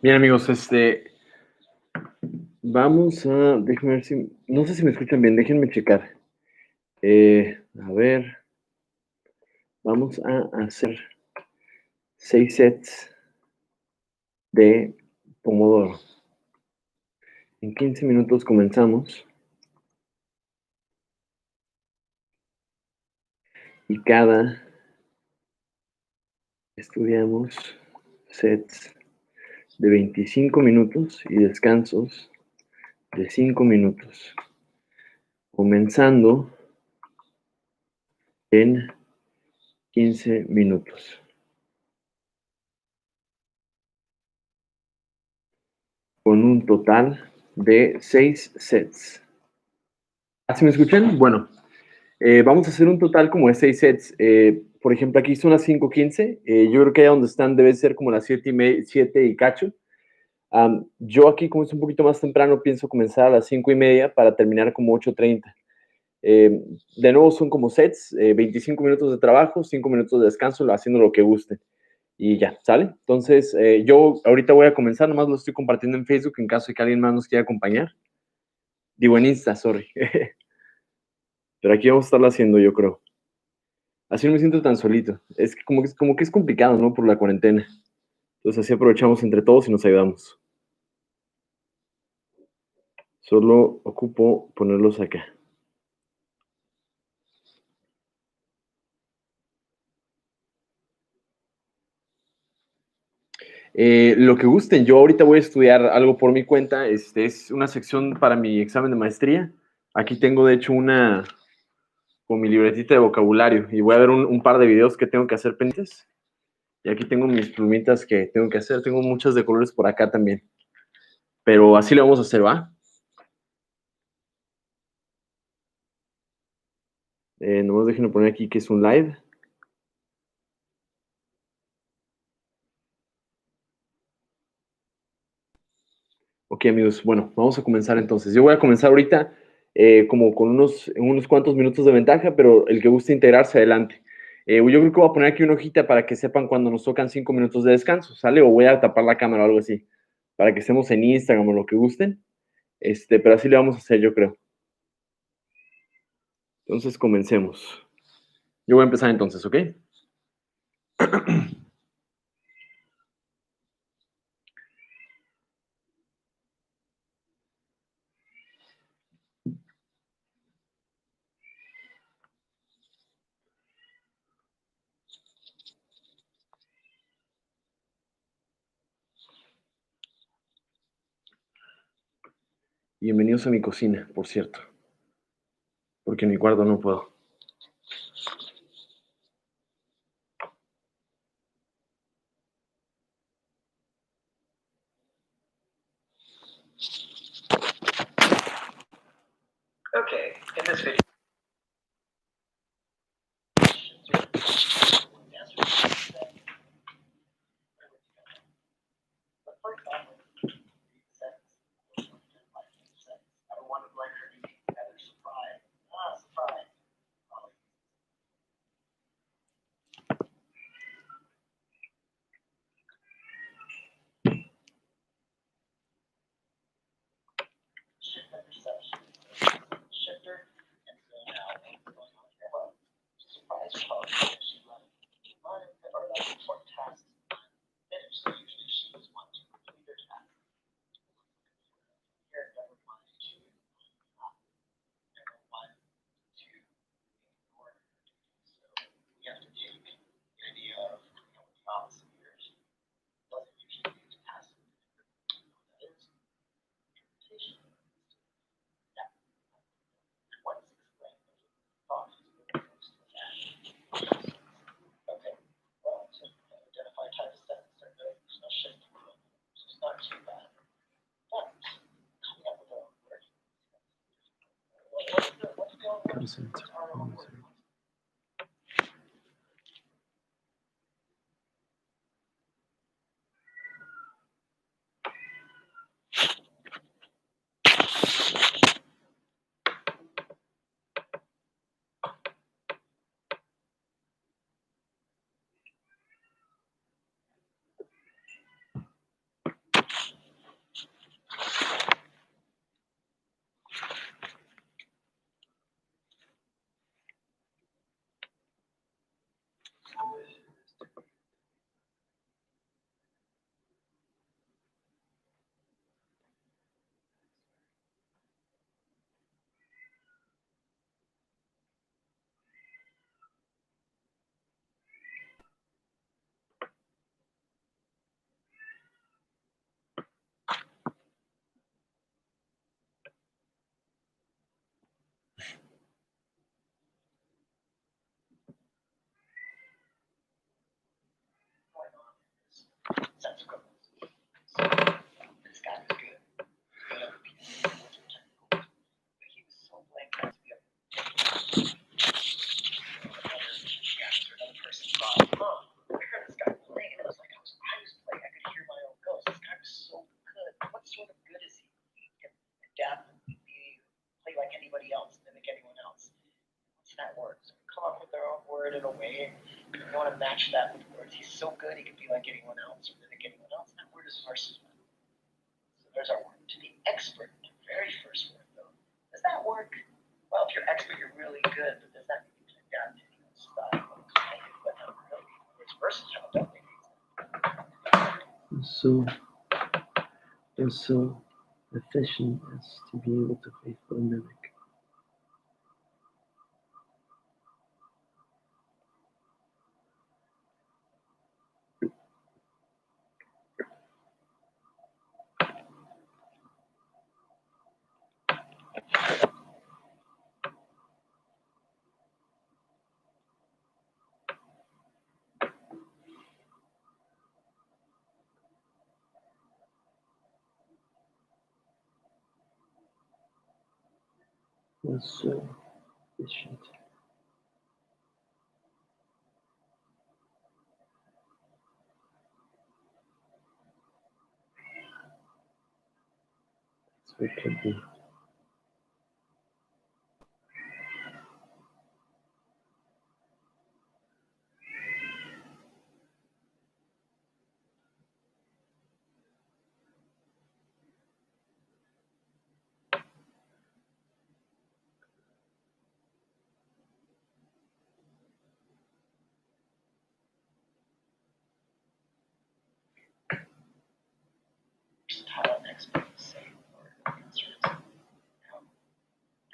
Bien, amigos, vamos a, déjenme ver si, no sé si me escuchan bien, déjenme checar. A ver, vamos a hacer 6 sets de Pomodoro. En 15 minutos comenzamos y cada estudiamos sets de 25 minutos y descansos de 5 minutos, comenzando en 15 minutos. Con un total de 6 sets. ¿Así me escuchan? Bueno, vamos a hacer un total como de 6 sets. Por ejemplo, aquí son las 5:15. Yo creo que allá donde están debe ser como las 7 y cacho. Yo aquí, como es un poquito más temprano, pienso comenzar a las 5:30 para terminar como 8:30. De nuevo son como sets, 25 minutos de trabajo, 5 minutos de descanso, haciendo lo que guste. Y ya, ¿sale? Entonces, yo ahorita voy a comenzar, nomás lo estoy compartiendo en Facebook en caso de que alguien más nos quiera acompañar. Digo en Insta, sorry. Pero aquí vamos a estarlo haciendo, yo creo. Así no me siento tan solito. Es que como que es complicado, ¿no? Por la cuarentena. Entonces así aprovechamos entre todos y nos ayudamos. Solo ocupo ponerlos acá. Lo que gusten. Yo ahorita voy a estudiar algo por mi cuenta. Es una sección para mi examen de maestría. Aquí tengo, de hecho, con mi libretita de vocabulario. Y voy a ver un par de videos que tengo que hacer pendientes. Y aquí tengo mis plumitas que tengo que hacer. Tengo muchas de colores por acá también. Pero así lo vamos a hacer, ¿va? Nomás déjenme poner aquí que es un live. Ok, amigos, bueno, vamos a comenzar entonces. Yo voy a comenzar ahorita como con unos cuantos minutos de ventaja, pero el que guste integrarse, adelante. Yo creo que voy a poner aquí una hojita para que sepan cuando nos tocan 5 minutos de descanso, ¿sale? O voy a tapar la cámara o algo así, para que estemos en Instagram o lo que gusten. Pero así le vamos a hacer, yo creo. Entonces, comencemos. Yo voy a empezar entonces, ¿ok? Bienvenidos a mi cocina, por cierto, porque en mi cuarto no puedo. Okay, in this video. In a way, you want to match that with words. He's so good, he could be like anyone else, or mimic anyone else. And that word is versus one. So there's our word. To be expert, the very first word, though. Does that work? Well, if you're expert, you're really good, but does that mean you can adapt to anyone's style? But not really. It's versatile, don't they? They're so efficient as to be able to faithfully mimic. They're so efficient. That's what it could be.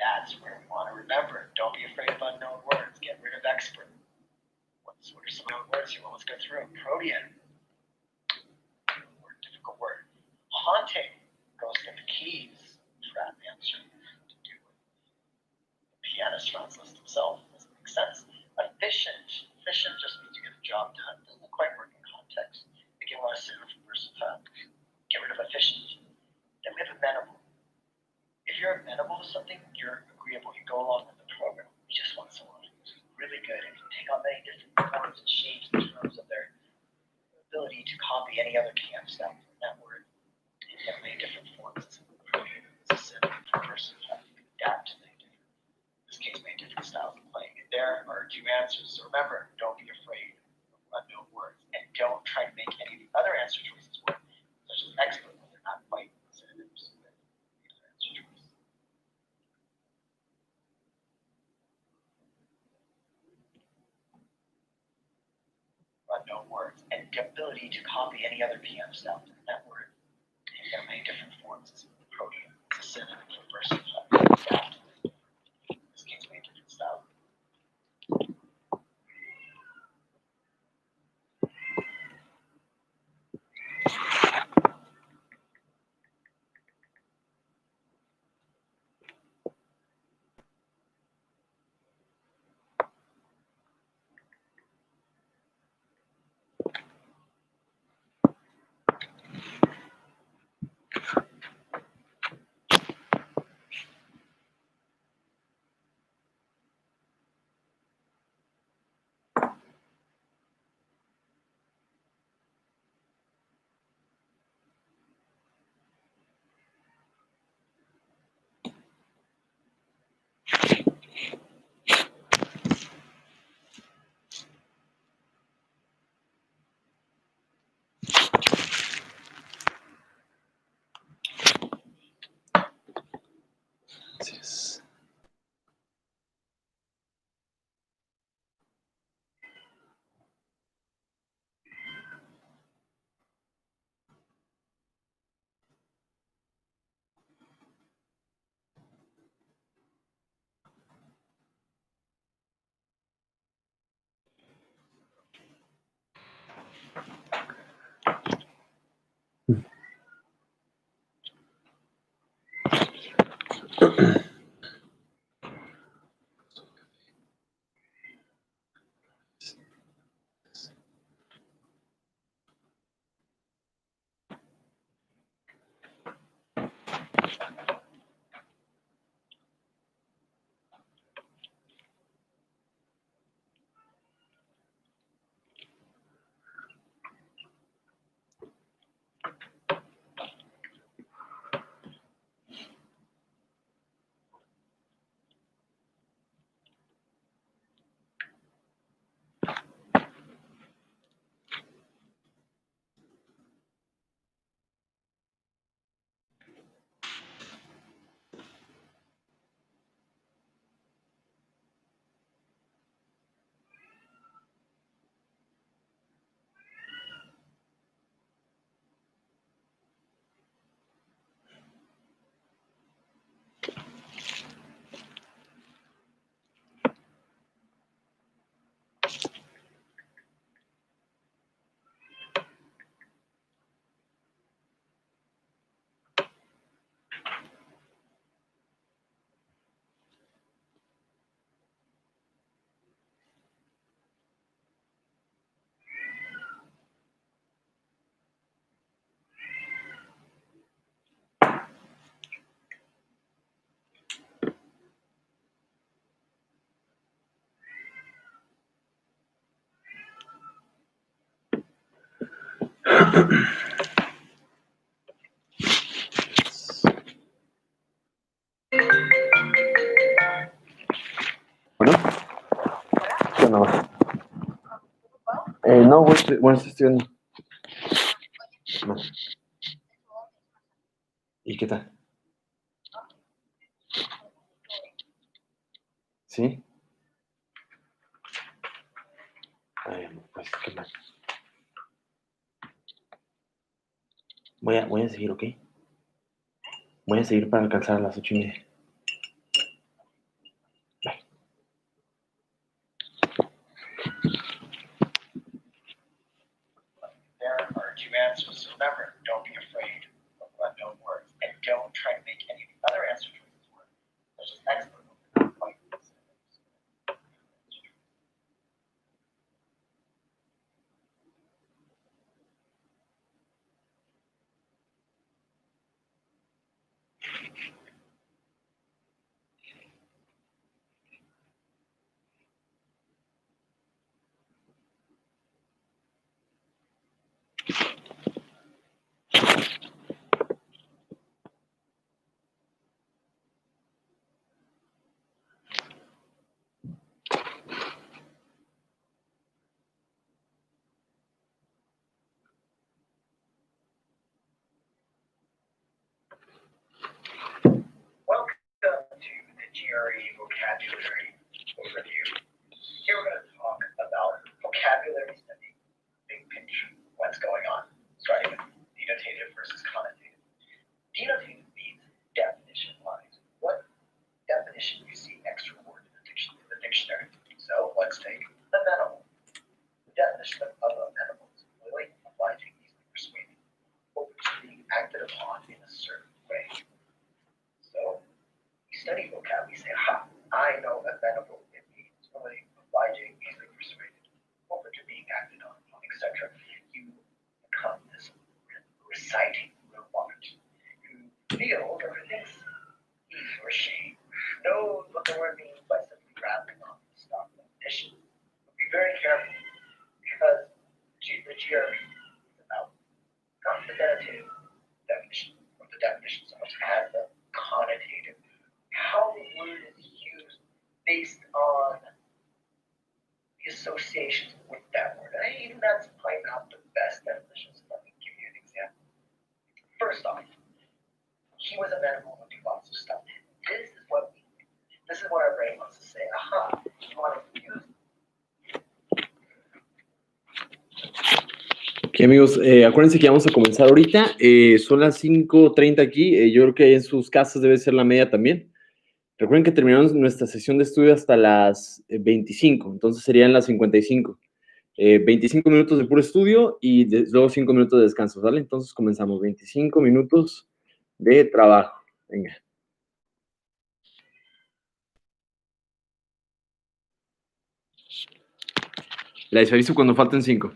That's where we want to remember. Don't be afraid of unknown words. Get rid of expert. What are some unknown words here? Well, let's go through. Protean. Difficult word. Haunting goes with the keys. Trap answer to do with the pianist translates himself. Doesn't make sense. Efficient. Efficient just means you get the job done. Doesn't quite work in context. Again, want to say for versatile. Get rid of efficient. Then we have amenable. If you're amenable to something, you're agreeable agreeable, you go along with the program. You just want someone who's really good and can take on many different forms and shapes in terms of their ability to copy any other PM style from that word and have many different forms. It's a synonym for a person who can adapt to many different, in this case, many different styles of playing. And there are two answers. So remember, don't be afraid of unknown words, and don't try to make any of the other answer choices work, such as expert when they're not quite synonyms with the other answer choice. Unknown words, and the ability to copy any other PM style from that word and have many different forms. It's a protein. It's a synonym for a person who can adapt to, in this case, many different styles. Gracias. Bueno, ¿qué onda? No, bueno, estoy estudiando. No. ¿Y qué tal? ¿Sí? Ay, pues qué mal. Voy a seguir, ¿ok? Voy a seguir para alcanzar a las 8:30. Bye. There are two answers. So remember, don't be afraid of unknown words, and don't try to make any of the other answer choices work, such as expert when they're not quite synonyms. dictionary vocabulary overview. Here we're going to talk about vocabulary study, big picture, what's going on, starting with denotative versus connotative. Denotative means definition-wise. What definition do you see extra word in the dictionary? So let's take amenable. The definition of amenable is willing, obliging, easily persuaded, open to being acted upon in a certain way. So we study vocab, we say, aha, I know amenable. It means willing, obliging, easily persuaded, open to being acted on, etc. You become this reciting robot who feels or thinks ease or shame, knows what the word means by simply rattling off the stock definition. But be very careful because the GRE is about not the denotative definition or the definition so much as the connotative. How the word is used based on the associations with that word. And even that's probably not the best definition, so let me give you an example. First off, he was amenable to do lots of stuff. This is what our brain wants to say. Aha, you want to use. Ok, amigos, acuérdense que vamos a comenzar ahorita. Son las 5:30 aquí. Yo creo que en sus casas debe ser la media también. Recuerden que terminamos nuestra sesión de estudio hasta las 25, entonces serían las 55. 25 minutos de puro estudio y luego 5 minutos de descanso, ¿vale? Entonces comenzamos. 25 minutos de trabajo. Venga. Les aviso cuando falten 5.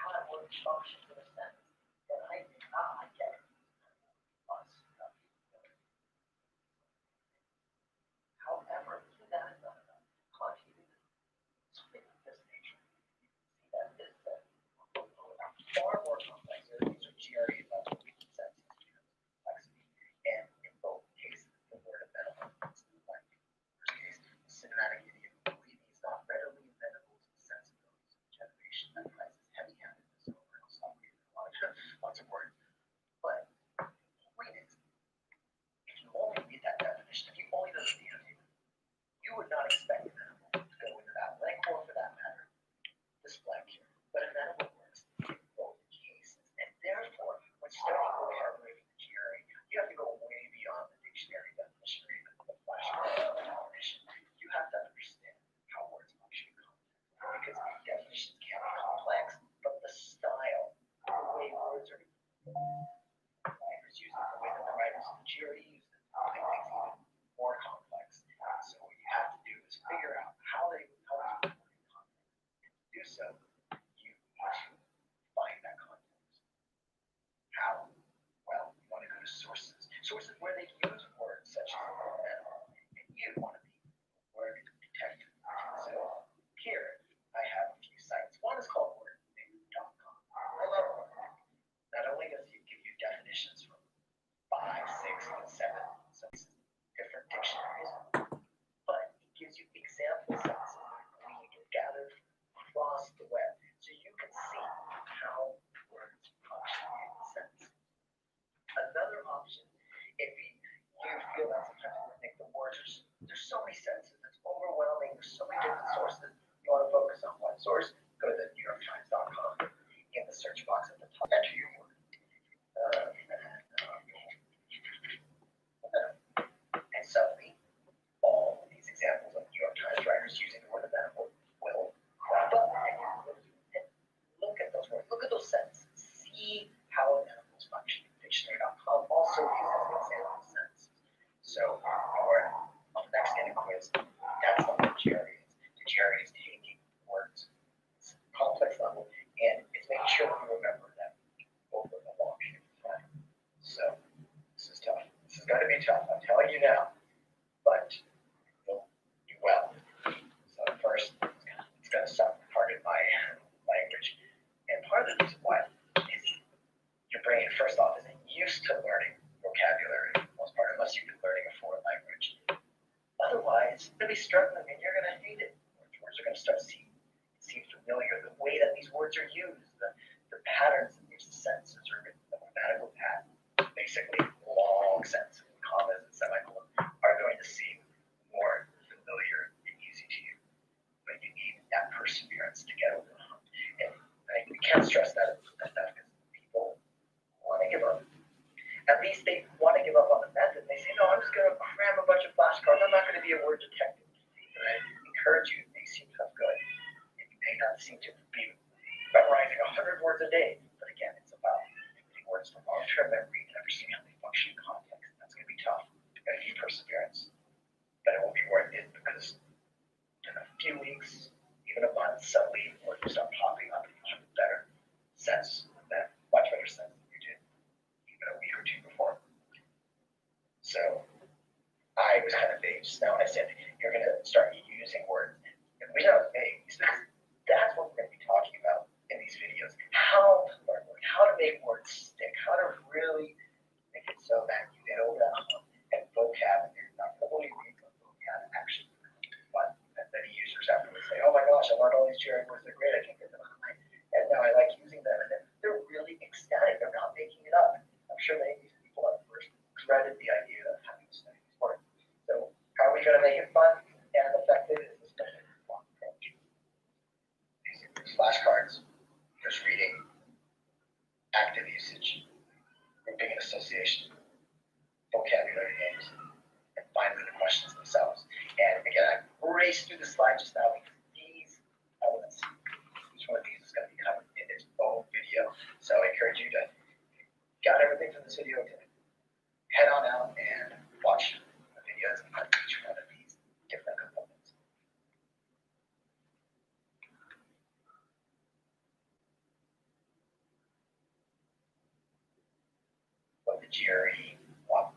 How that word functions in a sense, then I get it. However, that is not enough. Connotative is something of this nature. See that this are far more complex. These are GRE level senses complexity. And in both cases, the word amenable is like first case, cinematic idiom. Believe he's not readily amenable to the sensibilities of a generation that prizes heavy-handedness over lots of words. But the point is, if you only read that definition, if you only know the denotative, you would not expect amenable to go into that blank, or for that matter, this blank here. But amenable works in both cases. And therefore, when studying vocabulary for the GRE, you have to go way beyond the dictionary definition or even the flashcard definition. You have to understand how words function in context. Because definitions can be complex, but the style, the way words are writers use it, the way that the writers of the GRE use it, make things even more complex. So what you have to do is figure out how they work in context. And to do so, you need to find that context. How? Well, you want to go to sources. Sources where they use words such as amenable. And you want to be a word detective. So here I have a few sites. One is called wordthing.com. I love wordthing. Not only does it give you definitions from 5, 6, and 7 some different dictionaries, but it gives you example sets gleaned or gathered across the web, so you can see how words function in a sense. Another option, if so many different sources. You want to focus on one source, go to the NewYorkTimes.com. In the search box at the top, enter your word. And suddenly, all of these examples of New York Times writers using the word amenable will crop up. And look at those words. Look at those sentences. See how animals function. Dictionary.com also uses example sentences. So, on the next getting quiz, that's what the GRE is. The GRE is taking words, it's a complex level, and it's making sure that you remember them over a long period of time. So, this is tough. This is going to be tough. I'm telling you now. But you'll do well. So first, it's going to sound hard in my language. And part of the reason why is your brain, first off, isn't used to learning vocabulary for the most part, unless you've been learning a foreign language. Otherwise, you're going to be struggling and you're going to hate it. Words are going to start to seem familiar. The way that these words are used, the patterns in which the sentences are written, the grammatical pattern, basically long sentences, commas and semicolons, are going to seem more familiar and easy to you. But you need that perseverance to get over the hump. And we can't stress that enough because people want to give up. At least they want to give up on the method. They say, no, I'm just going to cram a bunch of flashcards. I'm not going to be a word detective. And I encourage you, it may seem tough good. And you may not seem to be memorizing 100 words a day. But again, it's about getting words for long-term memory and understanding how they function in context. That's going to be tough. You're going to need perseverance. But it will be worth it because in a few weeks, even a month, suddenly words will start popping up and you'll have a better sense of that, much better sense than you did even a week or two before. So I was kind of vague just now when I said you're going to start using words. And the reason I was vague is because that's what we're going to be talking about in these videos. How to learn words, how to make words stick, how to really make it so that you get over that hump and vocab, and you're not only reading vocab actually, but many users afterwards say, oh my gosh, I learned all these GRE words, they're great, I can get them out of my mind. And now I like using them, and they're really ecstatic, they're not making it up. I'm sure many of these people at first dreaded the idea of having to study these words. So how are we going to make it fun and effective? Is this method one approach. There's flashcards, there's reading, active usage, grouping and association, vocabulary games, and finally the questions themselves. And again, I raced through the slide just now because these elements, each one of these is going to be covered in its own video. So I encourage you to, got everything from this video, to head on out and watch the videos on each one of these different components. What the GRE wants.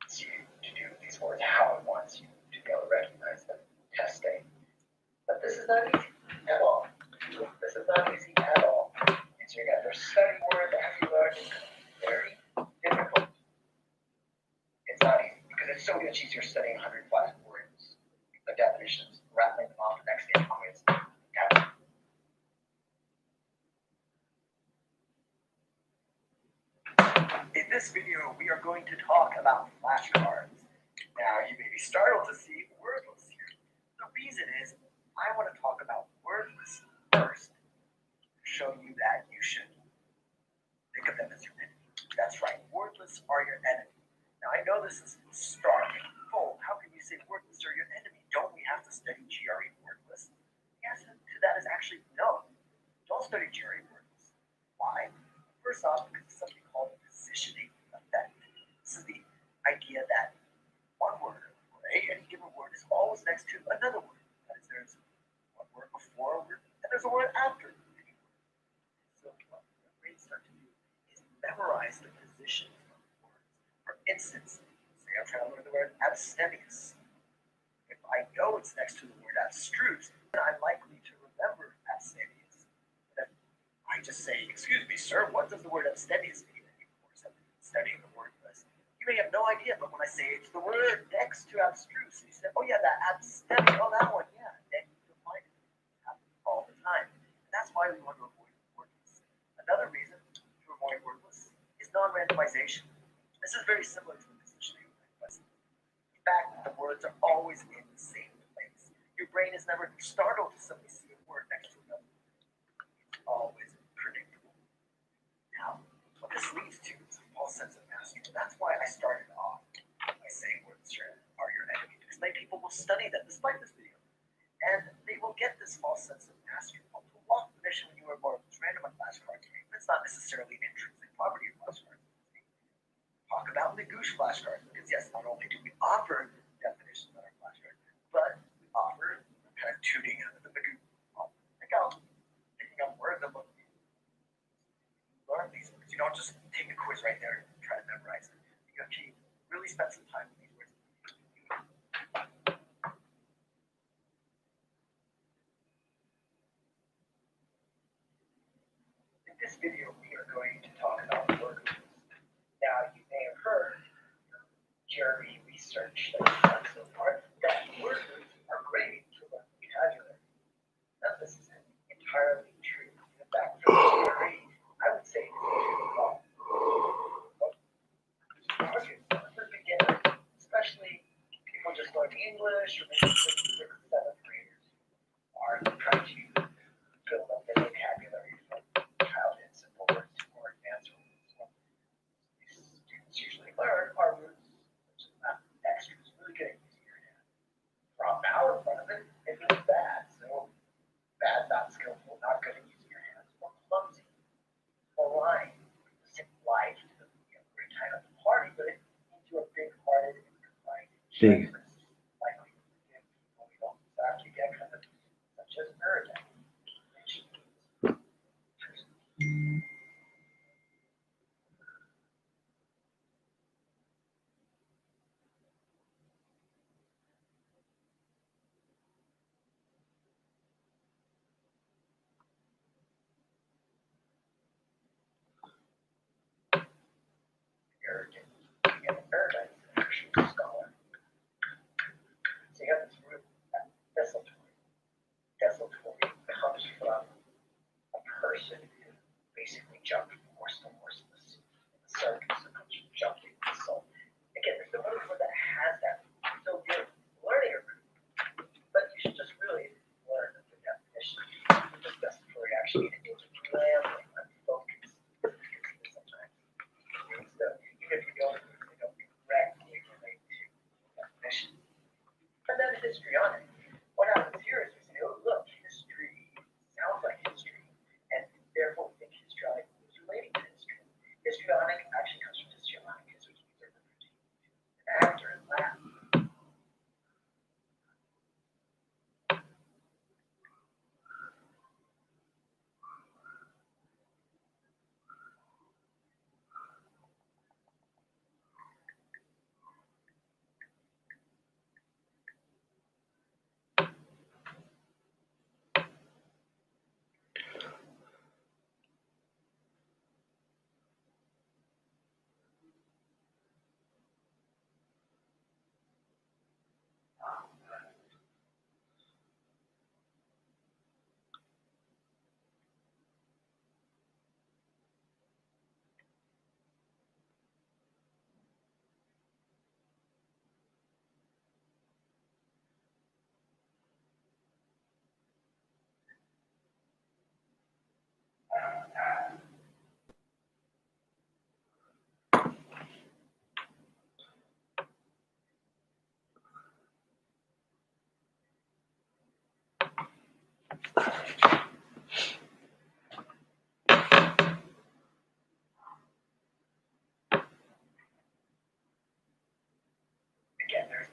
To do these words how it wants you to be able to recognize them, testing. But this is not easy at all. This is not easy at all. And so you're going to study words as you learn. It's very difficult. It's not easy because it's so much easier studying 100 plus words, the definitions, rattling them off the next day quiz. In this video, we are going to talk about flashcards. Now, you may be startled to see wordless here. The reason is I want to talk about wordless first to show you that you should think of them as your enemy. That's right, wordless are your enemy. Now I know this is stark and full. How can you say wordless are your enemy? Don't we have to study GRE wordless? The answer to that is actually no. Don't study GRE wordless. Why? First off, because it's something called a positioning effect. This is the idea that one word, or any given word, is always next to another word. That is, there's one word before a word, and there's a word after. So what the brains start to do is memorize the positions of words. For instance, say I'm trying to learn the word abstemious. If I know it's next to the word abstruse, then I'm likely to remember abstemious. But if I just say, excuse me, sir, what does the word abstemious mean? And of course, I'm studying the word list. You may have no idea, but when I say it's the word next to abstruse, you say, oh yeah, that abstemious, oh that one, yeah. Then you'll find it happens all the time. And that's why we want to avoid wordless. Another reason to avoid wordless is non-randomization. This is very similar to the positioning effect. In fact, the words are always in the same place. Your brain is never startled to suddenly see a word next to another. It's always predictable. Now, what this leads to is a false sense of mastery. That's why I started off by saying words are your enemy, because many people will study them despite this video. And they will get this false sense of mastery. To walk the mission when you are more random on flashcards, it's not necessarily an intrinsic property of flashcards. Talk about Magoosh flashcards, because yes, not only do we offer definitions on our flashcards, but we offer kind of tuning out of the Magoosh. Pick out picking up words and learn these words. You don't just take a quiz right there and try to memorize it. You actually really spend some time with these words. In this video, we are going to talk about word roots. Now, you may have heard GRE research that we've done so far that word roots are great to learn vocabulary. Now, this isn't entirely true. In fact, for GRE, I would say it's true at all. For beginners, especially people just learning English or maybe 6th, 7th graders are trying to build up their vocabulary from childhood simple words to more advanced words. These students usually learn our roots, which is not extras, really good at using your hand. Draw vowel in front of it, it means bad. So bad, not skillful, not good at using your hands, or clumsy, malign, life, very kind of party, but it means you are big-hearted and confined. Big. Likely to forgive people we don't exactly get kind of such as arrogant. Arrogant. And paradise is actually a scholar. So you have this root, desultory. Desultory comes from a person who basically jumped from horse to horse in the circus. It comes from jumping the soul. Again, there's no other word that has that. So you're learning a root, but you should just really learn the definition. The desultory actually is rambling, unfocused. Sometimes so even if you don't directly relate to the definition. And then histrionic. What happens here is we say, oh, look, history sounds like history, and therefore we think histrionic is relating to history. Histrionic actually comes from histrionicus, which means a routine, an actor in Latin.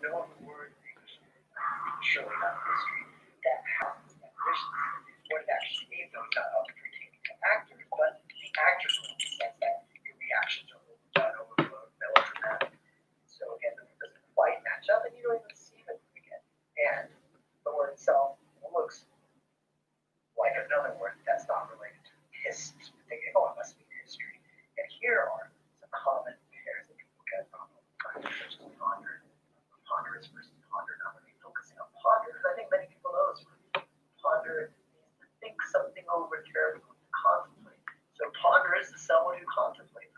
know the word in English, surely not history, that happens in definitions. What it actually means, though, is not up pertaining to actors, but the actors will sense that your reactions are overdone, overflowed, melodramatic. So again, the word doesn't quite match up, and you don't even see it again. And the word itself looks like another word that's not related to history. Thinking, oh, it must be history. And here are some common pairs that people get from such as ponder, ponderous versus ponder. Not really focusing on ponder, because I think many people know this word. Ponder means to think something over carefully, to contemplate. So ponderous is someone who contemplates.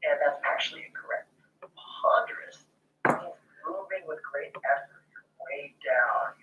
And that's actually incorrect. Ponderous means moving with great effort. You're way down,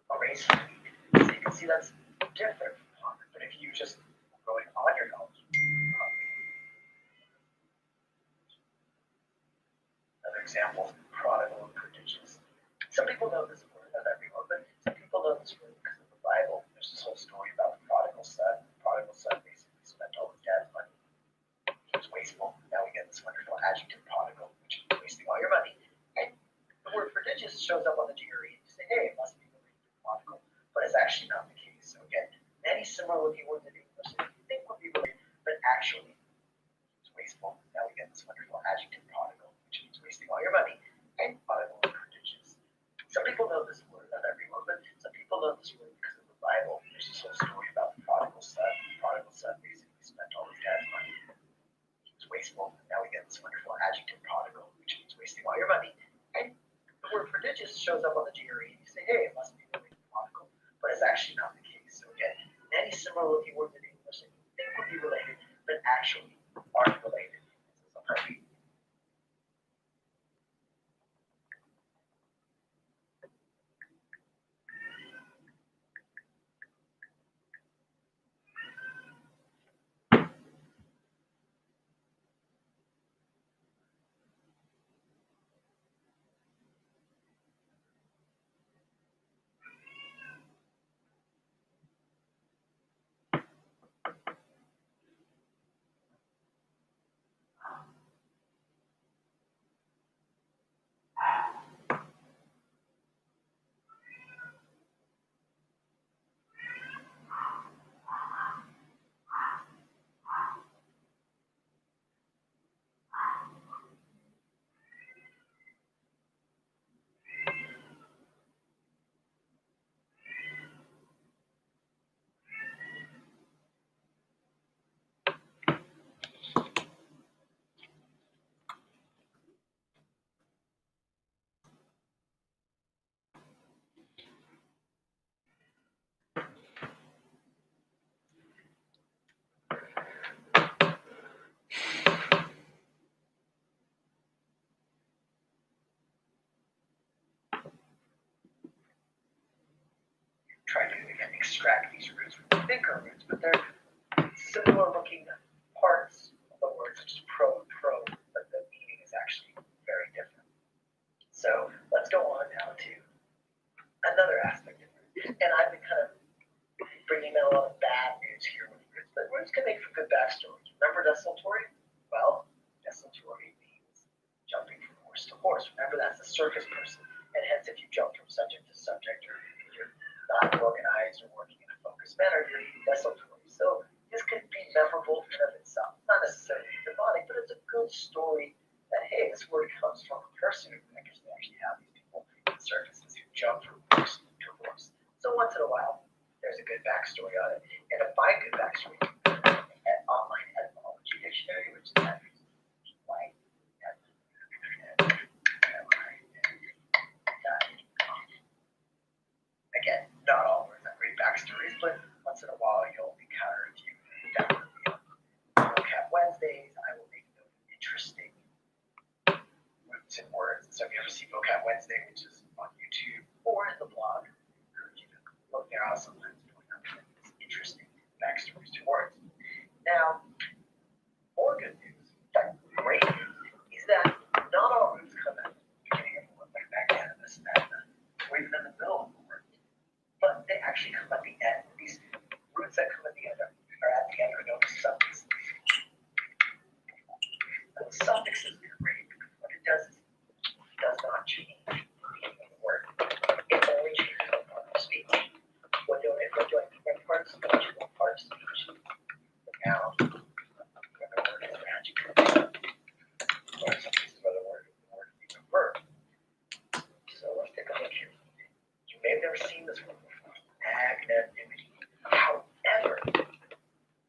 erase. So you can see that's different from ponder. But if you just go on your notes, another example, prodigal and prodigious. Some people know this word, not everyone, but some people know this word because of the Bible. There's this whole story about the prodigal son. The prodigal son basically spent all his dad's money. He was wasteful. Now we get this wonderful adjective prodigal, which is wasting all your money. And the word prodigious shows up on the dictionary. You say, hey, it must be related to prodigal, but it's actually not the case. So again, many similar looking words in English that you think would be related, but actually it's wasteful. Now we get this wonderful adjective prodigal, which means wasting all your money. And prodigal and prodigious. Some people know this word, not everyone, but some people know this word because of the Bible. There's this whole story about the prodigal son. The prodigal son basically spent all his dad's money. He was wasteful. Now we get this wonderful adjective prodigal, which means wasting all your money. And the word prodigious shows up on the GRE. You say, hey, it must be related to prodigal, but it's actually not the case. So again, many similar looking words in English that you think would be related, but actually aren't related. So sometimes we extract these roots from thicker roots, but they're similar looking parts of the word, such as pro and pro, but the meaning is actually very different. So let's go on now to another aspect of it. And I've been kind of bringing in a lot of bad news here with roots, but roots can make for good backstories. Remember desultory? Well, desultory means jumping from horse to horse. Remember, that's a circus person. And hence, if you jump from subject to subject, or you're not organized or working in a focused manner, you're desultory. So this could be memorable in and of itself. Not necessarily demonic, but it's a good story that, hey, this word comes from a person who actually have these people in circuses who jump from horse to horse. So once in a while, there's a good backstory on it. And to find good backstory, at online etymology dictionary, which is like again, not all words have great backstories, but once in a while you'll encounter a few. Vocab Wednesdays, I will make those interesting roots and words. So if you ever see Vocab Wednesday, which is on YouTube or in the blog, I encourage you to look there. I'll sometimes point out this interesting backstories to words. Now, more good news, in fact, great news, is that not all roots come at the beginning of the word, like magnanimous, or even in the middle of the word, but they actually come at the end. These roots that come at the end are at the end are known as suffixes. And the suffixes are great because what it does is it does not change the meaning of the word. It only changes the part of speech. When doing different parts of speech, one part of speech, the noun, when the word is an adjective, or in some cases where the word is a verb. So let's take a look here. You may have never seen this word before, magnanimity. However,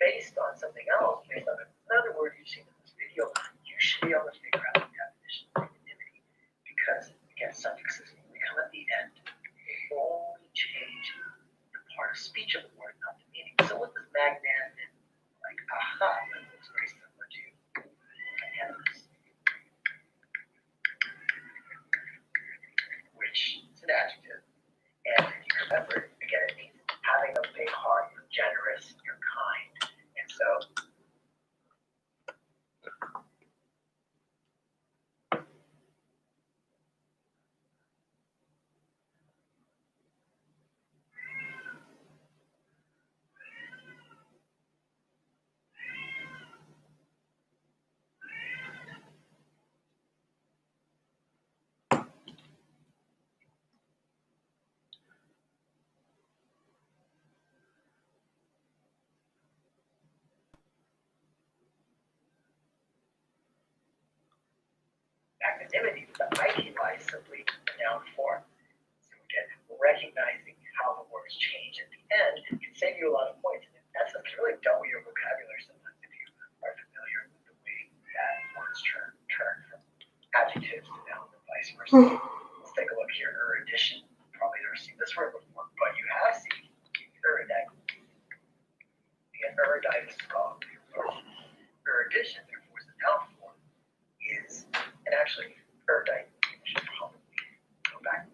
based on something else, based on another word you've seen in this video, you should be able to figure out the definition of magnanimity. Because, again, suffixes only come at the end. They only change the part of speech of the word, not the meaning. So what does magnanimous, like aha, that looks very similar to magnanimous, which is an adjective. And if you remember, again, it means having a big heart, you're generous, you're kind. And so, magnanimity, the IT lies simply a noun form. So again, recognizing how the words change at the end can save you a lot of points. And that's really double your vocabulary sometimes if you are familiar with the way that words turn from adjectives to nouns and vice versa. Let's take a look here. Erudition. Probably never seen this word before, but you have seen erudite. The erudite is called erudition, therefore, is the noun form. And actually, erudite, we should probably go back.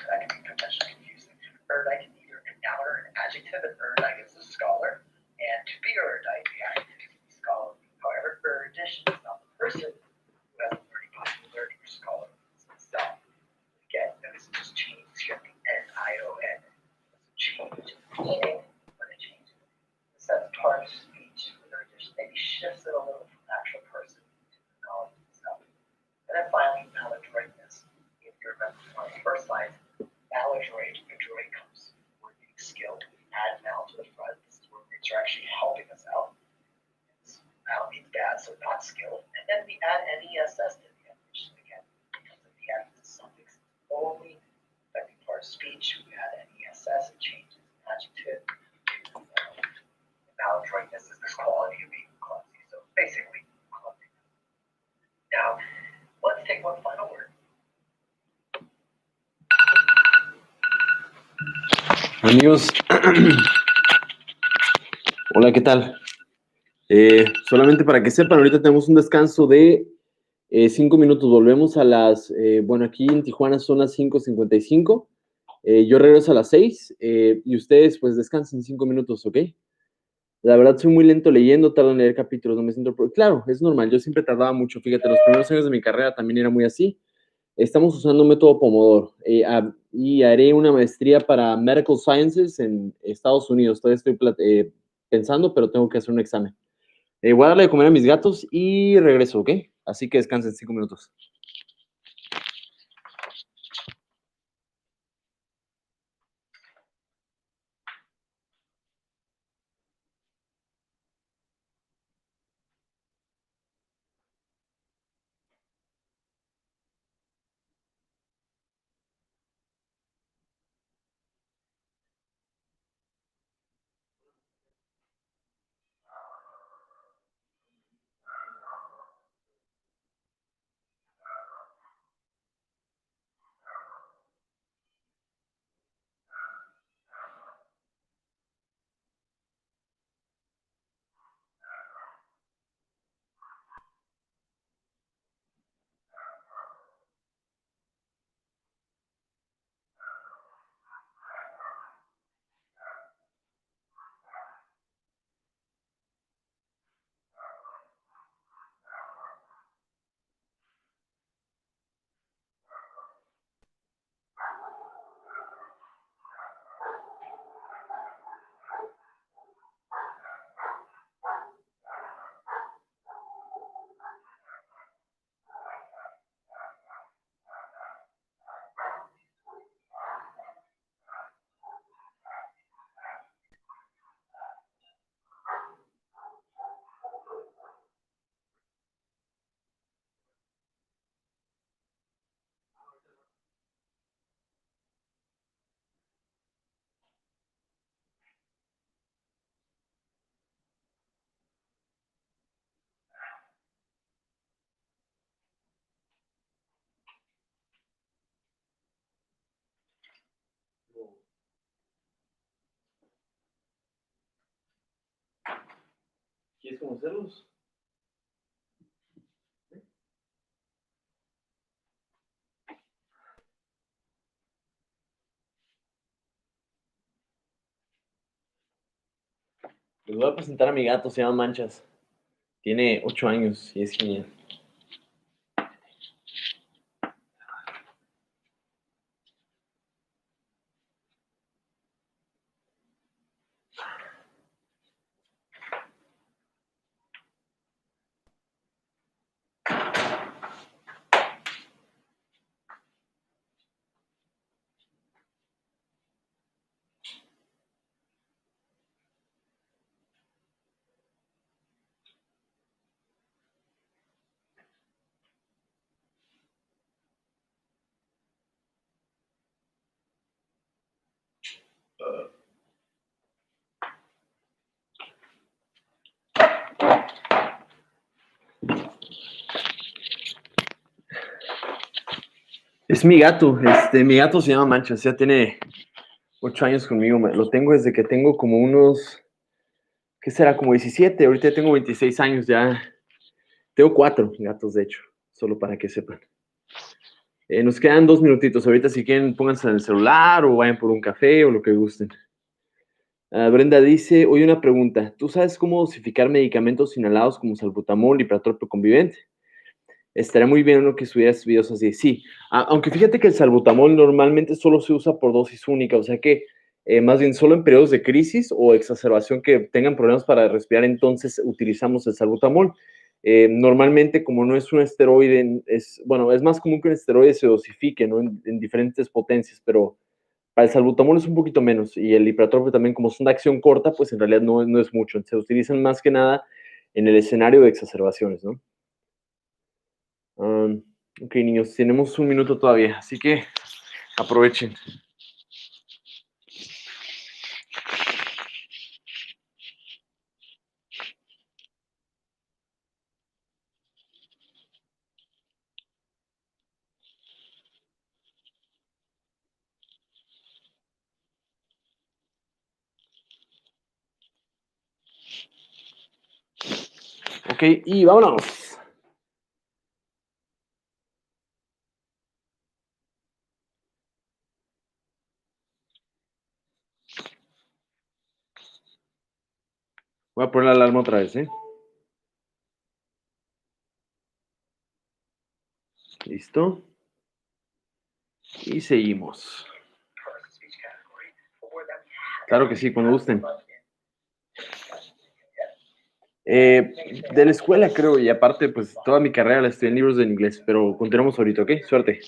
That can be potentially confusing. Erudite can be either a noun or an adjective, and erudite is a scholar. And to be erudite, the adjective is to be scholarly. However, erudition is not the person who has a learning popularity or scholar himself. Again, notice it just changes here at the end, I-O-N. It doesn't change meaning, but it changes the set part of speech. Erudition maybe shifts it a little from the actual person to the knowledge itself. And then finally, maladroitness. If you remember from the first slide, maladroit, adroit comes from the word being skilled. Add mal to the Amigos, hola, ¿qué tal? Solamente para que sepan, ahorita tenemos un descanso de 5 minutos. Volvemos a las, bueno, aquí en Tijuana son las 5:55. Yo regreso a las 6 y ustedes pues descansen 5 minutos, ¿ok? La verdad soy muy lento leyendo, tardo en leer capítulos, no me siento... Claro, es normal, yo siempre tardaba mucho, fíjate, los primeros años de mi carrera también era muy así. Estamos usando un método Pomodoro y haré una maestría para Medical Sciences en Estados Unidos. Todavía estoy pensando, pero tengo que hacer un examen. Voy a darle de comer a mis gatos y regreso, ¿ok? Así que descansen 5 minutos. ¿Quieres conocerlos? Les voy a presentar a mi gato, se llama Manchas. Tiene 8 años y es genial. Es mi gato, mi gato se llama Manchas, ya tiene 8 años conmigo, lo tengo desde que tengo como unos, ¿qué será? Como 17, ahorita tengo 26 años ya, tengo 4 gatos de hecho, solo para que sepan. Nos quedan 2 minutitos, ahorita si quieren pónganse en el celular o vayan por un café o lo que gusten. Brenda dice, oye, una pregunta, ¿tú sabes cómo dosificar medicamentos inhalados como salbutamol y pratropo convivente? Estaría muy bien uno que subieras videos así. Sí, aunque fíjate que el salbutamol normalmente solo se usa por dosis única, o sea que más bien solo en periodos de crisis o exacerbación que tengan problemas para respirar, entonces utilizamos el salbutamol. Normalmente, como no es un esteroide, bueno, es más común que un esteroide se dosifique, ¿no? En diferentes potencias, pero para el salbutamol es un poquito menos y el ipratropo también, como son de acción corta, pues en realidad no es mucho. Se utilizan más que nada en el escenario de exacerbaciones, ¿no? Ok, niños, tenemos un minuto todavía, así que aprovechen. Ok, y vámonos. Voy a poner la alarma otra vez, ¿eh? Listo. Y seguimos. Claro que sí, cuando gusten. De la escuela, creo, y aparte, pues toda mi carrera la estudié en libros de inglés, pero continuamos ahorita, ¿ok? Suerte.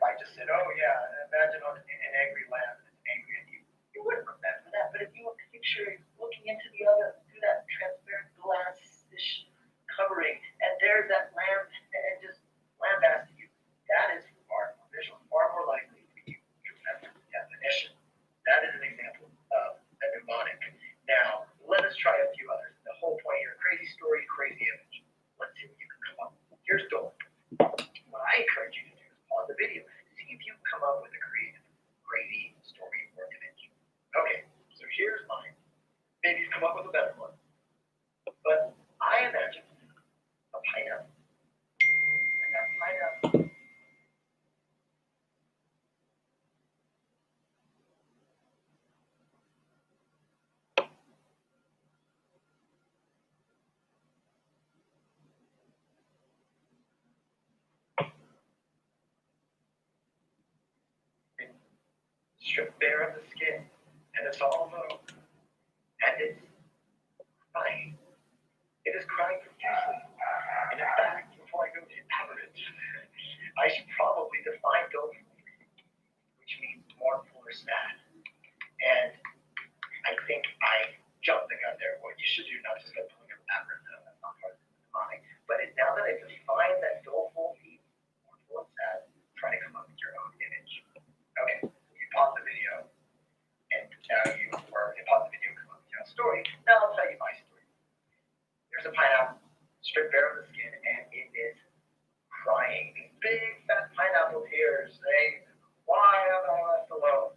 I just said, oh yeah, imagine an angry lamb that's angry at you, you wouldn't remember that. But if you were picturing looking into the other through that transparent glass-ish covering, and there's that lamb, and just lambasting you, that is far more visual, far more likely for you to remember the definition. That is an example of a mnemonic. Now, let us try a few others. The whole point here, crazy story, crazy image. Let's see what you can come up with. Here's Dole. What I encourage you to do is pause the video. See if you can come up with a creative, crazy story or image. Okay, so here's mine. Maybe you come up with a better one. But I imagine a pineapple. And that pineapple stripped bare of the skin, and it's all low, and it's crying. It is crying profusely. And in fact, before I go to aberrant, I should probably define doleful, which means mournful or sad. And I think I jumped the gun there. What you should do, not just get pulling up aberrant, that's not part of the demonic, but now that I've defined that doleful means mournful and sad, try to come up with your own image. Okay, you pause the video, and now you pause the video, come up with your own story. Now I'll tell you my story. There's a pineapple, stripped bare of the skin, and it is crying. These big, fat pineapple tears saying, why am I left alone?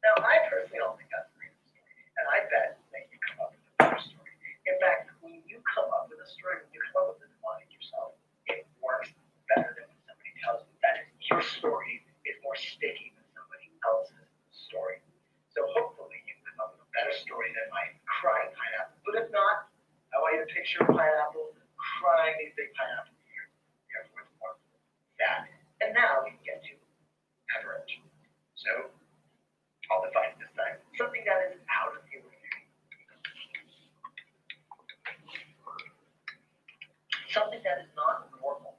Now, I personally don't think that's a great story, and I bet that you come up with a better story. In fact, when you come up with a story, when you come up with a demonic yourself, it works better than when somebody tells you that your story is more sticky than somebody else's story. So hopefully you come up with a better story than my crying pineapple. But if not, I want you to picture a pineapple crying these big pineapple tears. Therefore, it's more sad. And now we can get to aberrant. So I'll define it this time. Something that is out of the ordinary. Something that is not normal.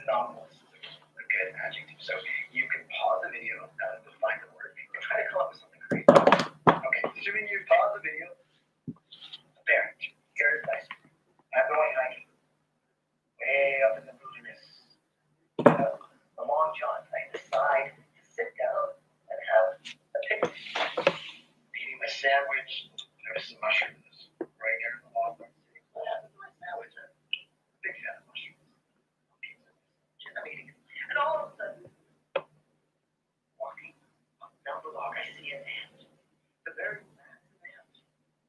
Anomalous is a good adjective. So you can pause the video, define the word, and try to come up with something crazy. Okay, assuming you pause the video, there, here's my story. I'm going hiking way up in the wilderness. A long jaunt. I decide to sit down and have a picnic. Eating my sandwich. There's some mushrooms right here in the log. I have my sandwich. I'm a big fan of mushrooms. I'm eating it. And all of a sudden, walking up down the log, I see an ant. A very massive ant.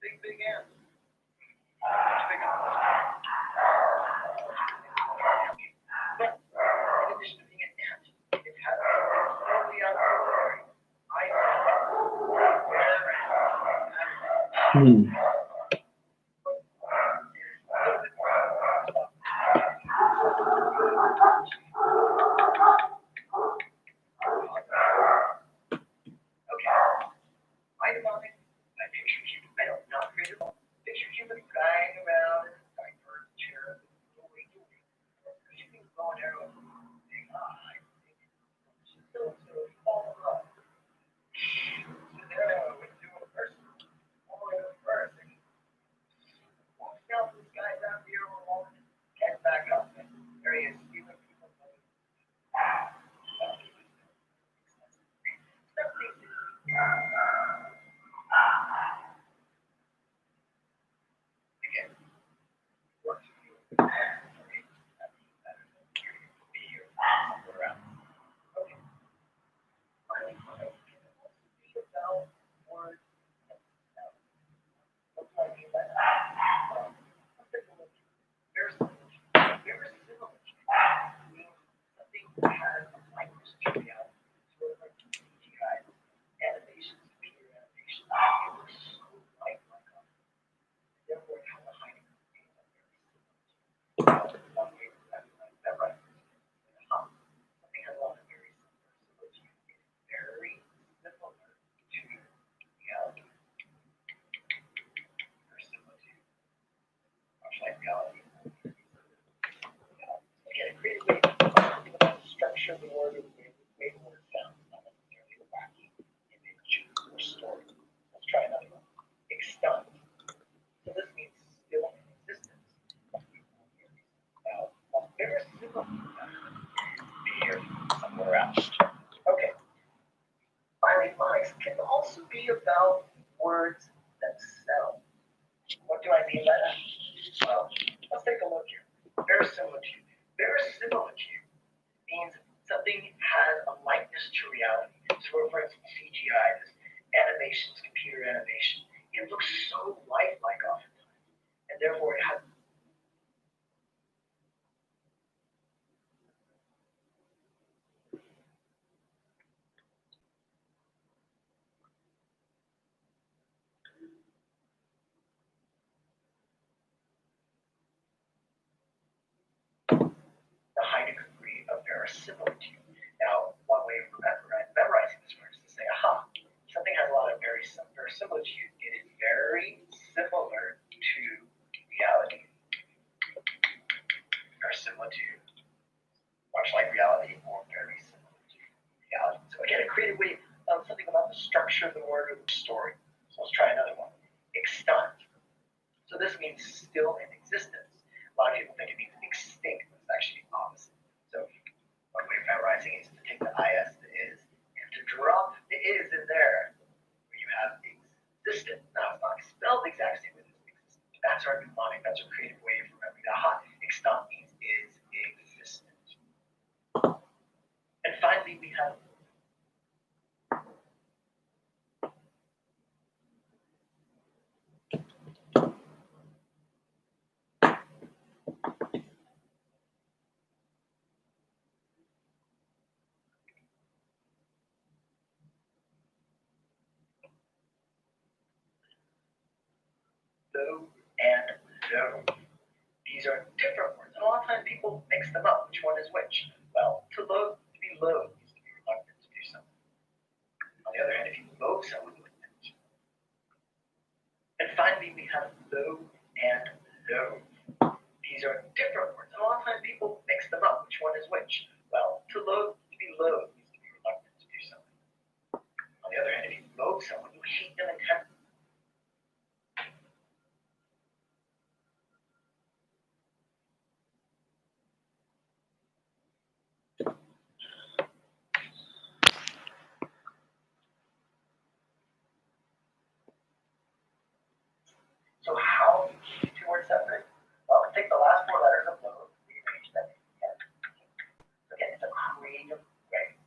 Big, big ant. Much bigger than most ants. But in addition to being an ant, it has something totally out of the ordinary. I am back up. And there he is. Even people words themselves. What do I mean by that? Well, let's take a look here. Verisimilitude. Verisimilitude means something has a likeness to reality. So for instance, CGI, this animations, computer animation, it looks so lifelike oftentimes, and therefore it has a high degree of verisimilitude. Now, one way of memorizing this word is to say, aha, something has a lot of verisimilitude. It is very similar to reality. Verisimilitude, much like reality, or very similar to reality. So again, a creative way of something about the structure of the word or the story. So let's try another one. Extant. So this means still in existence. A lot of people think it means extinct, but it's actually the opposite. So one way of memorizing is to take the is, the is, and to drop the is in there, where you have existent. Now it's not spelled the exact same as existent. That's our mnemonic. That's our creative way of remembering. Aha, extant means is existent. And finally, we have though and though. These are different words, and a lot of times people mix them up. Which one is which? Well, to be loath means to be reluctant to do something. On the other hand, if you loathe someone with it. And finally, we have though and though. These are different words, and a lot of times people mix them up. Which one is which? Well, to be loath means to be reluctant to do something. On the other hand, if you loathe someone, you hate them intensely. So how do you keep two words separate? Well, we take the last four letters of loathe, rearrange them together. So again, it's a creative way.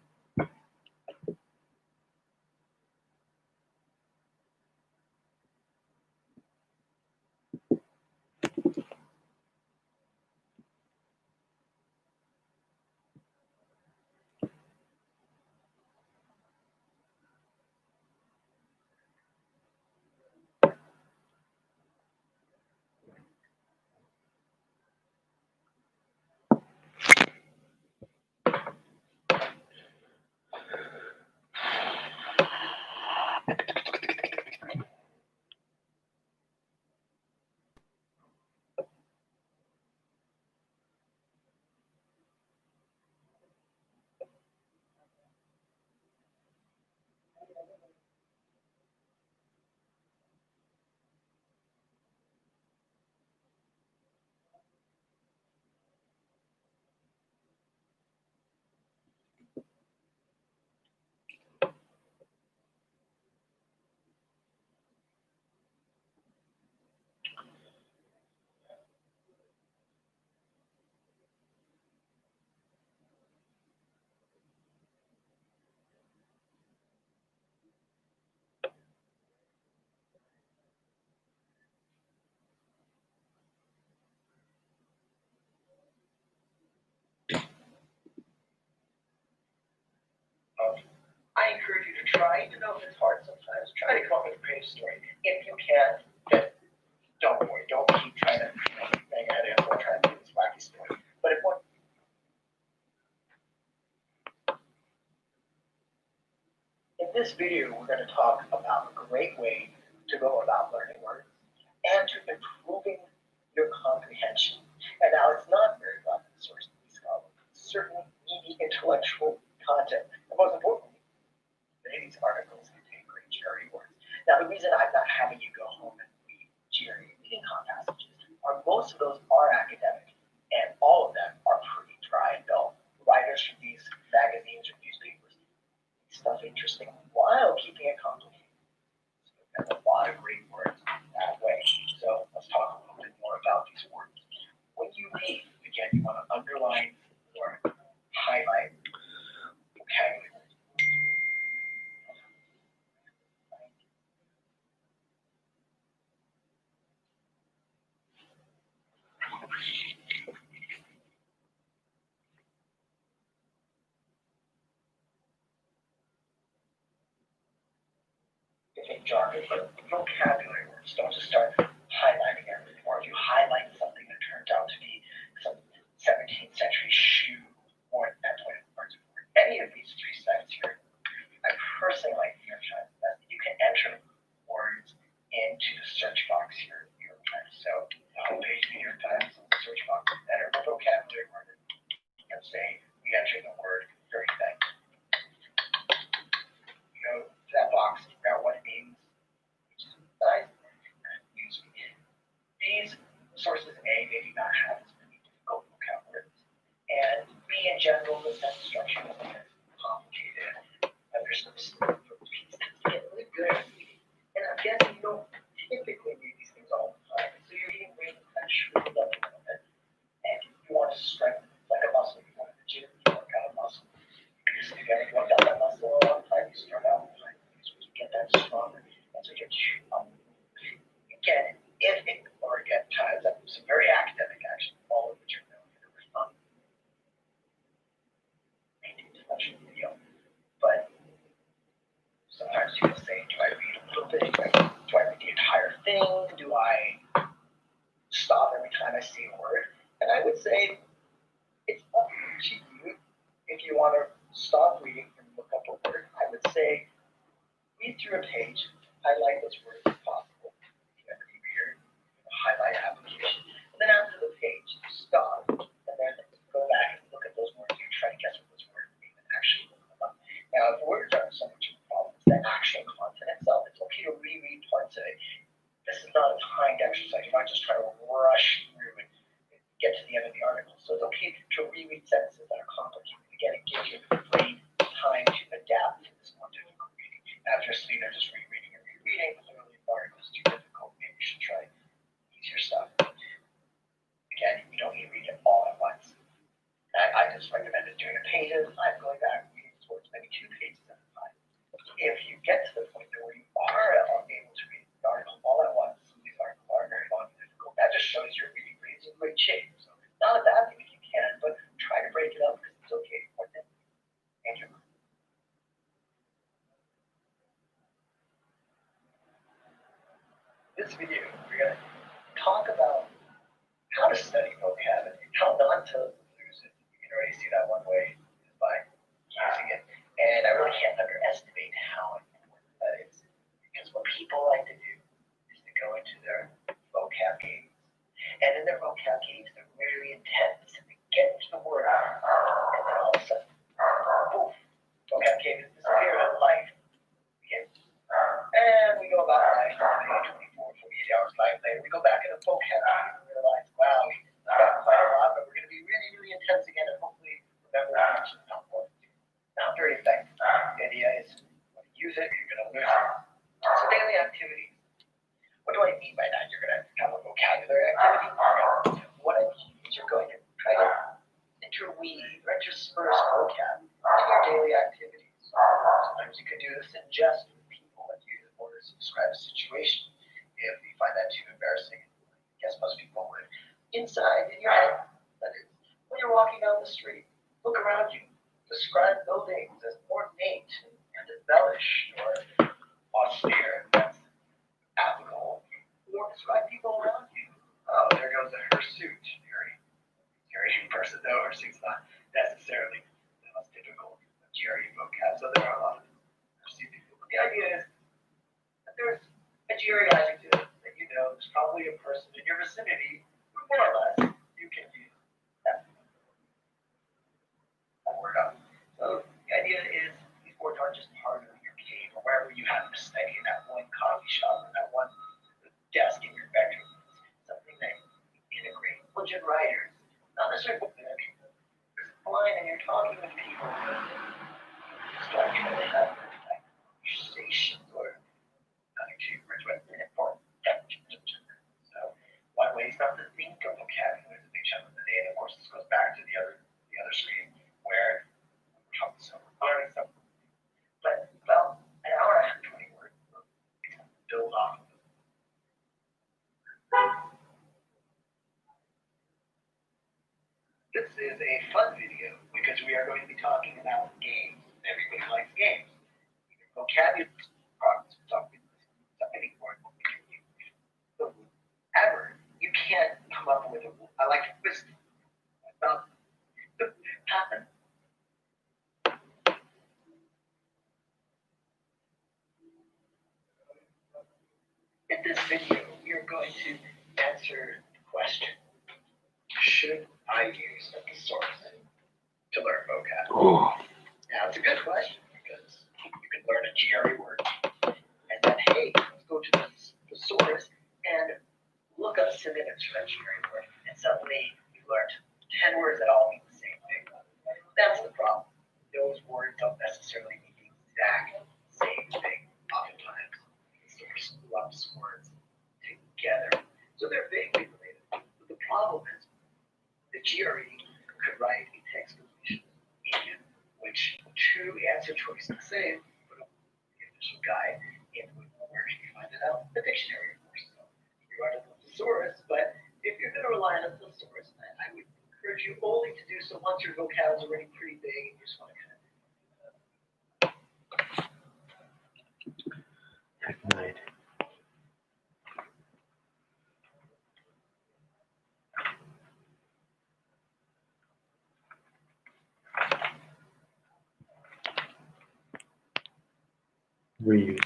I encourage you to try, even though it's hard sometimes, try to come up with a creative story. If you can, then don't worry. Don't keep trying to bang your head in or try to do this wacky story. But if one in this video, we're going to talk about a great way to go about learning words and to improving your comprehension. And now it's not very well sourced scholarly, certainly needy intellectual content. And most importantly, many of these articles contain great GRE words. Now, the reason I'm not having you go home and read GRE reading passages are most of those are academic, and all of them are pretty dry and dull. Writers from these magazines or newspapers, stuff interesting while keeping it complicated. So there's a lot of say jargon, but vocabulary words. Don't just start highlighting everything. Or if you highlight something that turns out to be some 17th century shoe or that's what words for. Any of these three sites here, I personally like the archive best. You can enter words into the search box here. So the homepage of the New York Times, the search box, enter the vocabulary word and say, we enter the word very thing. You go to that box, figure out what it means, which is size, and use it. These sources A maybe not have as many difficult vocabulary words. And B in general, the sentence structure is kind of complicated. And there's some pieces that get really good at reading. And I'm guessing you don't typically read these things all the time. So you're reading ways to kind of shrink it up a little bit. And you want to strengthen it like a muscle. You want to gym, you work out a muscle. Because if you haven't worked out that muscle a long time, you start out with time. So you get that stronger. And so you're again, if it or again ties up some very academic action, all of which are known for the fun. Intellectual video. But sometimes you will say, do I read a little bit? Do I read the entire thing? Do I stop every time I see a word? And I would say it's up to you. If you want to stop reading and look up a word, I would say read through a page, highlight those words if possible. If you have any reader, highlight application. And then after the page, stop and then go back and look at those words and try to guess what those words mean and actually look them up. Now, if words aren't so much of a problem, it's the actual content itself. It's okay to reread parts of it. This is not a timed exercise. You're not just trying to rush through and get to the end of the article. So it's okay to reread sentences that are complicated. Again, it gives your brain time to adapt to this more difficult reading. Now, if you're sitting there just rereading and rereading, clearly the article is too difficult. Maybe you should try easier stuff. Again, you don't need to read it all at once. I just recommended doing a pages. I'm going back reading towards maybe 2 pages at a time. If you get to the point where you are able to read the article all at once, these articles are very long and difficult. That just shows your reading grades in great shape. So not a bad thing if you can, but try to break it up because it's okay for them. And you. This video, we're going to talk about how to study vocabulary, how not to lose it. You can already see that one way is by using it. And I really can't underestimate how important that is. Because what people like to do is to go into their vocab games. And in their vocab games, they're really intense. And they get into the word, and then all of a sudden, poof, vocab game has disappeared out of life. Okay. And we go about life, 24, 48 hours life later. We go back in the vocab game and realize, wow, we got quite a lot, but we're going to be really, really intense again and hopefully remember how much it's not important. Not very effective. The idea is when you use it, you're going to lose it. So daily activities. What do I mean by that? You're going to have a vocabulary activity. What I mean is you're going to try to interweave or intersperse vocab in your daily activities. Sometimes you could do this in jest with people that use it or to describe a situation. If you find that too embarrassing, I guess most people would. Inside, in your head, that is, when you're walking down the street, look around you. Describe buildings as ornate and embellished or austere. That's applicable. Or describe people around you. Oh, there goes a hirsute. Very person, though hirsute's not necessarily the most typical Jerry vocab. So there are a lot of hirsute people. But the idea is that there's a Jerry adjective that you know there's probably a person in your vicinity who more or less you can use that word up. So the idea is these words aren't just part of your cave or wherever you happen to study in that one coffee shop or that one desk in your bedroom. It's something that you integrate. Legit writers, not necessarily book there. There's a line and you're talking with people start to have conversations or nothing too rich, but important. So one way is not to think of vocabulary as a big chunk of the day, and of course this goes back to the other screen where we're talking so we're learning something. But about an hour and 20 words build off of it. This is a fun video because we are going to be talking about games. Everybody likes games. Vocabulary problems. We're talking I like to twist it. Well, happen. In this video, we are going to answer the question, should I use a thesaurus to learn vocab? Oh. Now, it's a good question because you can learn a GRE word. And then, hey, let's go to the thesaurus and look up synonyms for that GRE word. And suddenly, you learned 10 words that all mean the same thing. That's the problem. Those words don't necessarily mean the exact same thing oftentimes. Thesaurus lumps words together. So they're vaguely related. But the problem is the GRE could write a text completion median, which two answer choices the same, but the initial guide in where can you find it out? The dictionary, of course. So you write a thesaurus, but if you're going to rely on a thesaurus, I would encourage you only to do so once your vocab is already pretty big and you just want to kind of Ignite. Reused.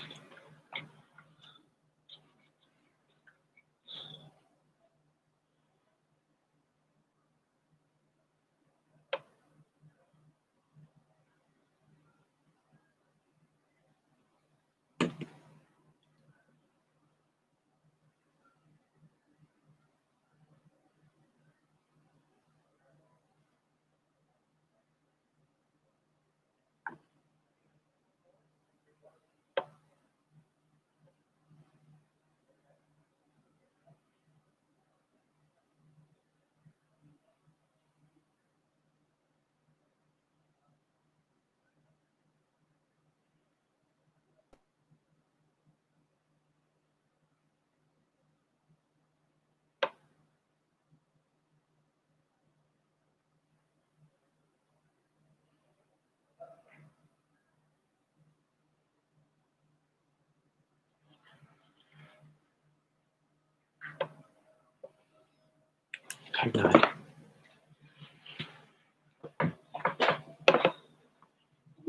Ignite.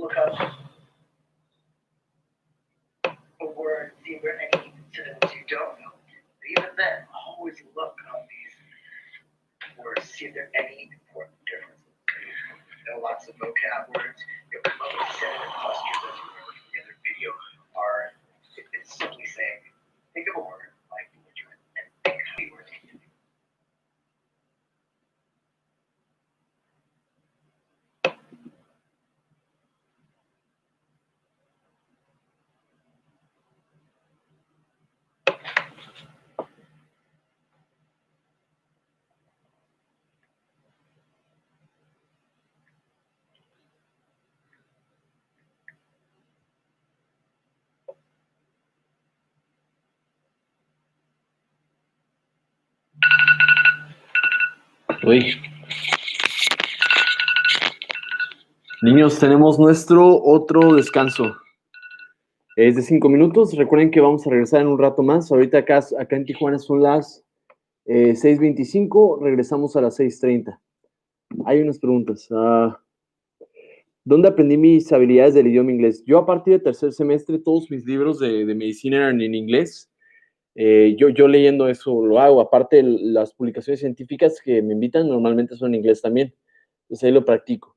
look up a word, see if there are any synonyms you don't know. But even then, always look up these words, see if there are any important differences. There are lots of vocab words. You'll come up with synonym clusters as you learned from the other video. It's simply saying, think of a word like belligerent and think how many words can you do. Uy. Niños, tenemos nuestro otro descanso. Es de 5 minutos. Recuerden que vamos a regresar en un rato más. Ahorita acá en Tijuana son las 6:25. Regresamos a las 6:30. Hay unas preguntas. ¿Dónde aprendí mis habilidades del idioma inglés? Yo a partir de tercer semestre, todos mis libros de medicina eran en inglés. Yo leyendo eso lo hago. Aparte, las publicaciones científicas que me invitan normalmente son en inglés también. Entonces ahí lo practico.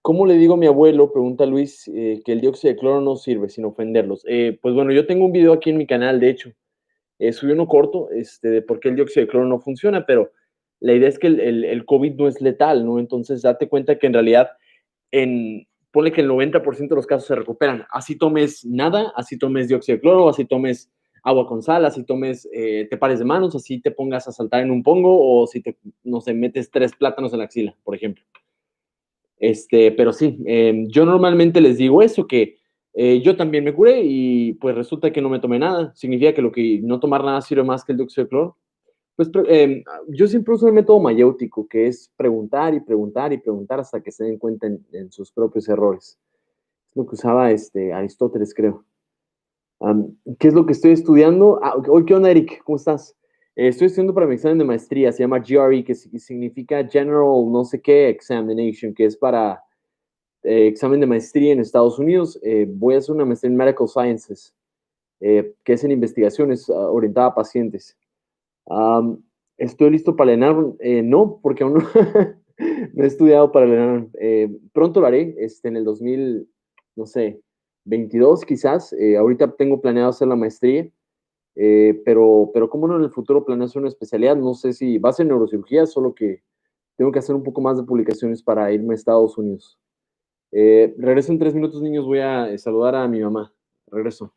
¿Cómo le digo a mi abuelo, pregunta Luis, que el dióxido de cloro no sirve sin ofenderlos? Pues bueno, yo tengo un video aquí en mi canal, de hecho. Subí uno corto de por qué el dióxido de cloro no funciona, pero la idea es que el COVID no es letal, ¿no? Entonces, date cuenta que en realidad, ponle que el 90% de los casos se recuperan. Así tomes nada, así tomes dióxido de cloro, así tomes agua con sal, así tomes, te pares de manos, así te pongas a saltar en un pongo, o si te, no sé, metes 3 plátanos en la axila, por ejemplo. Pero sí, yo normalmente les digo eso, que yo también me curé y pues resulta que no me tomé nada. Significa que lo que no tomar nada sirve más que el dióxido de cloro. Pues yo siempre uso el método mayéutico, que es preguntar y preguntar y preguntar hasta que se den cuenta en sus propios errores. Es lo que usaba Aristóteles, creo. ¿Qué es lo que estoy estudiando? Hoy, ¿qué onda, Eric? ¿Cómo estás? Estoy estudiando para mi examen de maestría, se llama GRE, que significa General no sé qué Examination, que es para examen de maestría en Estados Unidos. Voy a hacer una maestría en Medical Sciences, que es en investigaciones orientada a pacientes. Um, ¿Estoy listo para el ENAR? No, porque aún no, no he estudiado para el ENAR. Pronto lo haré, en el 2000, no sé, 22 quizás. Ahorita tengo planeado hacer la maestría, pero como no en el futuro planeo hacer una especialidad, no sé si va a ser neurocirugía, solo que tengo que hacer un poco más de publicaciones para irme a Estados Unidos. Regreso en 3 minutos, niños, voy a saludar a mi mamá. Regreso.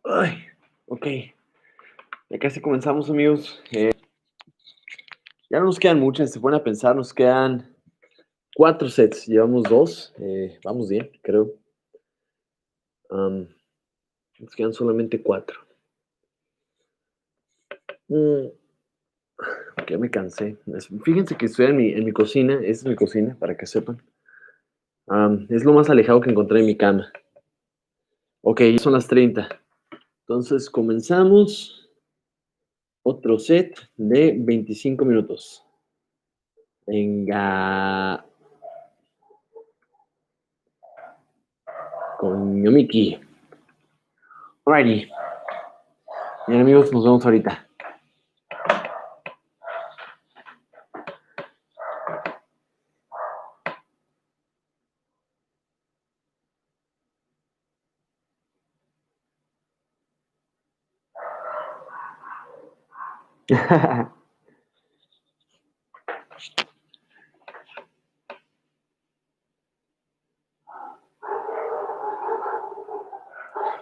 Ay, ok. Ya casi comenzamos, amigos. Ya no nos quedan muchas, se ponen a pensar, nos quedan 4 sets, llevamos 2, vamos bien, creo. Nos quedan solamente 4. Ya me cansé. Fíjense que estoy en mi cocina, esta es mi cocina, para que sepan. Es lo más alejado que encontré en mi cama. Ok, ya son las 30. Entonces comenzamos otro set de 25 minutos. Venga. Coño, Miki. Alrighty. Bien, amigos, nos vemos ahorita.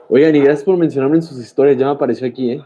Oigan, y gracias por mencionarme en sus historias, ya me apareció aquí, ¿eh?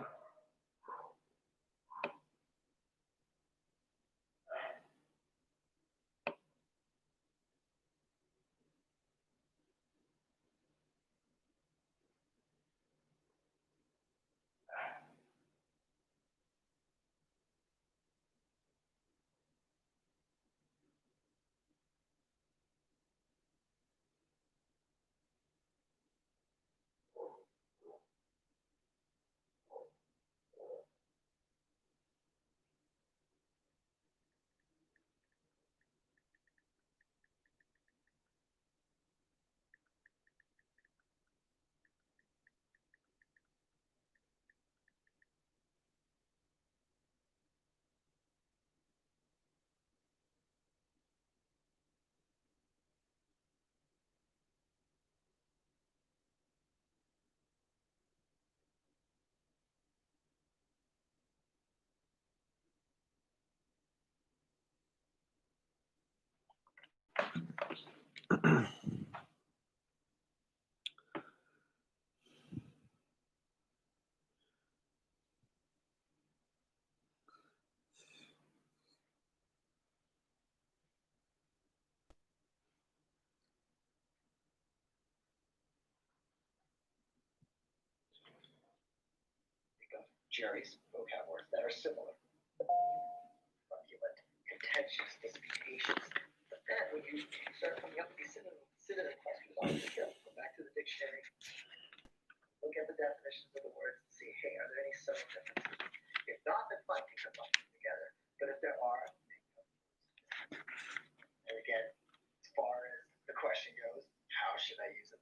GREs, vocab words that are similar. Argument, contentious, disputatious. But then when you start coming up with these synonym questions, always be careful. Go back to the dictionary, look at the definitions of the words, and see, hey, are there any subtle differences? If not, then fine, you can lump them together. But if there are, and again, as far as the question goes, how should I use it?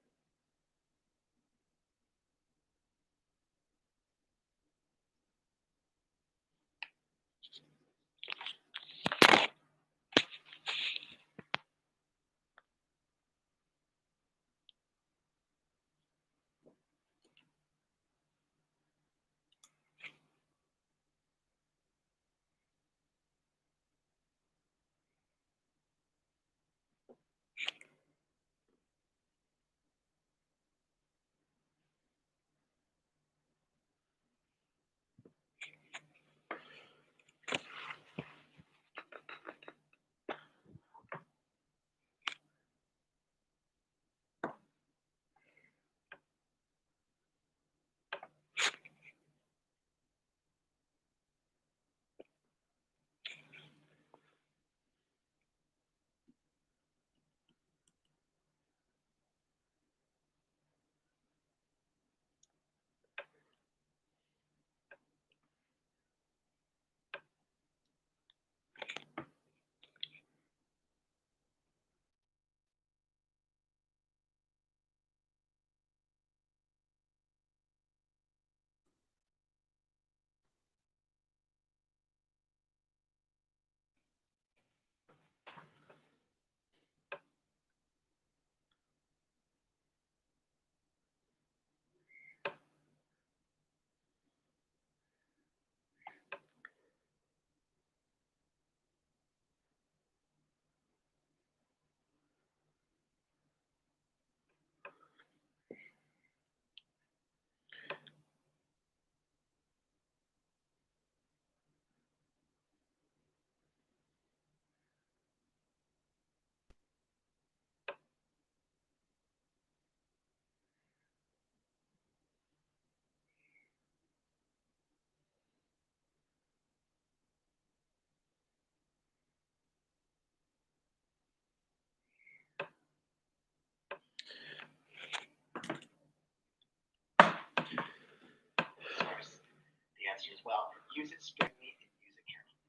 The answer is, well, use it sparingly and use it carefully.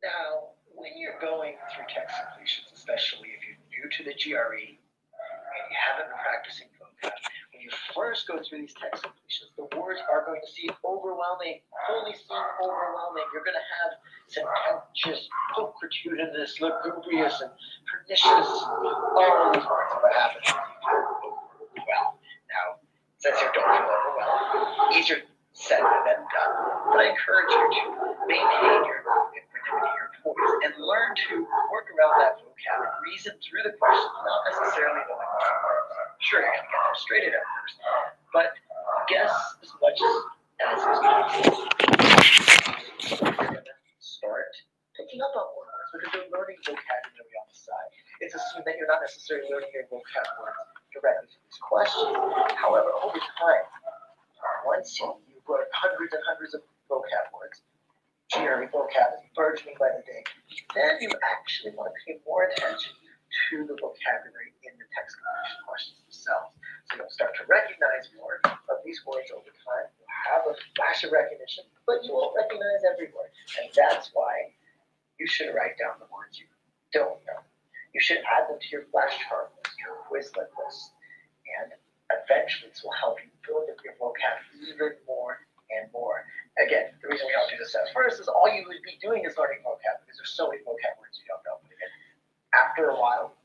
Now, when you're going through text completions, especially if you're new to the GRE and you haven't been practicing vocab, when you first go through these text completions, the words are going to seem overwhelming, totally seem overwhelming. You're going to have sententious, pulchritudinous, lugubrious, and pernicious, all these words. What happens if you feel overwhelmed? Now, since you don't feel overwhelmed, easier said than done. But I encourage you to maintain your equanimity, your poise, and learn to work around that vocab and reason through the questions, not necessarily knowing what the words are. Sure, you're going to get frustrated at first, but guess as much as is possible. You're going to start picking up on words because you're learning vocabulary on the side. It's assumed that you're not necessarily learning your vocab words directly from these questions. However, over time, once you've learned hundreds and hundreds of vocab words, GRE vocab is burgeoning by the day, then you actually want to pay more attention to the vocabulary in the text completion questions themselves. So you'll start to recognize more of these words over time. You'll have a flash of recognition, but you won't recognize every word. And that's why you should write down the words you don't know. You should add them to your flashcard list, your Quizlet list. And eventually this will help you build up your vocab even more and more. Again, the reason we don't do this at first is all you would be doing is learning vocab because there's so many vocab words you don't know. But again, after a while,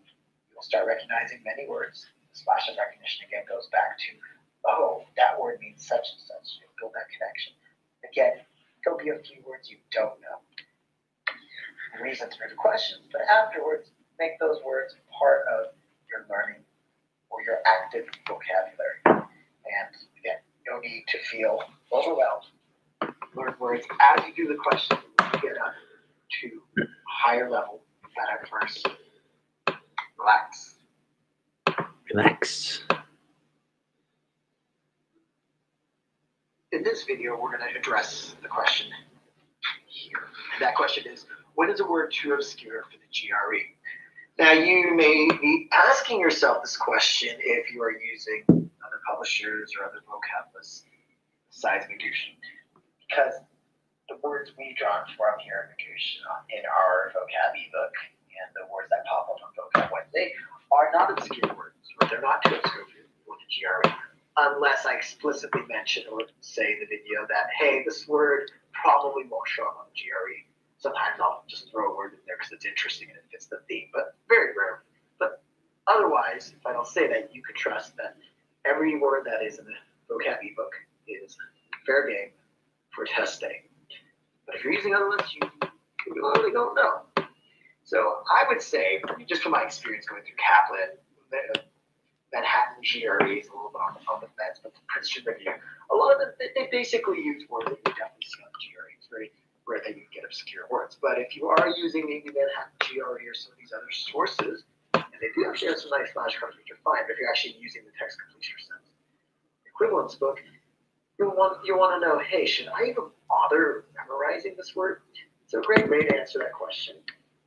you'll start recognizing many words. The flash of recognition again goes back to, oh, that word means such and such. You'll build that connection. Again, there'll be a few words you don't know. Reason through the questions, but afterwards, make those words part of your learning or your active vocabulary. And again, no need to feel overwhelmed. Learn words as you do the questions and you get up to higher level that at first. Relax. Relax. In this video, we're going to address the question here. And that question is, when is a word too obscure for the GRE? Now, you may be asking yourself this question if you are using other publishers or other vocab lists besides Edition, because the words we drawn from here in our vocab ebook and the words that pop up on Vocab Wednesday are not obscure words, or they're not too obscure for the GRE, unless I explicitly mention or say in the video that, hey, this word probably won't show up on the GRE. Sometimes I'll just throw a word in there because it's interesting and it fits the theme, but very rarely. But otherwise, if I don't say that, you can trust that every word that is in the vocab ebook is fair game for test day. But if you're using other lists, you really don't know. So I would say, just from my experience going through Kaplan, Manhattan GREs, a little bit on the fence, but the Princeton Review, a lot of them, they basically use words that you definitely see on the GRE. It's very rare that you get obscure words. But if you are using maybe Manhattan GRE or some of these other sources, and they do actually have some nice flashcards, which are fine, but if you're actually using the text completion sense equivalence book, you want to know, hey, should I even bother memorizing this word? So a great way to answer that question.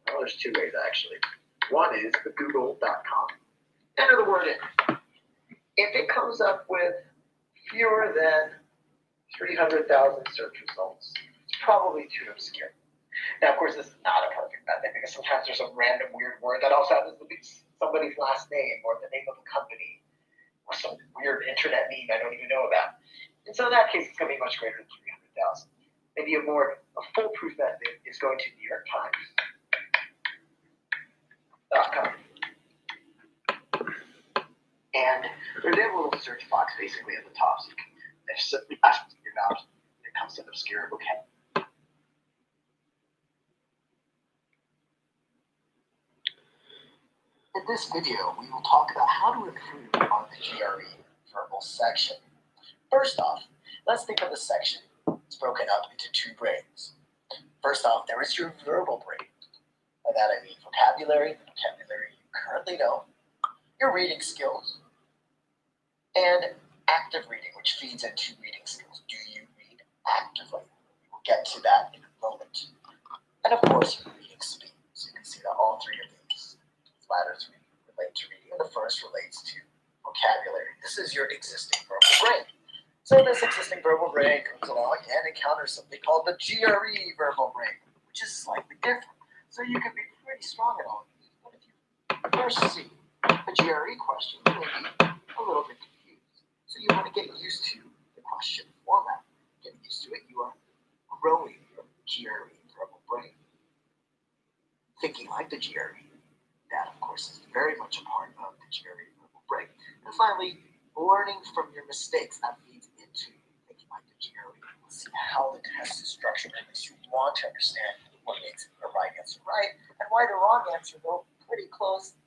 Well, there's two ways actually. One is the google.com. Enter the word in. If it comes up with fewer than 300,000 search results, it's probably too obscure. Now, of course, this is not a perfect method because sometimes there's a random weird word that also happens to be somebody's last name or the name of a company or some weird internet meme I don't even know about. And so in that case, it's going to be much greater than 300,000. Maybe a foolproof method is going to New York Times.com. And there's a little search box basically at the top. So you can simply ask figured out when it comes to obscure vocabulary. In this video, we will talk about how to improve on the GRE verbal section. First off, let's think of the section. It's broken up into two brains. First off, there is your verbal brain. By that I mean vocabulary, the vocabulary you currently know, your reading skills, and active reading, which feeds into reading skills. Do you read actively? We'll get to that in a moment. And of course, your reading speed. So you can see that all three of these ladders relate to reading, and the first relates to vocabulary. This is your existing verbal brain. So this existing verbal brain comes along and encounters something called the GRE verbal brain, which is slightly different. So you can be pretty strong at all of these. But if you first see a GRE question, you may be a little bit confused. So you want to get used to the question format. Getting used to it, you are growing your GRE verbal brain. Thinking like the GRE, that of course is very much a part of the GRE verbal brain. And finally, learning from your mistakes. That feeds into thinking like the GRE. Let's see how the test is structured. At least you want to understand what makes the right answer right, and why the wrong answer, though pretty close,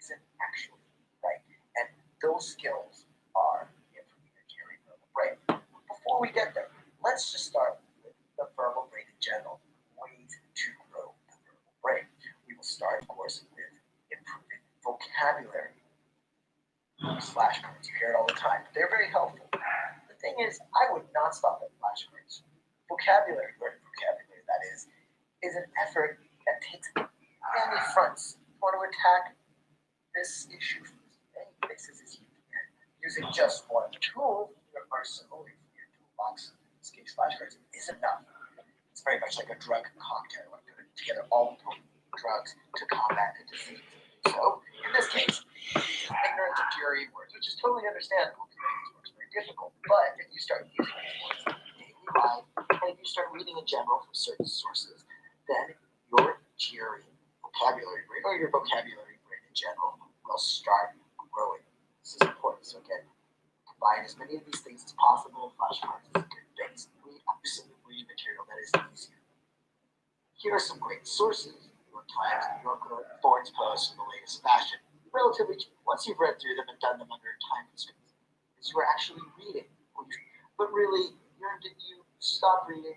isn't actually right. And those skills are improving your GRE verbal brain. Before we get there, let's just start with the verbal brain in general. Ways to grow the verbal brain. We will start, of course, with improving vocabulary. Flashcards, you hear it all the time. They're very helpful. The thing is, I would not stop at flashcards. Vocabulary, learning vocabulary, that is an effort that takes many fronts. You want to attack this issue from as many places as you can. Using just one tool in your arsenal, your toolbox, in this case flashcards, is enough. It's very much like a drug cocktail. I'm putting together all the drugs to combat a disease. So, in this case, ignorance of GRE words, which is totally understandable because these words are very difficult. But if you start using these words in daily life, and if you start reading in general from certain sources, then your GRE vocabulary brain, or your vocabulary brain in general, will start growing. This is important. So again, combine as many of these things as possible. Flashcards is a good base. Read absolute reading material that is easier. Here are some great sources. New York Times, New Yorker, Forbes Post, and the latest fashion. Relatively cheap. Once you've read through them and done them under time constraints, because you are actually reading. But really, you stop reading,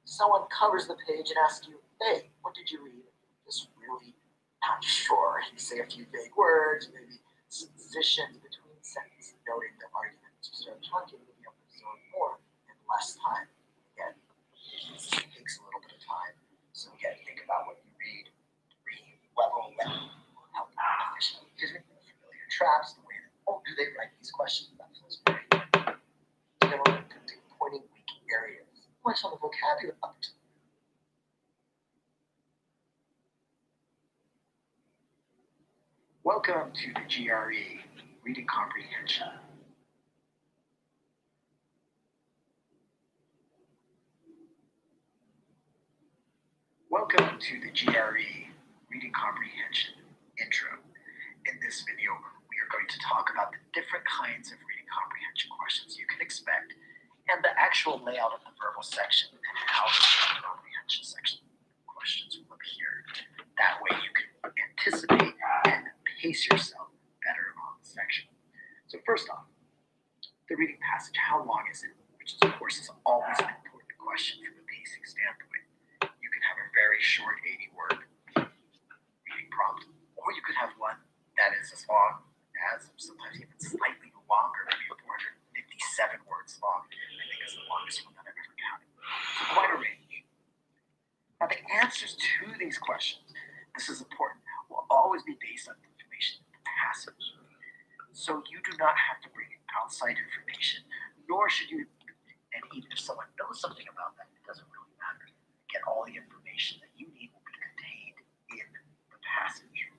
someone covers the page and asks you, hey, what did you read? is really not sure. You say a few vague words, maybe transitions between sentences, noting the argument. To start talking, you'll be able to absorb more in less time. Again, this takes a little bit of time. So again, think about what you read level will help you efficiently. Because when you're familiar traps, the way that, do they write these questions? That feels very good. Then we're going to pointing weak areas. What's on the vocabulary up to? Welcome to the GRE, Reading Comprehension. Welcome to the GRE, Reading Comprehension Intro. In this video, we are going to talk about the different kinds of reading comprehension questions you can expect and the actual layout of the verbal section and how the reading comprehension section questions will appear. That way you can anticipate and pace yourself better on the section. So first off, the reading passage, how long is it? Which is, of course, is always an important question from a pacing standpoint. You can have a very short 80-word reading prompt, or you could have one that is as long as, sometimes even slightly longer, maybe 457 words long. I think is the longest one that I've ever counted. So quite a range. Now the answers to these questions, this is important, will always be based on information in the passage. So you do not have to bring in outside information, nor should you, and even if someone knows something about that, it doesn't really matter. Get all the information that you need will be contained in the passage.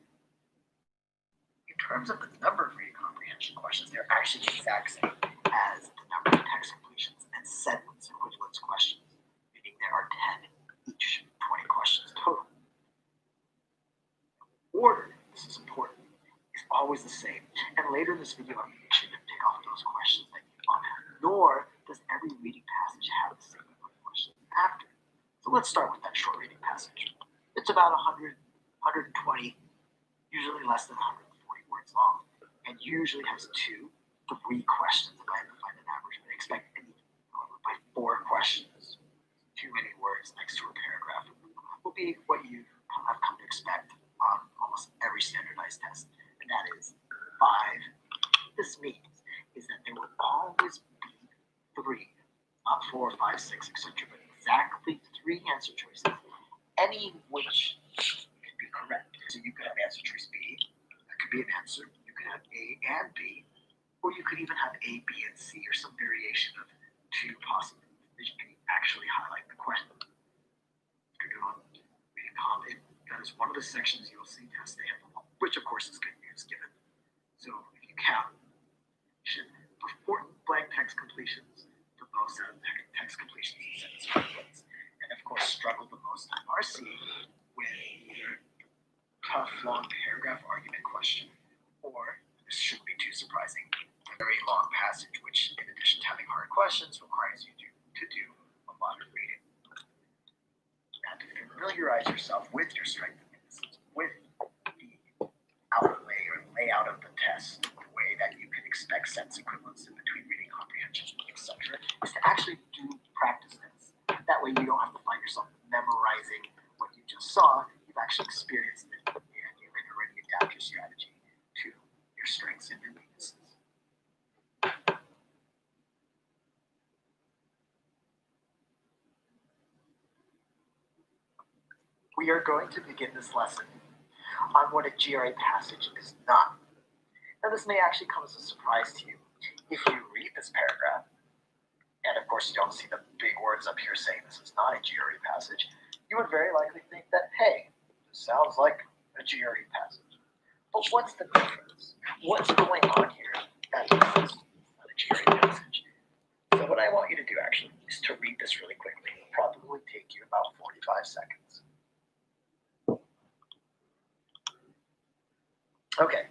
In terms of the number of reading comprehension questions, they're actually the exact same as the number of text completions and sentence equivalence questions, meaning there are 10 each, 20 questions total. Order, this is important, is always the same. And later in this video, I'm going to pick off those questions that you want. Nor does every reading passage have the same number of questions after. So let's start with that short reading passage. It's about 100, 120, usually less than 140 words long, and usually has 2 to 3 questions if I had to find an average. But expect any, by 4 questions, too many words next to a paragraph will be what you have come to expect on almost every standardized test, and that is 5. This means is that there will always be 3, not 4, 5, 6, etc., but exactly 3 answer choices, any which could be correct. So you could have answer choice B, that could be an answer. You could have A and B, or you could even have A, B, and C, or some variation of 2 possible. You can actually highlight the question. After doing reading comp, that is one of the sections you'll see tests they have, which of course is good news given. So if you count, for blank text completions, the most out of text completions and sentence equivalents, and of course struggle the most on RC with either tough long paragraph argument question, or this shouldn't be too surprising, a very long passage, which in addition to having hard questions requires you to do a lot of reading. Now to familiarize yourself with your strengths and weaknesses, with the outlay or layout of the test, the way that you can expect sentence equivalence in between reading comprehension, etc., is to actually do practice this. That way you don't have to find yourself memorizing what you just saw. You've actually experienced it, and you can already adapt your strategy to your strengths and your weaknesses. We are going to begin this lesson on what a GRE passage is not. Now this may actually come as a surprise to you. If you read this paragraph, and of course you don't see the big words up here saying this is not a GRE passage, you would very likely think that, hey, this sounds like a GRE passage. But what's the difference? What's going on here that this is not a GRE passage? So what I want you to do actually is to read this really quickly. It'll probably take you about 45 seconds. Okay.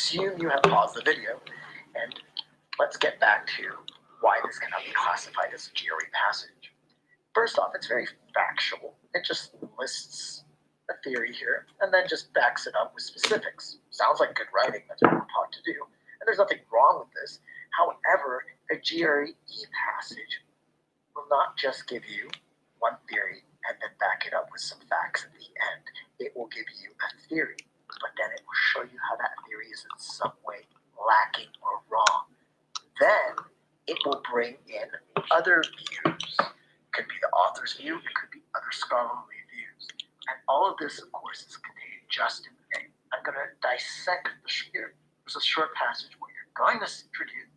assume you have paused the video, and let's get back to why this cannot be classified as a GRE passage. First off, it's very factual. It just lists a theory here and then just backs it up with specifics. Sounds like good writing, that's what we're taught to do. And there's nothing wrong with this. However, a GRE passage will not just give you one theory and then back it up with some facts at the end. It will give you a theory, but then it will show you how that theory is in some way lacking or wrong. Then it will bring in other views. It could be the author's view, it could be other scholarly views. And all of this, of course, is contained just in the name. I'm going to dissect the here. There's a short passage where you're going to introduce.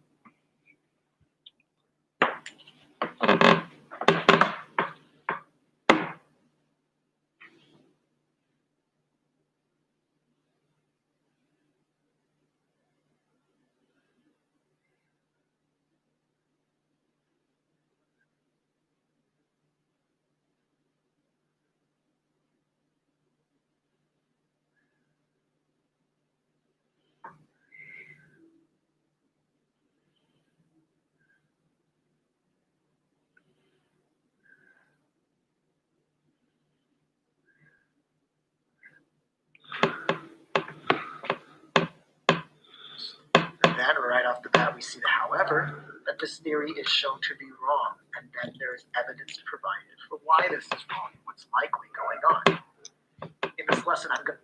Then right off the bat, we see the however, that this theory is shown to be wrong, and then there is evidence provided for why this is wrong and what's likely going on. In this lesson, I'm going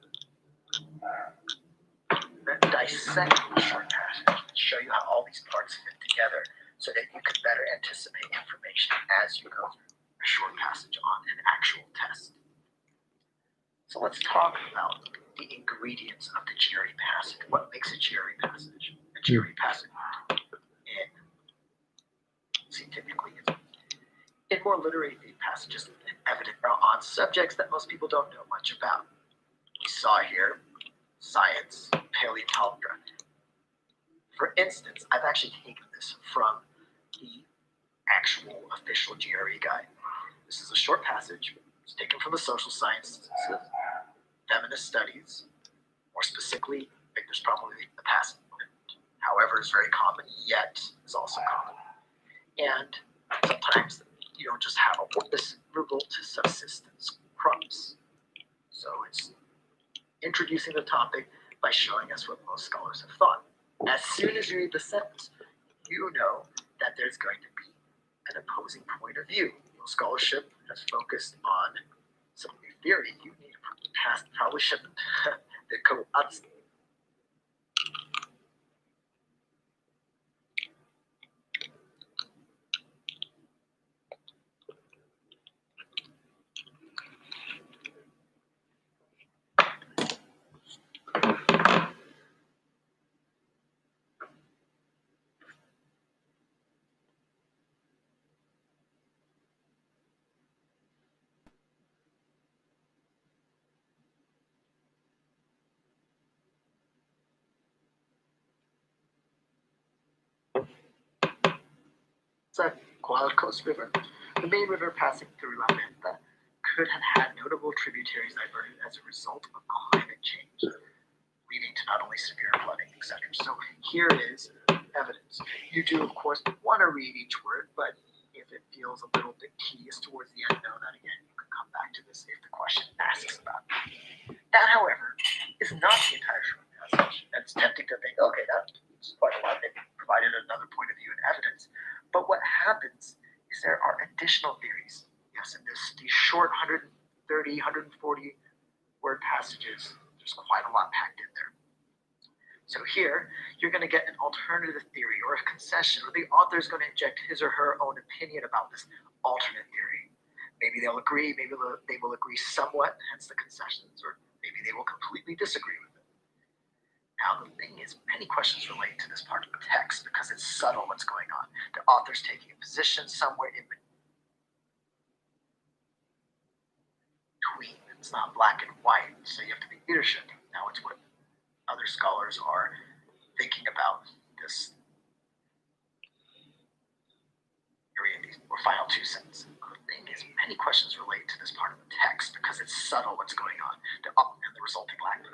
to dissect the short passage and show you how all these parts fit together so that you can better anticipate information as you go through a short passage on an actual test. So let's talk about the ingredients of the GRE passage. What makes a GRE passage? A GRE passage typically is in more literary passages evident on subjects that most people don't know much about. We saw here science, paleontology. For instance, I've actually taken this from the actual official GRE guide. This is a short passage. It's taken from the social sciences, feminist studies, more specifically, I think there's probably the past. However, is very common, yet is also common. And sometimes you don't just have this revolt to subsistence crops. So it's introducing the topic by showing us what most scholars have thought. As soon as you read the sentence, you know that there's going to be an opposing point of view. Most scholarship has focused on some new theory. You need to pass, probably shouldn't go outside. Coast River, the main river passing through La Venta, could have had notable tributaries diverted as a result of climate change, leading to not only severe flooding, etc. So here is evidence. You do, of course, want to read each word, but if it feels a little bit tedious towards the end, know that again, you can come back to this if the question asks about it. That, however, is not the entire short passage. And it's tempting to think, okay, that's quite a lot. They provided another point of view and evidence. But what happens is there are additional theories. Yes, in these short 130, 140 word passages, there's quite a lot packed in there. So here, you're going to get an alternative theory or a concession, or the author is going to inject his or her own opinion about this alternate theory. Maybe they'll agree, maybe they will agree somewhat, hence the concessions, or maybe they will completely disagree with it. Now, the thing is, many questions relate to this part of the text because it's subtle what's going on. The author's taking a position somewhere in between. It's not black and white, so you have to be leadership. Now, it's what other scholars are thinking about this area, or final two sentences. The thing is, many questions relate to this part of the text because it's subtle what's going on. And the resulting lack.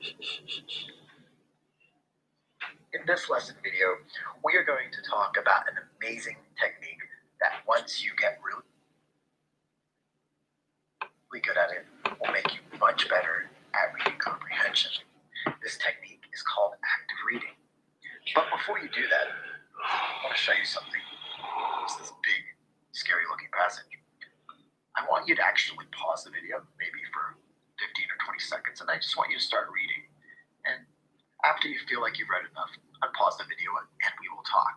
In this lesson video, we are going to talk about an amazing technique that once you get really good at it, will make you much better at reading comprehension. This technique is called active reading. But before you do that, I want to show you something. It's this big, scary looking passage. I want you to actually pause the video, maybe for 15 or 20 seconds, and I just want you to start reading. And after you feel like you've read enough, unpause the video and we will talk.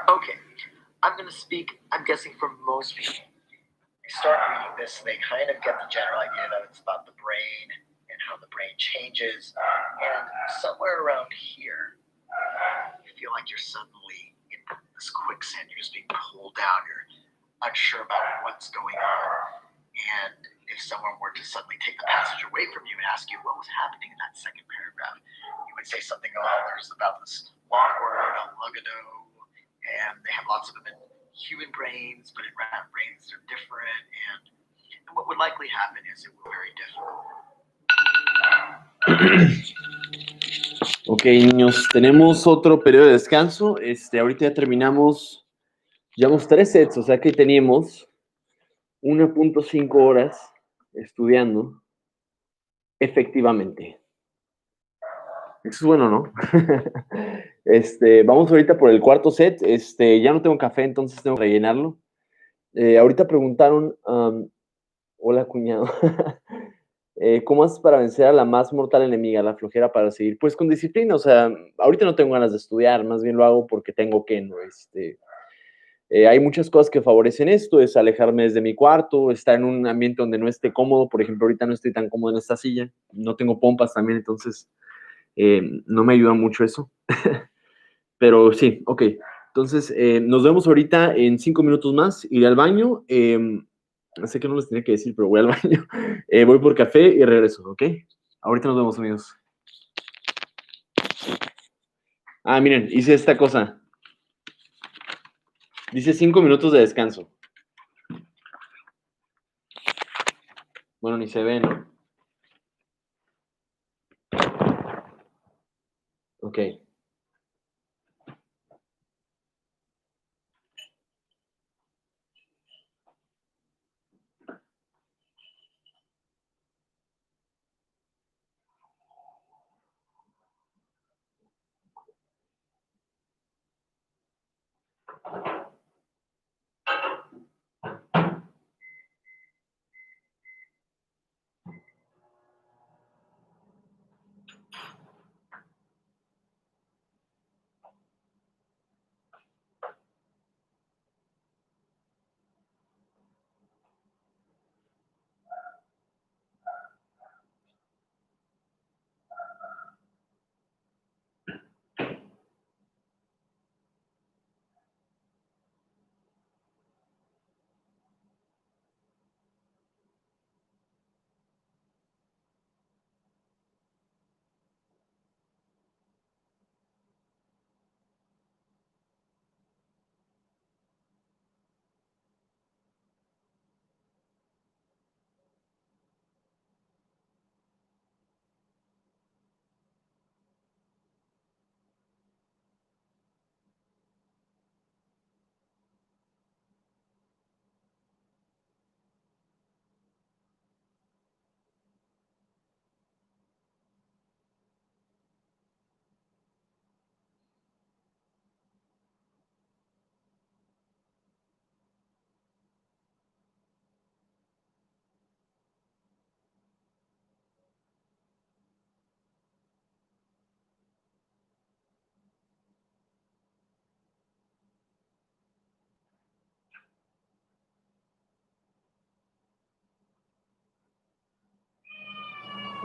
Okay, I'm going to speak, I'm guessing for most people. They start reading this, they kind of get the general idea that it's about the brain and how the brain changes. And somewhere around here, you feel like you're suddenly in this quicksand. You're just being pulled down. You're unsure about what's going on. And if someone were to suddenly take the passage away from you and ask you what was happening in that second paragraph, you would say something, oh, there's about this long word, a lugado, and they have lots of them in human brains, but in rat brains they're different, and what would likely happen is it will be very difficult. Ok, niños, tenemos otro periodo de descanso. Ahorita ya terminamos, llevamos 3 sets, o sea que teníamos 1.5 horas estudiando efectivamente. Eso es bueno, ¿no? Vamos ahorita por el cuarto set. Ya no tengo café, entonces tengo que rellenarlo. Ahorita preguntaron, hola cuñado, ¿cómo haces para vencer a la más mortal enemiga, la flojera para seguir? Pues con disciplina, o sea, ahorita no tengo ganas de estudiar, más bien lo hago porque tengo que, ¿no? Hay muchas cosas que favorecen esto, es alejarme desde mi cuarto, estar en un ambiente donde no esté cómodo. Por ejemplo, ahorita no estoy tan cómodo en esta silla, no tengo pompas también, entonces no me ayuda mucho eso. Pero sí, ok. Entonces, nos vemos ahorita en 5 minutos más. Iré al baño. Sé que no les tenía que decir, pero voy al baño. Voy por café y regreso, ¿ok? Ahorita nos vemos, amigos. Ah, miren, hice esta cosa. Dice 5 minutos de descanso. Bueno, ni se ve, ¿no? Ok.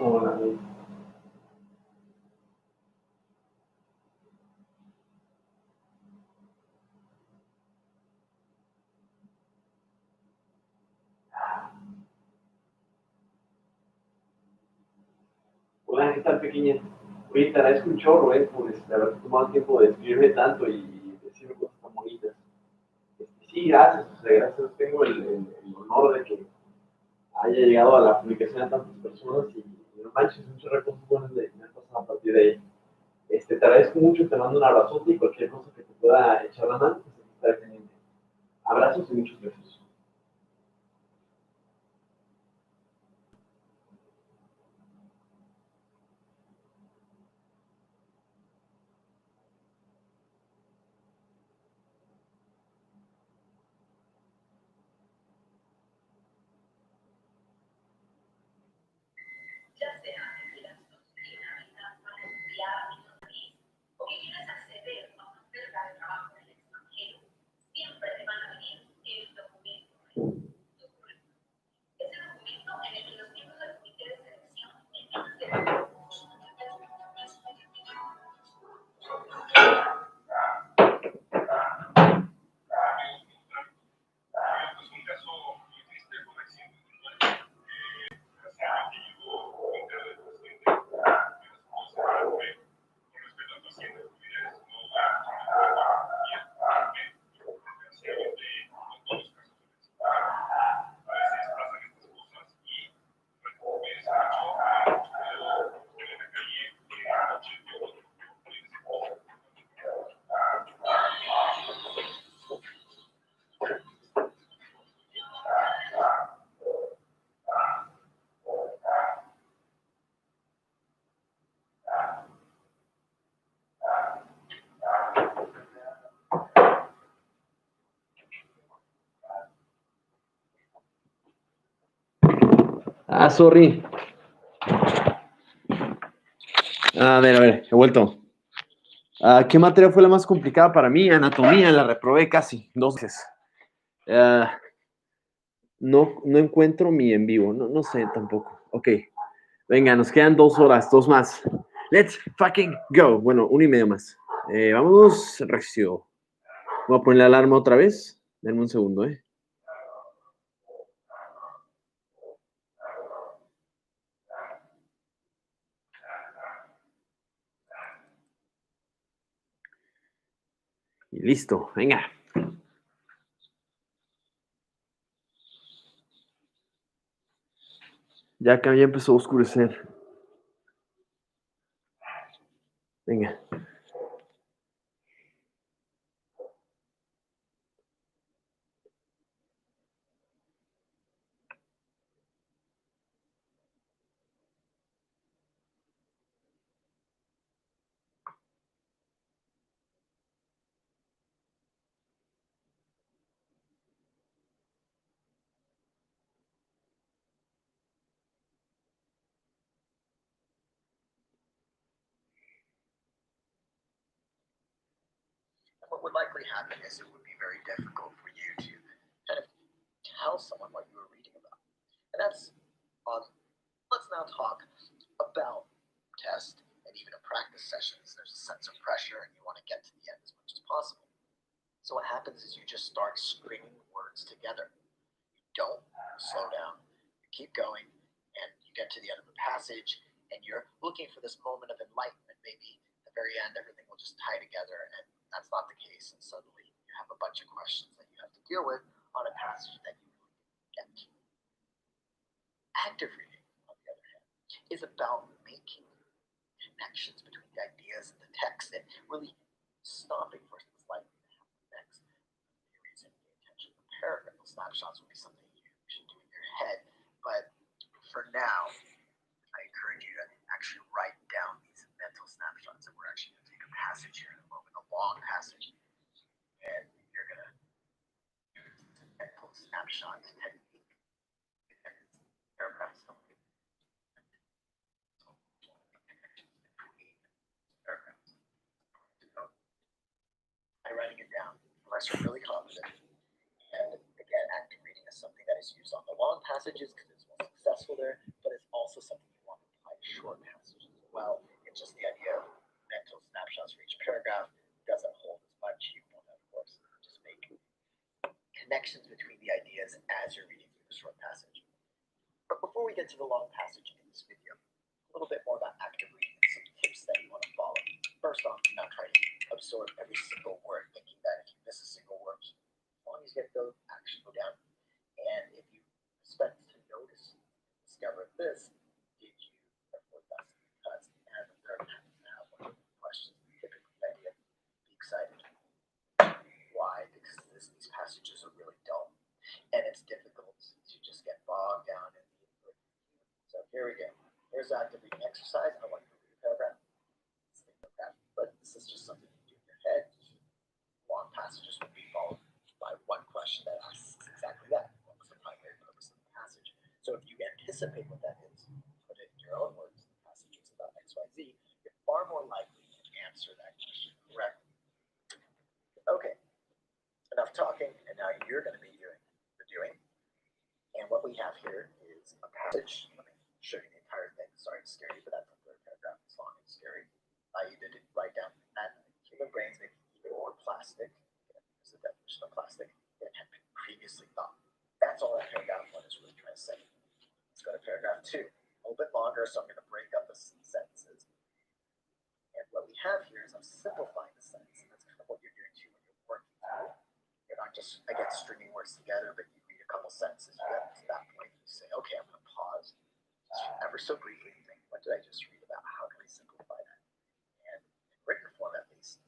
Hola. Hola, ¿qué tal, pequeña? Oye, te agradezco un chorro, por haber tomado el tiempo de escribirme tanto y decirme cosas tan bonitas. Sí, gracias, o sea, gracias. Tengo el honor de que haya llegado a la publicación a tantas personas y no manches, muchos recursos buenos me han pasado a partir de ahí. Te agradezco mucho, te mando un abrazote y cualquier cosa que te pueda echar la mano, pues aquí estaré pendiente. Abrazos y muchos besos. Ya sea que quieras conseguir una beca para estudiar en otro país o que quieras acceder a una oferta de trabajo en el extranjero, siempre te van a pedir el documento. Tu currículum. Es el documento en el que los miembros del comité de selección eligen. Ah, sorry. A ver, he vuelto. ¿Qué materia fue la más complicada para mí? Anatomía, la reprobé casi 2 veces. No encuentro mi en vivo, no sé tampoco. Ok, venga, nos quedan 2 horas, 2 más. Let's fucking go. Bueno, 1 y medio más. Vamos, recio. Voy a poner la alarma otra vez. Denme un segundo, Y listo, venga. Ya que ya empezó a oscurecer. Venga. What would likely happen is it would be very difficult for you to kind of tell someone what you were reading about. And that's let's now talk about test and even a practice sessions. There's a sense of pressure and you want to get to the end as much as possible. So what happens is you just start stringing words together. You don't slow down. You keep going and you get to the end of the passage and you're looking for this moment of enlightenment. Maybe at the very end everything will just tie together, and that's not the case. And suddenly you have a bunch of questions that you have to deal with on a passage that you really didn't get to. Active reading, on the other hand, is about making connections between the ideas and the text and really stopping for things like next theories and the intention of the paragraph. Snapshots would be something you should do in your head, but for now, I encourage you to actually write down these mental snapshots. And we're actually going to take a passage here in a moment, a long passage, and you're going to use the mental snapshot technique. Paragraphs don't get paragraphs. By writing it down, unless you're really confident. And again, active reading is something that is used on the long passages because it's most successful there, but it's also something you want to apply to short passages as well. It's just the idea of mental snapshots for each paragraph doesn't hold as much. You want to, of course, just make connections between the ideas as you're reading through the short passage. But before we get to the long passage in this video, a little bit more about active reading and some tips that you want to follow. First off, do not try to absorb every single word, thinking that if you miss a single word, as long as you get those, actually go down. And if you expect to notice, discover this, did you therefore that's because as a third half to have one of the questions, typically the idea be excited. Why? Because these passages are really dull. And it's difficult to just get bogged down in the input. So here we go. Here's active reading exercise. I want you to read a paragraph. But this is just something you do in your head. Long passages will be followed by one question that asks exactly that. What was the primary purpose of the passage? So if you anticipate what that is, put it in your own words, the passage is about XYZ, you're far more likely to answer that question correctly. Okay, enough talking, and now you're going to be doing the doing. And what we have here is a passage. Let me show you the entire thing. Sorry to scare you, but that's the third paragraph. It's long and scary. You did write down that human brains may be even more plastic, is the definition of plastic, than had been previously thought. That's all that paragraph 1 is really trying to say. Let's go to paragraph 2. A little bit longer, so I'm going to break up the sentences. And what we have here is I'm simplifying the sentence, and that's kind of what you're doing too when you're working through. You're not just, again, stringing words together, but you read a couple sentences, you get to that point, you say, okay, I'm going to pause, just ever so briefly, and think, what did I just read about? How can I simplify that? And in written form, at least,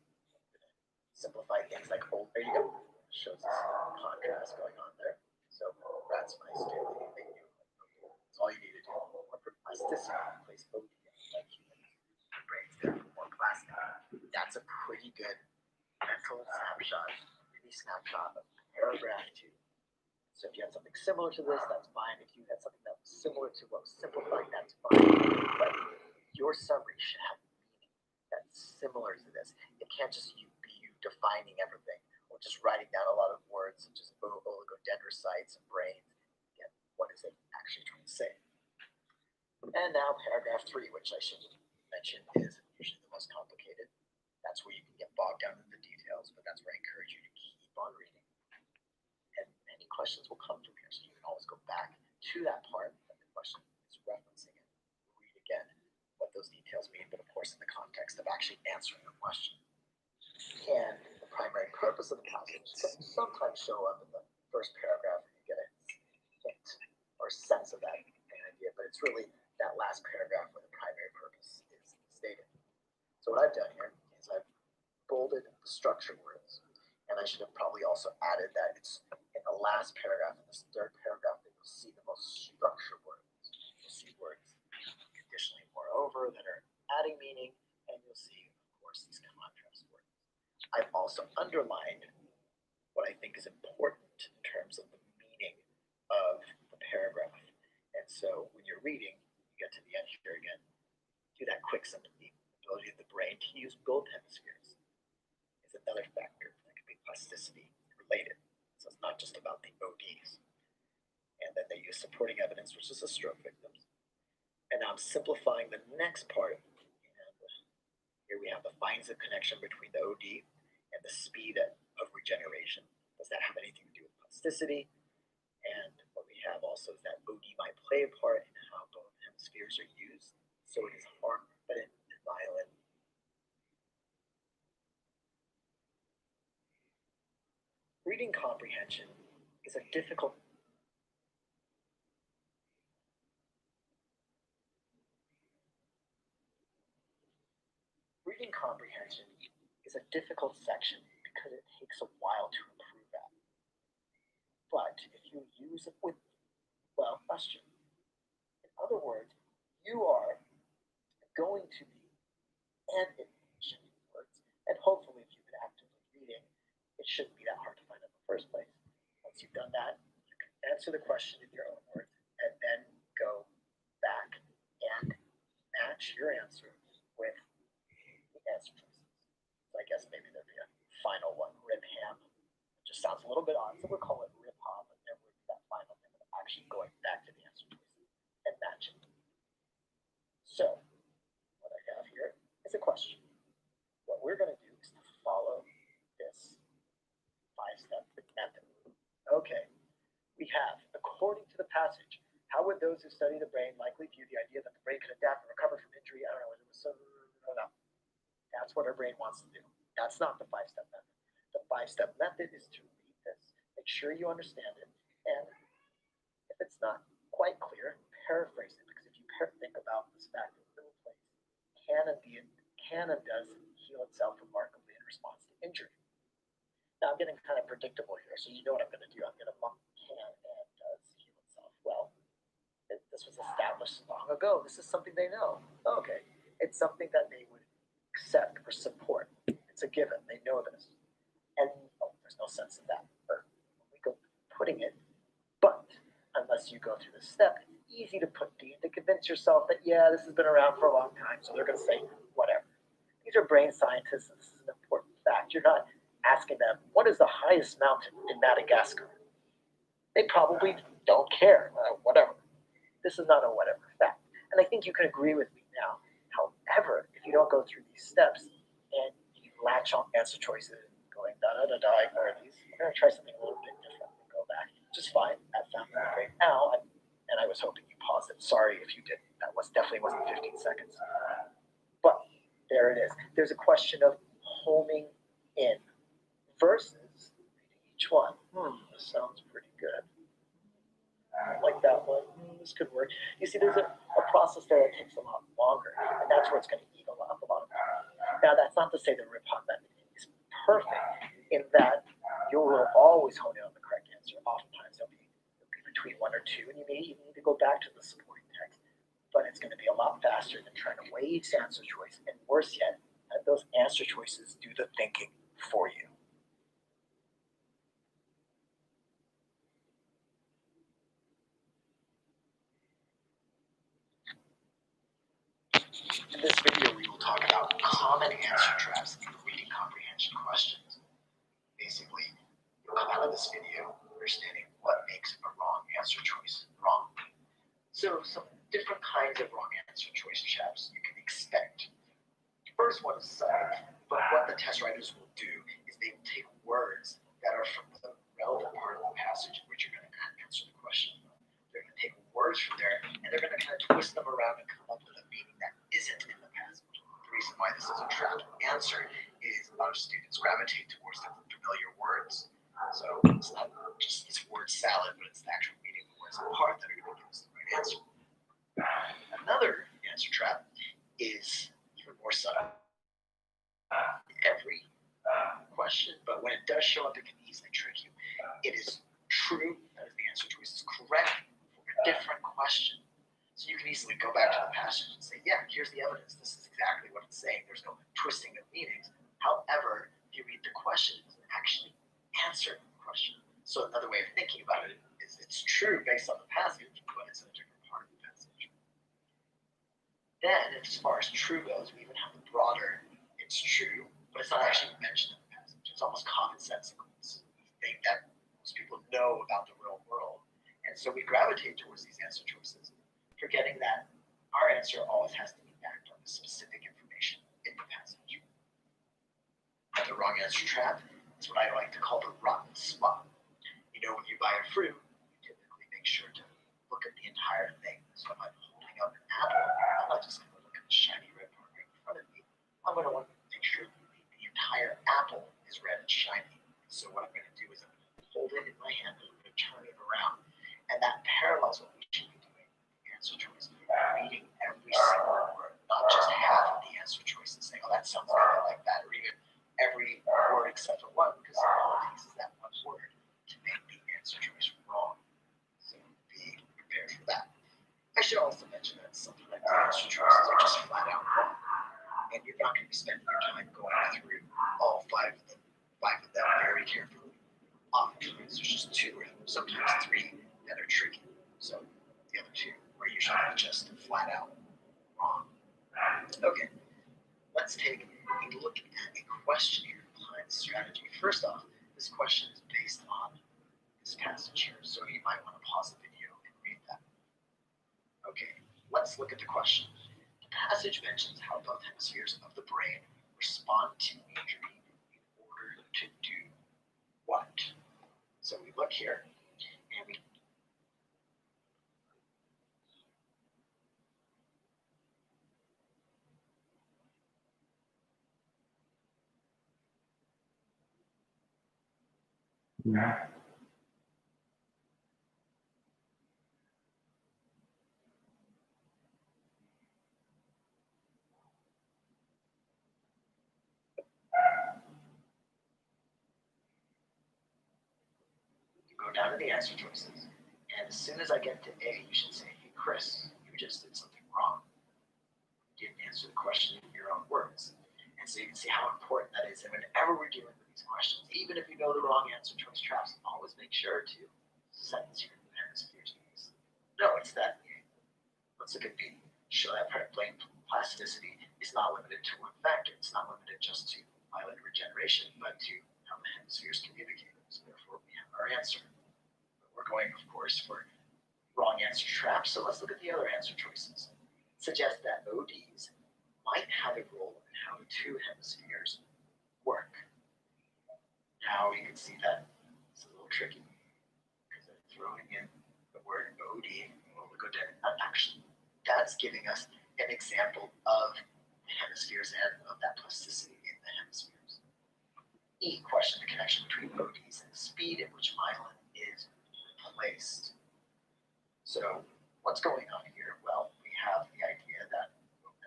simplify things like, oh, there you go. Shows us contrast going on there. So that's nice too. That's all you need to do. More plasticity, place OD, like human brains, they're more plastic. That's a pretty good mental snapshot, mini snapshot of paragraph 2. So if you have something similar to this, that's fine. If you had something that was similar to what was simplified, that's fine. But your summary should have meaning that's similar to this. It can't just be you defining everything or just writing down a lot of words such as oligodendrocytes and brains. Again, what is it actually trying to say? And now paragraph 3, which I should mention is usually the most complicated. That's where you can get bogged down in the details, but that's where I encourage you to keep on reading. And many questions will come from here, so you can always go back to that part that the question is referencing and read again what those details mean, but of course in the context of actually answering the question. And the primary purpose of the passage can sometimes show up in the first paragraph and you get a hint or sense of that idea, but it's really that last paragraph where the primary purpose is stated. So what I've done here is I've bolded the structure words, and I should have probably also added that it's in the last paragraph, in this third paragraph, that you'll see the most structured words. You'll see words conditionally moreover that are adding meaning, and you'll see, of course, these contrast words. I've also underlined what I think is important in terms of the meaning of the paragraph. And so when you're reading, you get to the end here again, do that quick sympathy. The ability of the brain to use both hemispheres is another factor that can be plasticity related. So it's not just about the ODs. And then they use supporting evidence, which is the stroke victims. And now I'm simplifying the next part. And here we have the finds a connection between the OD and the speed of regeneration. Does that have anything to do with plasticity? And what we have also is that OD might play a part in how both hemispheres are used. So it is harm, but it is violent. Reading comprehension is a difficult section because it takes a while to improve at. But if you use it with, well, question. In other words, you are going to be information words, and hopefully if you've been actively reading, it shouldn't be that hard to find in the first place. Once you've done that, you can answer the question in your own words, and then go back and match your answer with the answer choices. So I guess maybe there'd be a final one, rip ham. It just sounds a little bit odd, so we'll call it rip ham, and there would be that final thing of actually going back to the answer choices and matching. So have, according to the passage, how would those who study the brain likely view the idea that the brain can adapt and recover from injury? I don't know. It was so, I don't know. That's what our brain wants to do. That's not the five-step method. The five-step method is to read this, make sure you understand it, and if it's not quite clear, paraphrase it. Because if you think about this fact that little place can and does heal itself remarkably in response to injury. Now I'm getting kind of predictable here, so you know what I'm going to do. I'm going to lump can and does heal itself. Well, this was established long ago. This is something they know. Okay, it's something that they would accept or support. It's a given. They know this. And there's no sense in that. Or when we go putting it, but unless you go through this step, it's easy to convince yourself that, yeah, this has been around for a long time, so they're going to say whatever. These are brain scientists, and this is an important fact. You're not asking them, what is the highest mountain in Madagascar? They probably don't care, whatever. This is not a whatever fact. And I think you can agree with me now. However, if you don't go through these steps and you latch on answer choices, going da-da-da-da, ignore these, we're going to try something a little bit different and go back. Just fine. That sounds great now, and I was hoping you paused it. Sorry if you didn't. That definitely wasn't 15 seconds. But there it is. There's a question of homing in versus reading each one. This sounds pretty good. I like that one. This could work. You see, there's a process there that takes a lot longer, and that's where it's going to eat up a lot of time. Now, that's not to say the RIPOD method is perfect in that you will always hone in on the correct answer. Oftentimes, it'll be between one or two, and you may even need to go back to the supporting text. But it's going to be a lot faster than trying to weigh each answer choice, and worse yet, let those answer choices do the thinking for you. In this video, we will talk about common answer traps in reading comprehension questions. Basically, you'll come out of this video understanding what makes a wrong answer choice wrong. So, some different kinds of wrong answer choice traps you can expect. The first one is subtle, but what the test writers will do is they will take words that are from the relevant part of the passage in which you're going to answer the question. They're going to take words from there, and they're going to kind of twist them around and come up with a meaning that isn't in the passage. The reason why this is a trapped answer is a lot of students gravitate towards the familiar words. So it's not just this word salad, but it's the actual meaning of the words apart that are going to give us the right answer. Another answer trap is even more subtle. Every question, but when it does show up, it can easily trick you. It is true that the answer choice is correct for a different question. So you can easily go back to the passage and say, yeah, here's the evidence. This is exactly what it's saying. There's no twisting of meanings. However, if you read the question, it doesn't actually answer the question. So another way of thinking about it is it's true based on the passage, but it's in a different part of the passage. Then, as far as true goes, we even have the broader, it's true, but it's not actually mentioned in the passage. It's almost commonsensical. It's a thing that most people know about the real world. And so we gravitate towards these answer choices, forgetting that our answer always has to be backed on the specific information in the passage. The wrong answer trap is what I like to call the rotten spot. You know, when you buy a fruit, you typically make sure to look at the entire thing. So if I'm holding up an apple, I'm not just going to look at the shiny red part right in front of me. I'm going to want to make sure the entire apple is red and shiny. So what I'm going to do is I'm going to hold it in my hand and I'm going to turn it around. And that parallels what we should be doing with the answer choice. Reading every single word, not just half of the answer choice and saying, oh, that sounds good, I like that, or even every word except for one, because all it takes is that one word to make the answer choice wrong. So be prepared for that. I should also mention that sometimes the answer choices are just flat out wrong. And you're not going to be spending your time going through all five of them very carefully. Oftentimes there's just two or sometimes three that are tricky. So the other two are usually just flat out wrong. Okay, let's take a look at a question here behind the strategy. First off, this question is based on this passage here, so you might want to pause the video and read that. Okay, let's look at the question. The passage mentions how both hemispheres of the brain respond to injury in order to do what? So we look here, and we Mhm. You go down to the answer choices, and as soon as I get to A, you should say, hey, Chris, you just did something wrong. You didn't answer the question in your own words. And so you can see how important that is. And whenever we're dealing with these questions, even if you know the wrong answer choice traps, always make sure to sentence your hemispheres. No, it's that. Let's look at B. Show that brain plasticity is not limited to one factor. It's not limited just to myelin regeneration, but to how the hemispheres communicate. So therefore, we have our answer. But we're going, of course, for wrong answer traps. So let's look at the other answer choices. Suggest that ODs might have a role in how the two hemispheres work. Now you can see that it's a little tricky because I'm throwing in the word OD. Well, we go down. Actually, that's giving us an example of the hemispheres and of that plasticity in the hemispheres. E, question the connection between ODs and the speed at which myelin is replaced. So what's going on here? Well, we have the idea that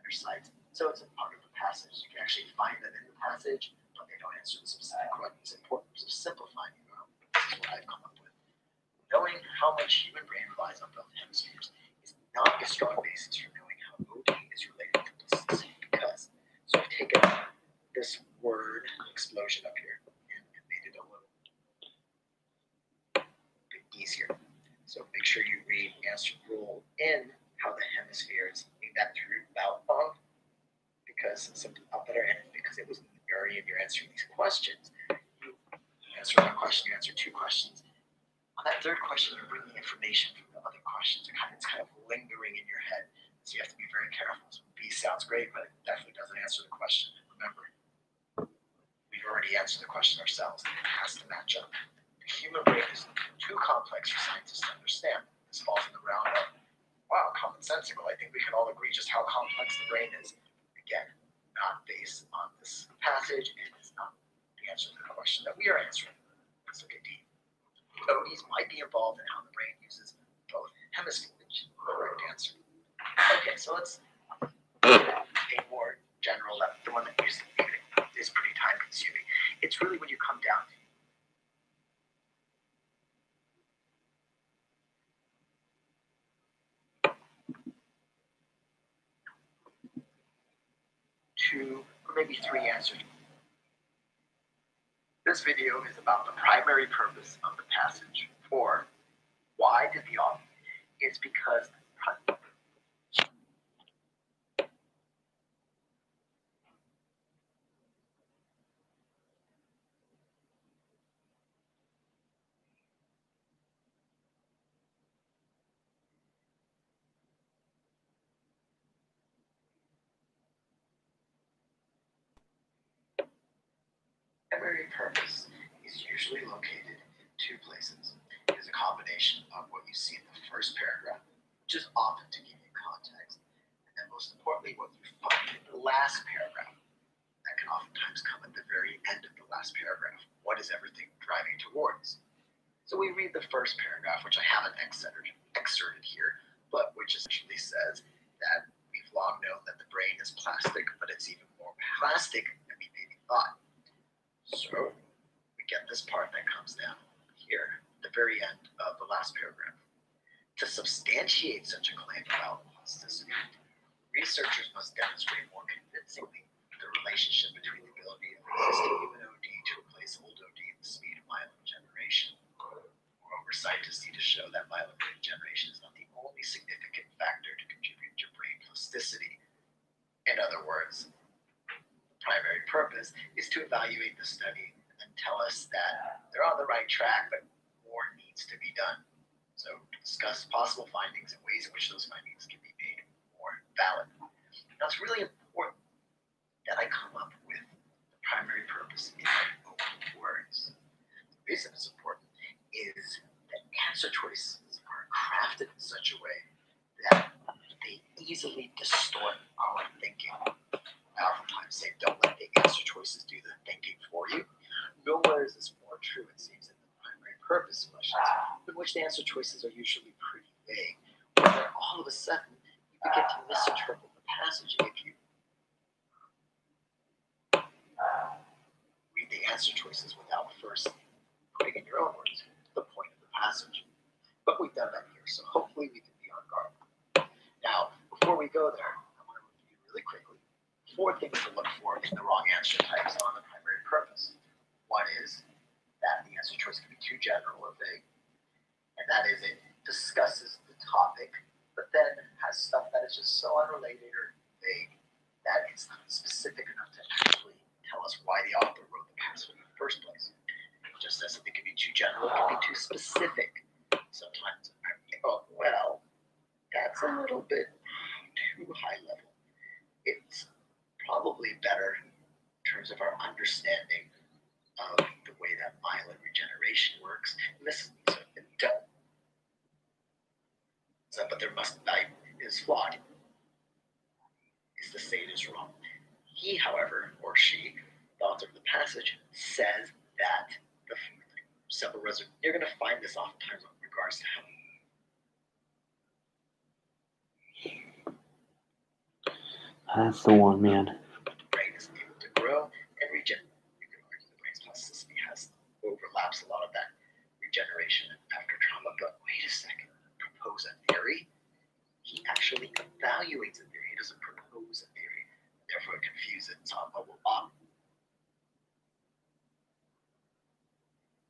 sites. So it's a part of the passage. You can actually find them in the passage, but they don't answer the specific questions. It's important to simplify your own. This is what I've come up with. Knowing how much human brain relies on both hemispheres is not a strong basis for knowing how OD is related to plasticity because, so I've taken this word explosion up here and made it a little bit easier. So make sure you read answer rule in how the hemispheres need that through about of, because I'll better end it because it was in the area of your answering these questions. You answer one question, you answer two questions. On that third question, you're bringing information from the other questions. It's kind of lingering in your head. So you have to be very careful. So B sounds great, but it definitely doesn't answer the question. Remember, we've already answered the question ourselves. It has to match up. The human brain is too complex for scientists to understand. This falls in the realm of, wow, commonsensical. I think we can all agree just how complex the brain is. Again, not based on this passage, and it's not the answer to the question that we are answering. Let's look at D. ODs might be involved in how the brain uses both hemispheres. Correct answer. Okay, so let's a more general level. The one that is pretty time consuming. It's really when you come down to or maybe three answers. This video is about the primary purpose of the passage, or why did the author? It's because primary purpose is usually located in two places. It is a combination of what you see in the first paragraph, which is often to give you context, and then most importantly, what you find in the last paragraph. That can oftentimes come at the very end of the last paragraph. What is everything driving towards? So we read the first paragraph, which I haven't excerpted here, but which essentially says that we've long known that the brain is plastic, but it's even more plastic than we maybe thought. So we get this part that comes down here, the very end of the last paragraph. To substantiate such a claim about plasticity, researchers must demonstrate more convincingly the relationship between the ability of existing human OD to replace old OD and the speed of myelin regeneration. Moreover, scientists need to show that myelin regeneration is not the only significant factor to contribute to brain plasticity. In other words, the primary purpose is to evaluate the study and then tell us that they're on the right track, but more needs to be done. So discuss possible findings and ways in which those findings can be made more valid. Now it's really important that I come up with the primary purpose in my own words. The reason it's important is that answer choices are crafted in such a way that they easily distort our thinking. I oftentimes say don't let the answer choices do the thinking for you. Nowhere is this more true, it seems, in the primary purpose questions, in which the answer choices are usually pretty vague, where all of a sudden you begin to misinterpret the passage if you read the answer choices without first putting in your own words the point of the passage. But we've done that here, so hopefully we can be on guard. Now, before we go there, I want to review really quickly 4 things to look for in the wrong answer types on the primary purpose. One is that the answer choice can be too general or vague, and that is it discusses the topic, but then has stuff that is just so unrelated or vague that it's not specific enough to actually tell us why the author wrote the passage in the first place. Just as something can be too general, it can be too specific. Sometimes, oh, well, that's a little bit too high level. It's probably better in terms of our understanding of the way that myelin regeneration works. And this but there must is flawed. Is to say it is wrong. He, however, or she, the author of the passage, says that the several reservoirs. You're going to find this oftentimes in regards to how That's the one, man. the brain is able to grow and regenerate. You can argue the brain's plasticity overlaps a lot of that regeneration after trauma. But wait a second, propose a theory? He actually evaluates a theory. He doesn't propose a theory. Therefore, it confuses it.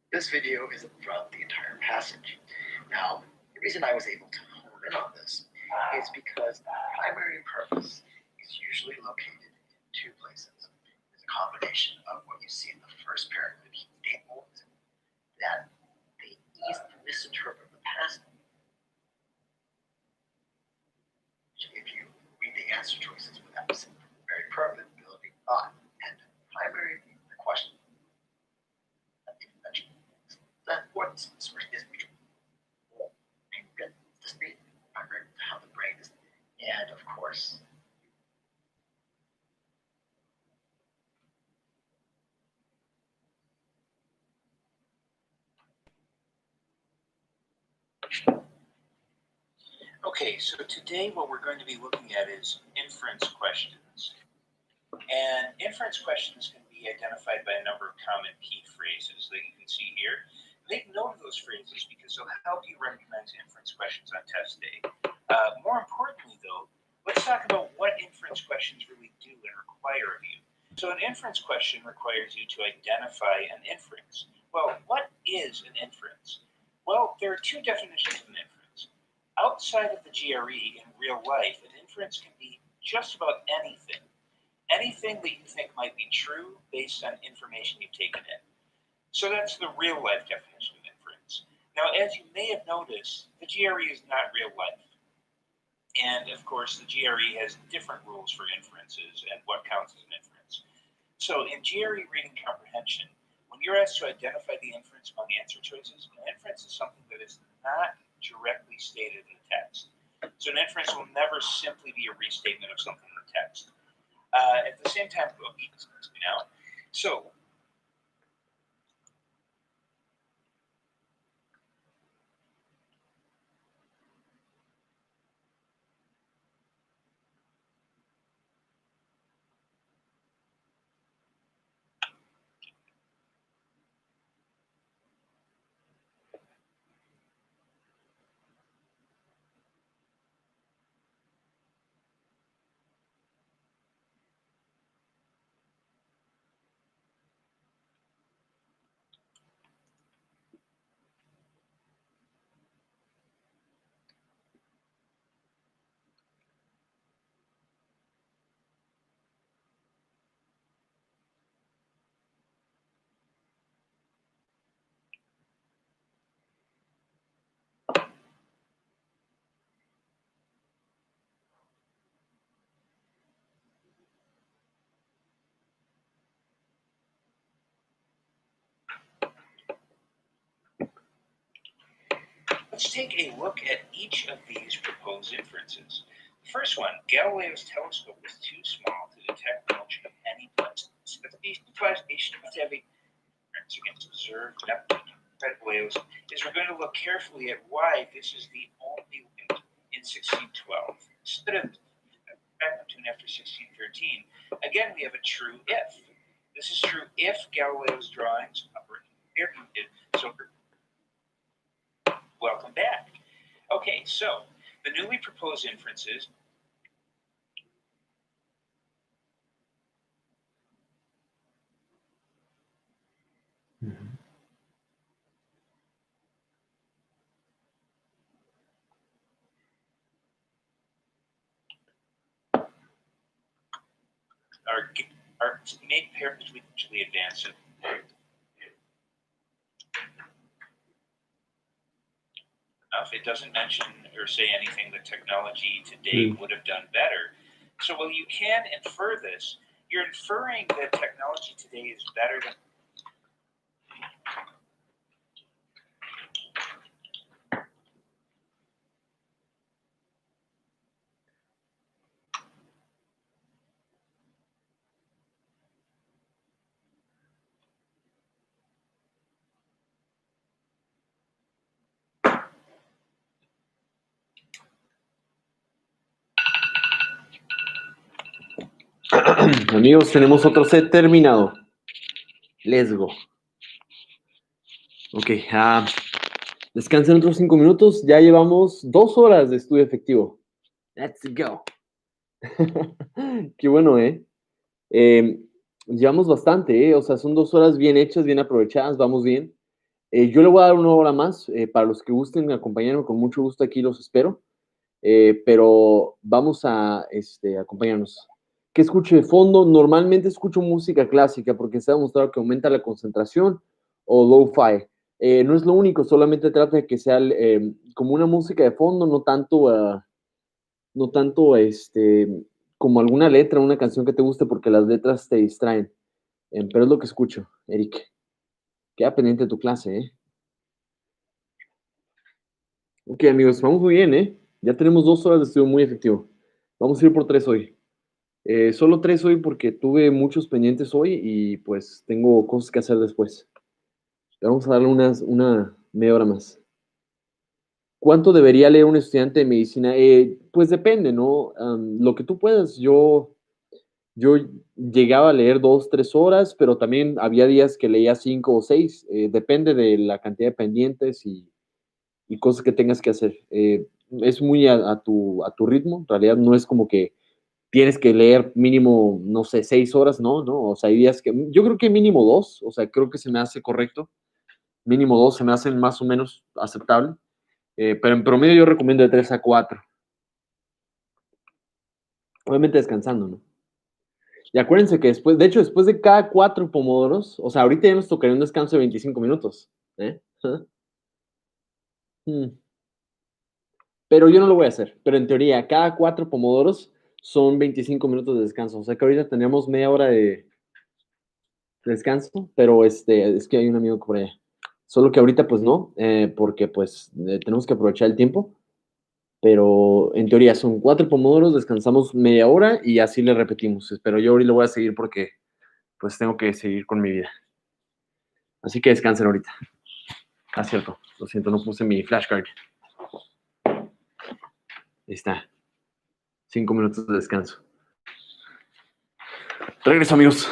This video is throughout the entire passage. Now, the reason I was able to hone in on this is because the primary purpose is usually located in 2 places. It's a combination of what you see in the first paragraph, that they easily misinterpret the passage. If you read the answer choices without very permanent ability thought and primary question, that what is mutual. This being how the brain is, and of course, okay, so today what we're going to be looking at is inference questions. And inference questions can be identified by a number of common key phrases that you can see here. Make note of those phrases because they'll help you recognize inference questions on test day. More importantly, though, let's talk about what inference questions really do and require of you. So an inference question requires you to identify an inference. Well, what is an inference? Well, there are 2 definitions of an inference. Outside of the GRE in real life, an inference can be just about anything. Anything that you think might be true based on information you've taken in. So that's the real life definition of inference. Now, as you may have noticed, the GRE is not real life. And of course, the GRE has different rules for inferences and what counts as an inference. So in GRE reading comprehension, when you're asked to identify the inference among answer choices, an inference is something that is not directly stated in the text. So an inference will never simply be a restatement of something in the text. At the same time, so let's take a look at each of these proposed inferences. The first one, Galileo's telescope was too small to detect the motion of any planet. So the station must have a difference against observed Neptune. Wales, is we're going to look carefully at why this is the only link in 1612. Instead of Neptune after 1613, again, we have a true if. This is true if Galileo's drawings were interpreted. So, welcome back. Okay, so the newly proposed inferences are made perpetually advanced. It doesn't mention or say anything that technology today would have done better. So while you can infer this, you're inferring that technology today is better than Amigos, tenemos otro set terminado. Let's go. Ok, descansen otros 5 minutos. Ya llevamos 2 horas de estudio efectivo. Let's go. Qué bueno, ¿eh? Llevamos bastante, ¿eh? O sea, son 2 horas bien hechas, bien aprovechadas, vamos bien. Yo le voy a dar 1 hora más. Para los que gusten acompañarme, con mucho gusto aquí los espero. Pero vamos a acompañarnos. ¿Qué escucho de fondo? Normalmente escucho música clásica porque se ha demostrado que aumenta la concentración o lo-fi. No es lo único, solamente trata de que sea como una música de fondo, no tanto como alguna letra, una canción que te guste porque las letras te distraen. Pero es lo que escucho, Eric. Queda pendiente de tu clase, ¿eh? Ok, amigos, vamos muy bien, ¿eh? Ya tenemos 2 horas de estudio muy efectivo. Vamos a ir por 3 hoy. Solo 3 hoy porque tuve muchos pendientes hoy y pues tengo cosas que hacer después. Vamos a darle una media hora más. ¿Cuánto debería leer un estudiante de medicina? Pues depende, ¿no? Lo que tú puedas. Yo llegaba a leer 2, 3 horas, pero también había días que leía 5 o 6. Depende de la cantidad de pendientes y cosas que tengas que hacer. Es muy a tu ritmo. En realidad no es como que tienes que leer mínimo, no sé, 6 horas, ¿no? O sea, hay días que, yo creo que mínimo 2, o sea, creo que se me hace correcto. Mínimo 2 se me hacen más o menos aceptable. Pero en promedio yo recomiendo de 3 a 4. Obviamente descansando, ¿no? Y acuérdense que después de cada 4 pomodoros, o sea, ahorita ya nos tocaría un descanso de 25 minutos. ¿Eh? Pero yo no lo voy a hacer. Pero en teoría, cada 4 pomodoros son 25 minutos de descanso. O sea que ahorita tendríamos media hora de descanso, pero es que hay un amigo por allá. Solo que ahorita pues no, porque pues tenemos que aprovechar el tiempo. Pero en teoría son 4 pomodoros, descansamos media hora y así le repetimos. Pero yo ahorita lo voy a seguir porque pues tengo que seguir con mi vida. Así que descansen ahorita. Ah, cierto. Lo siento, no puse mi flashcard. Ahí está. 5 minutos de descanso. Regreso, amigos.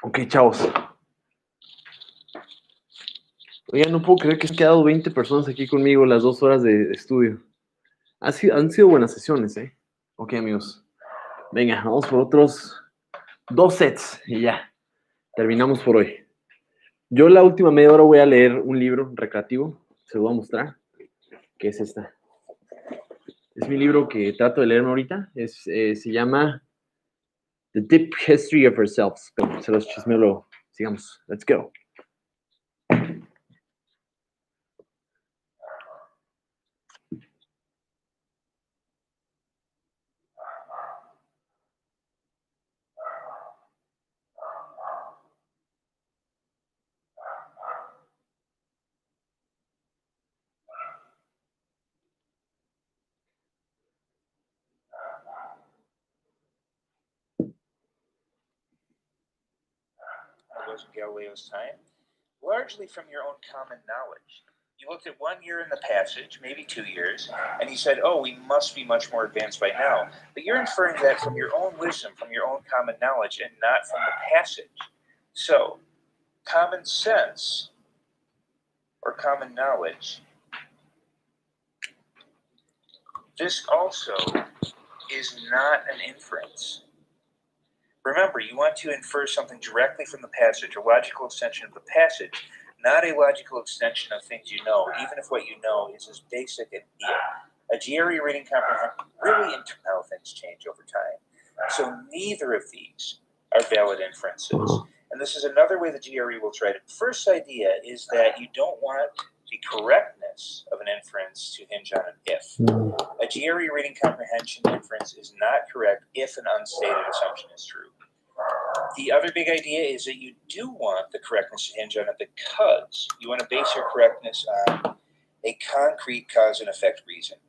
Ok, chavos. Oigan, no puedo creer que se han quedado 20 personas aquí conmigo las 2 horas de estudio. Han sido buenas sesiones, ¿eh? Ok, amigos. Venga, vamos por otros 2 sets y ya. Terminamos por hoy. Yo la última media hora voy a leer un libro recreativo. Se lo voy a mostrar. Que es esta. Es mi libro que trato de leerme ahorita. Se llama The Deep History of Ourselves. Pero se los chismeo luego. Sigamos. Let's go. It was Galileo's time, largely from your own common knowledge. You looked at 1 year in the passage, maybe 2 years, and you said, oh, we must be much more advanced by now. But you're inferring that from your own wisdom, from your own common knowledge, and not from the passage. So, common sense, or common knowledge, this also is not an inference. Remember, you want to infer something directly from the passage, a logical extension of the passage, not a logical extension of things you know, even if what you know is as basic as a GRE reading comprehension really into how things change over time. So neither of these are valid inferences. And this is another way the GRE will try to. First idea is that you don't want the correctness of an inference to hinge on an if. A GRE reading comprehension inference is not correct if an unstated assumption is true. The other big idea is that you do want the correctness to hinge on it because you want to base your correctness on a concrete cause and effect reason.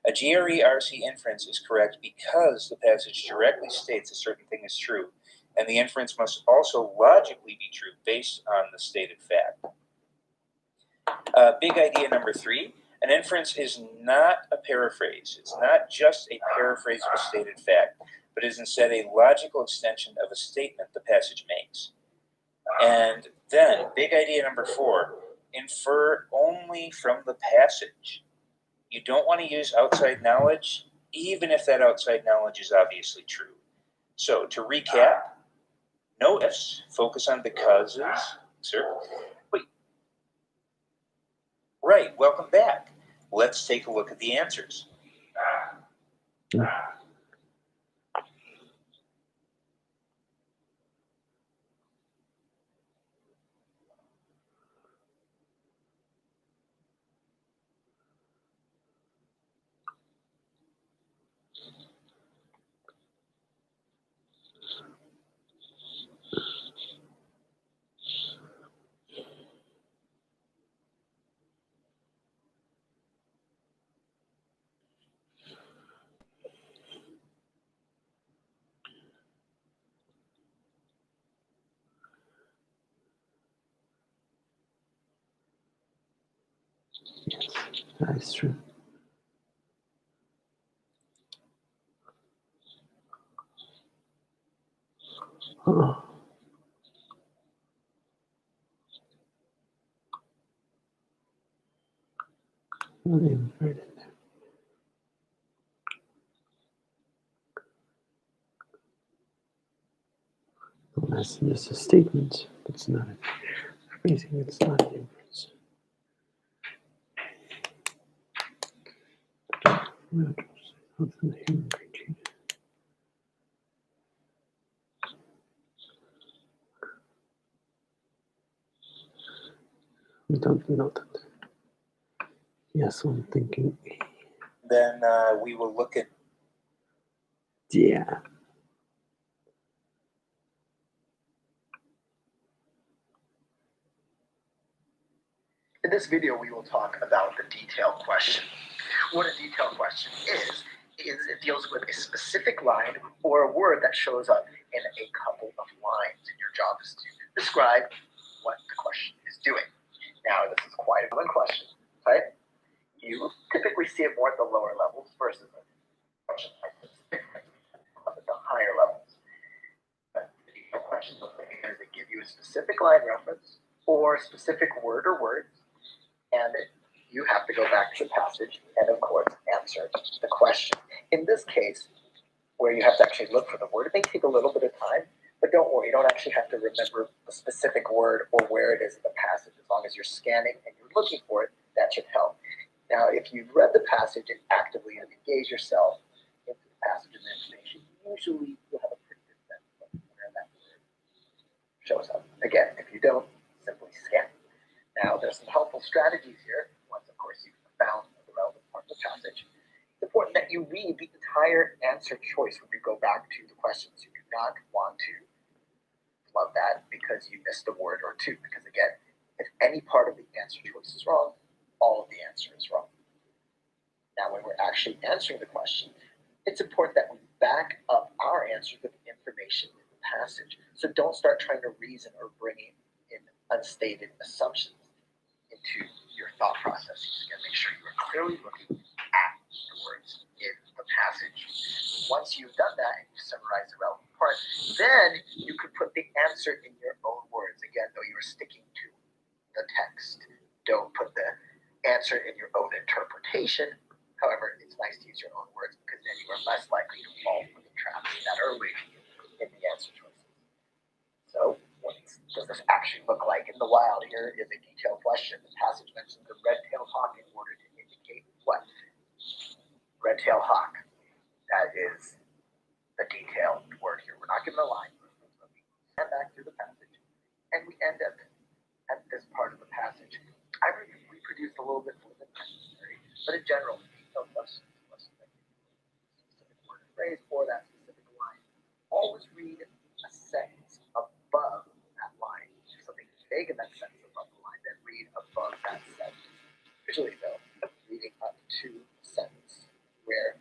A GRE RC inference is correct because the passage directly states a certain thing is true, and the inference must also logically be true based on the stated fact. Big idea number 3, an inference is not a paraphrase. It's not just a paraphrase of a stated fact, but is instead a logical extension of a statement the passage makes. And then, big idea number 4, infer only from the passage. You don't want to use outside knowledge, even if that outside knowledge is obviously true. So, to recap, no ifs, focus on becauses. Sir? Wait. Right, welcome back. Let's take a look at the answers. That is true. Oh. Not even right in there. Well, that's just a statement. It's not a phrasing. It's not an inference. What's in the human creature? We don't know that. Yes, I'm thinking. Then we will look at. Yeah. In this video, we will talk about the detail question. What a detail question is it deals with a specific line or a word that shows up in a couple of lines. And your job is to describe what the question is doing. Now, this is quite a common question, right? You typically see it more at the lower levels versus a question like this. Up at the high specific line reference or specific word or words, and you have to go back to the passage and, of course, answer the question. In this case, where you have to actually look for the word, it may take a little bit of time, but don't worry, you don't actually have to remember the specific word or where it is in the passage. As long as you're scanning and you're looking for it, that should help. Now, if you've read the passage and actively engage yourself into the passage and the information, usually you'll have a pretty good sense of where that word shows up. Again, if you don't, simply scan. Now, there's some helpful strategies here. Once, of course, you've found the relevant part of the passage, it's important that you read the entire answer choice when you go back to the questions. You do not want to flub that because you missed a word or two. Because again, if any part of the answer choice is wrong, all of the answer is wrong. Now, when we're actually answering the question, it's important that we back up our answer with information in the passage. So don't start trying to reason or bring in unstated assumptions into your thought process. Again, make sure you are clearly looking at the words in the passage. Once you've done that and you summarize the relevant part, then you could put the answer in your own words. Again, though you are sticking to the text. Don't put the answer in your own interpretation. However, it's nice to use your own words because then you are less likely to fall for the traps that are waiting in the answer choices. So, what does this actually look like in the wild? Here is a detailed question. The passage mentions the red-tailed hawk in order to indicate what? Red-tailed hawk. That is a detailed word here. We're not given a line. We stand back through the passage, and we end up at this part of the passage. I reproduced a little bit more than necessary, but in general, detailed questions must be specific word and phrase for that specific line. Always read a sentence above that line. If something is vague in that sentence above the line, then read above that sentence. Usually, though, reading up to the sentence where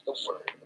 the word appears.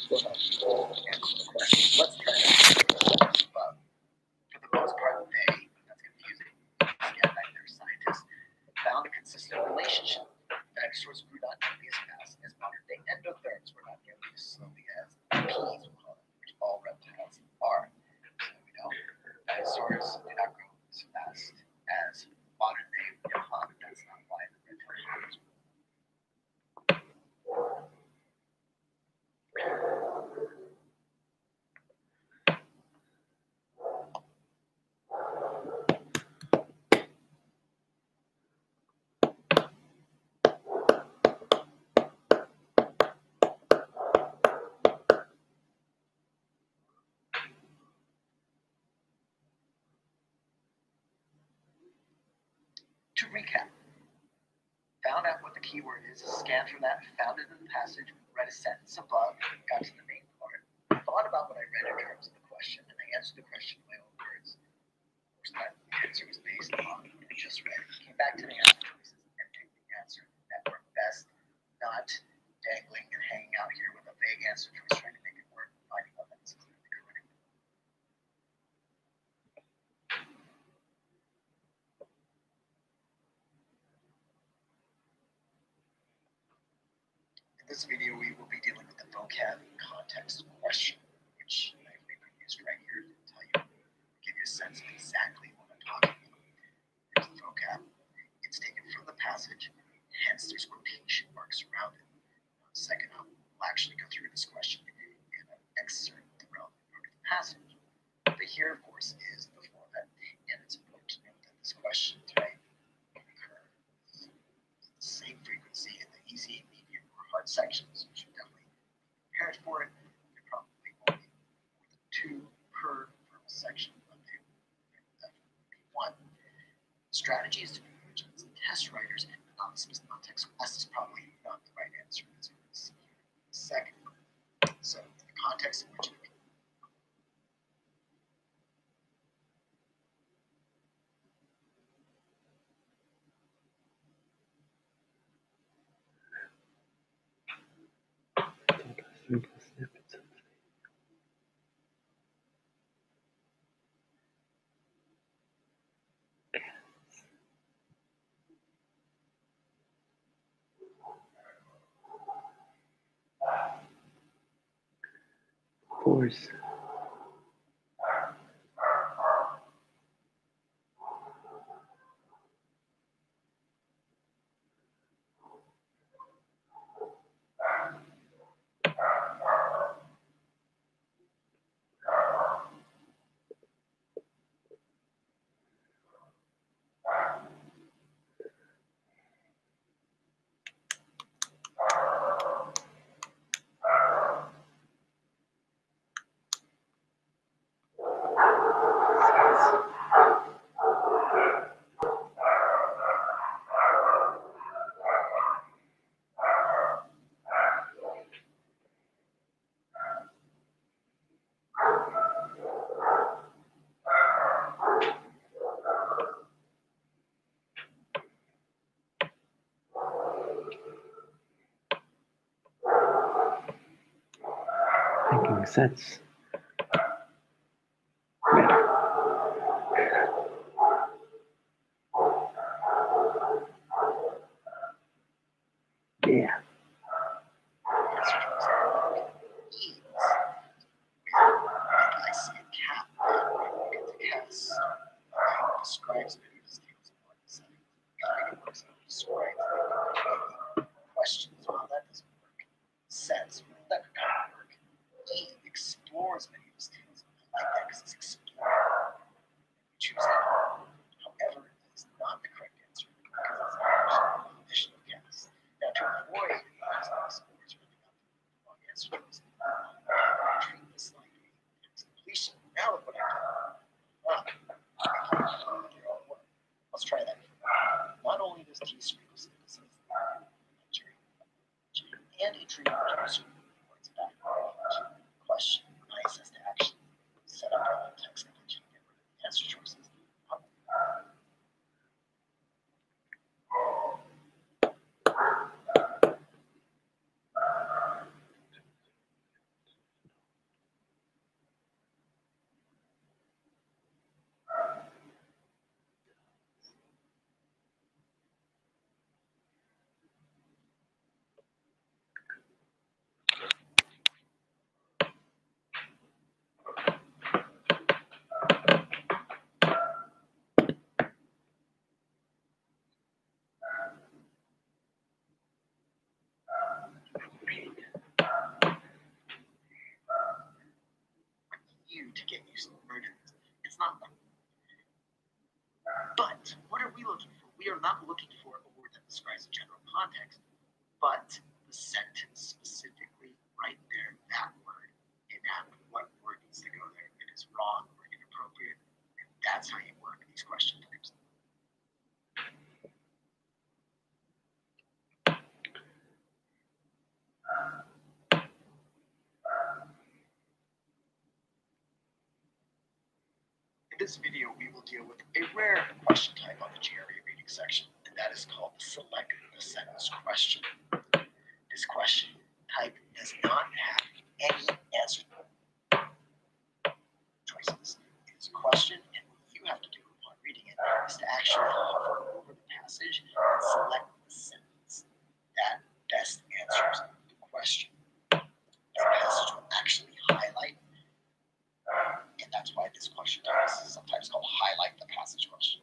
We'll have to answer the question. Let's try that. For the most part, they, that's confusing. Again, they're scientists, found a consistent relationship. Dinosaurs grew not nearly as fast as modern day endotherms were not nearly as slowly as peas, which all reptiles are. So we know dinosaurs did not grow as fast as modern day reptiles. That's not why the reptiles grew. To recap, found out what the keyword is, scanned from that, found it in the passage, read a sentence above, got to the main part, thought about what I read in terms of the question, and I answered the question in my own words. Of course, that answer was based on what I just read. Came back to the answer choices and picked the answer that worked best, not dangling and hanging out here with a vague answer choice trying to make it work, finding out that it's clearly correct. In this video, we will be dealing with the vocab context question, which I've reproduced right here to tell you, give you a sense of exactly what I'm talking about. Here's the vocab. It's taken passage, hence there's quotation marks around it. Second, we'll actually go through this question and excerpt the relevant part of the passage. But here, of course, is the format, and it's important to note that this question type occur with the same frequency in the easy, medium, or hard sections. You should definitely be prepared for it. There probably won't be more than 2 per verbal section, but they will definitely be 1. Strategies to be used as test writers and not text class is probably not the right answer, as we're going to see here in a second. So, the context in which you can Of course. Making sense. Yeah. I see a cat there. Look at the cats. It describes many details of what it's saying. It works out. Describes the questions. Well, that doesn't work. Sense. Well, that could kind of work. E explores many details. I like that because it's exploring. Choose it. However, it is not the correct answer because it's an additional cast. Now, to avoid using this, it's really not the wrong answer. Treat this like a completion. Now look what I've done. Let's try that. Not only does T sprinkles and a tree words back question nice as to actually set up our text completion and get rid of the answer choices. To get used to the version. It's not them. But what are we looking for? We are not looking for a word that describes a general context, but the sentence specifically right there, that word, and what word needs to go there. It is wrong or inappropriate, and that's how you work these question types. In this video, we will deal with a rare question type on the GRE reading section, and that is called select the sentence question. This question type does not have any answer choices. It is a question, and what you have to do upon reading it is to actually hover over the passage and select the sentence that best answers the question. The passage will actually highlight, and that's why this question type is sometimes called highlight the passage question.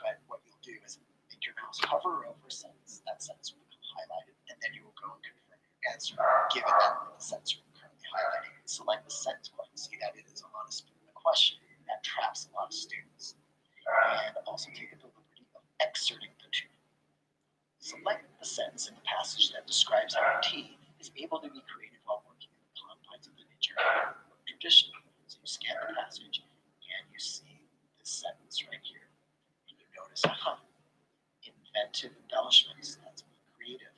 But what you'll do is make your mouse hover over a sentence, that sentence will become highlighted, and then you will go and confirm your answer, given that the sentence you're currently highlighting. Select the sentence button, see that it is on a specific question. That traps a lot of students. And also take the liberty of excerpting the two. Select the sentence in the passage that describes how T is able to be creative while working in the confines of the Nigerian tradition. So you scan the passage and you see this sentence right here. And you notice, inventive embellishments. That's creative.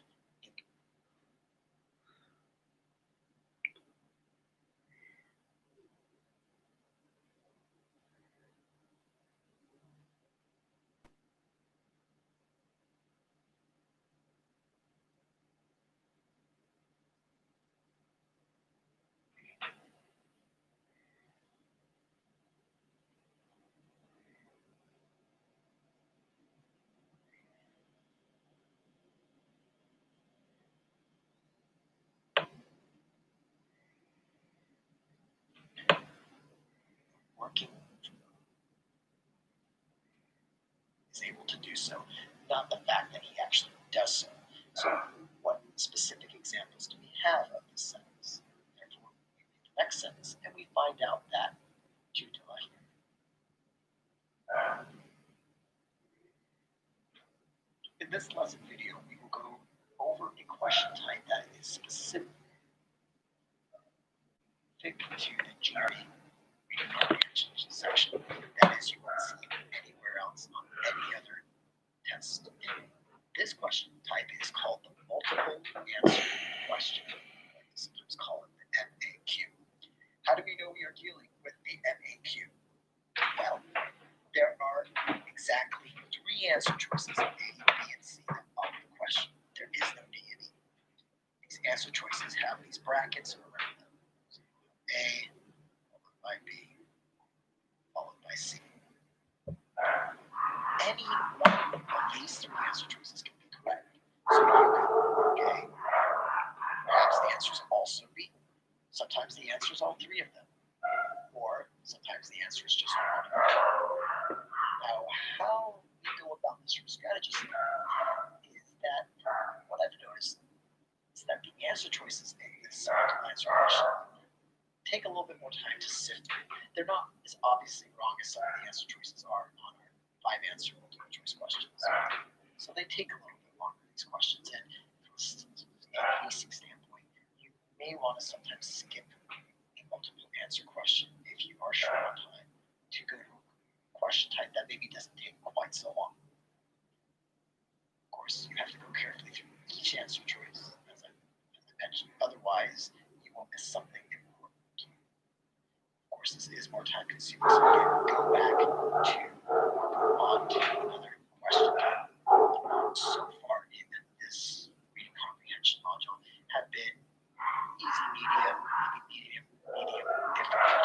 Working is able to do so, not the fact that he actually does so. So what specific examples do we have of this sentence? Therefore, we read the next sentence and we find out that due to in this lesson video, we will go over a question type that is specific to the GRE reading comprehension section. That is, you won't see anywhere else on any other test. This question type is called the multiple answer question. I sometimes call it the MAQ. How do we know we are dealing with the MAQ? Well, there are exactly 3 answer choices, A, B, and C, that follow the question. There is no D and E. These answer choices have these brackets around them. So A, followed by B, followed by C. Any one of these 3 answer choices can be correct. So you could, okay, perhaps the answer is also B. Sometimes the answer is all 3 of them. Or sometimes the answer is just one or two. Now, how we go about this from strategy standpoint is that what I've noticed is that the answer choices in this multiple answer question take a little bit more time to sift through. They're not as obviously wrong as some of the answer choices are on our 5-answer multiple choice questions. So they take a little bit longer, these questions. And from a pacing standpoint, you may want to sometimes skip a multiple answer question if you are short on time to go to a question type that maybe doesn't take quite so long. Of course, you have to go carefully through each answer choice, as I mentioned. Otherwise, you will miss something important. Of course, this is more time consuming, so again, go back to move on to another question type. So far in this reading comprehension module have been easy, medium, maybe medium, difficult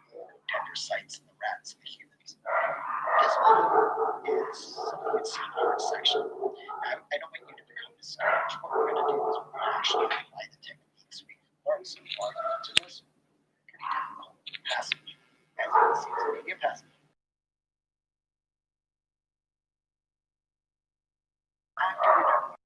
with the dendrocytes and the rats and the humans. This video is something that's in the hard section. I don't want you to become discouraged. What we're going to do is we're going to actually apply the techniques we've learned so far to this pretty difficult passage. As you can see, it's a medium passage. After we know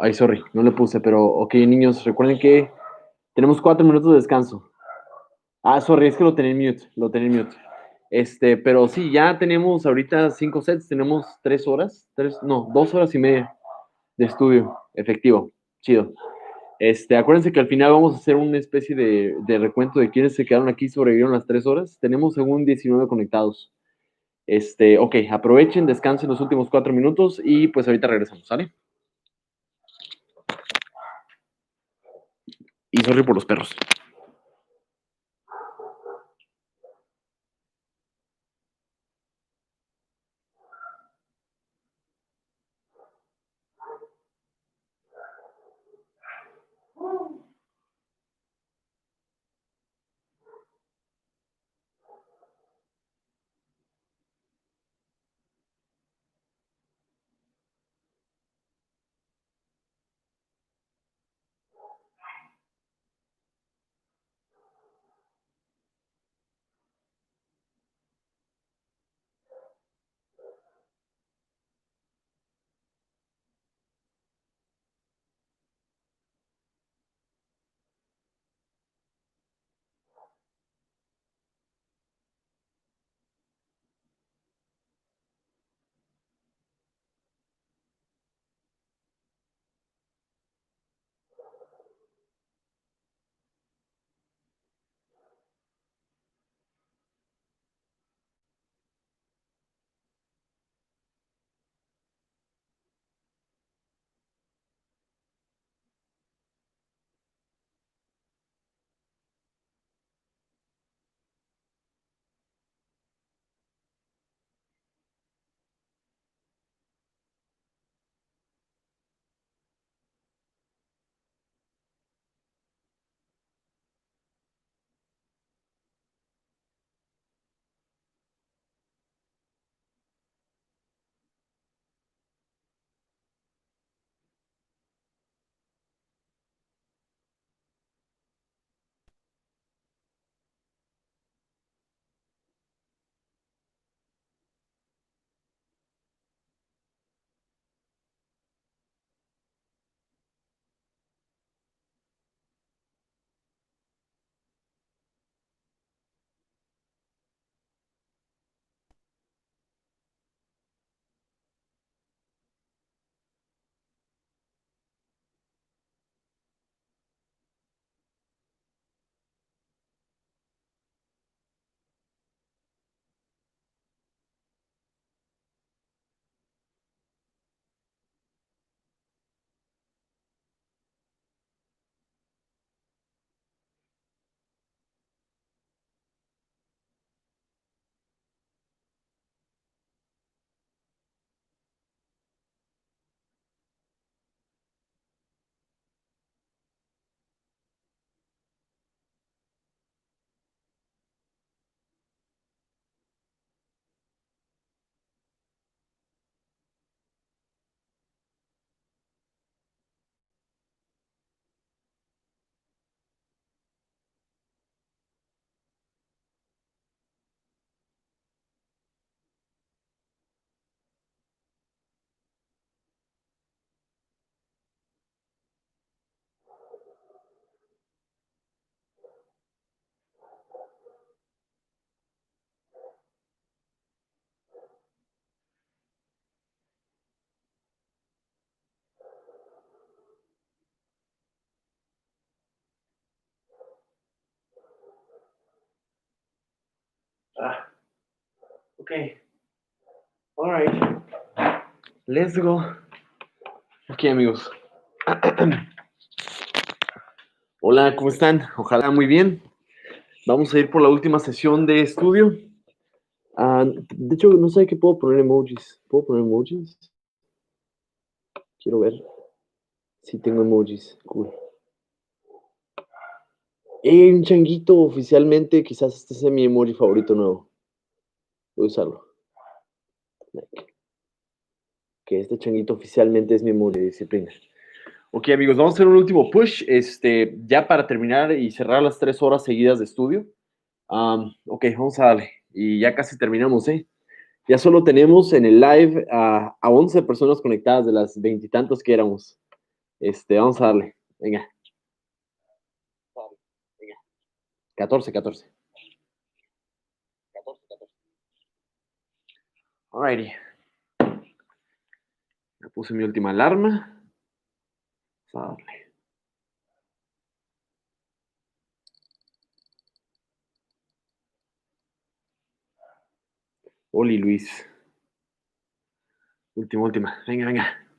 Ay, sorry, no le puse, pero ok, niños, recuerden que tenemos 4 minutos de descanso. Ah, sorry, es que lo tenía en mute, lo tenía en mute. Pero sí, ya tenemos ahorita 5 sets, tenemos 3 horas, 2 horas y media de estudio efectivo. Chido. Acuérdense que al final vamos a hacer una especie de recuento de quienes se quedaron aquí y sobrevivieron las 3 horas. Tenemos según 19 conectados. Ok, aprovechen, descansen los últimos 4 minutos y pues ahorita regresamos, ¿sale? Y sorry por los perros. Ok. All right. Let's go. Ok, amigos. Hola, ¿cómo están? Ojalá muy bien. Vamos a ir por la última sesión de estudio. De hecho, no sé qué puedo poner emojis. ¿Puedo poner emojis? Quiero ver si tengo emojis. Cool. Un changuito oficialmente. Quizás este sea mi emoji favorito nuevo. Voy a usarlo. Que este changuito oficialmente es mi emoji de disciplina. Ok, amigos, vamos a hacer un último push. Ya para terminar y cerrar las 3 horas seguidas de estudio. Ok, vamos a darle. Y ya casi terminamos, ¿eh? Ya solo tenemos en el live a 11 personas conectadas de las 20 y tantos que éramos. Vamos a darle. Venga. Venga. 14, 14. 14, 14. Alrighty. Ya puse mi última alarma. Vamos a darle. Oli Luis. Última, última. Venga, venga.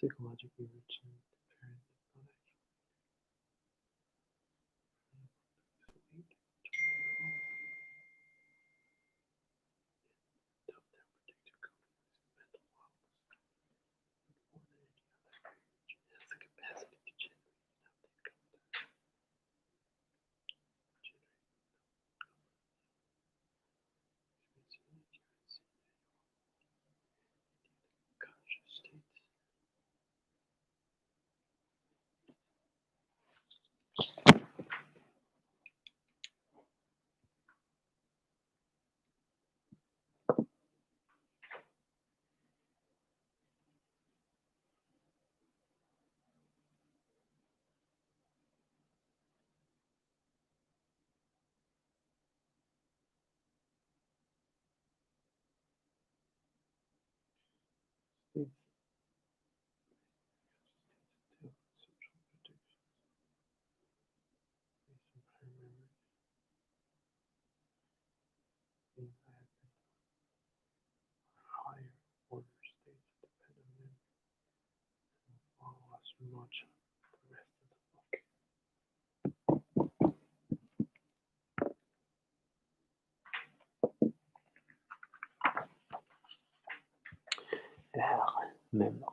Psychologically reaching the parent body. Help them protect your mental wellness more than any other creature. It has the capacity to generate conscious states. States of social protection based on prior memories. These have been higher order states depend on memory and will follow us much the rest of the book. Memory.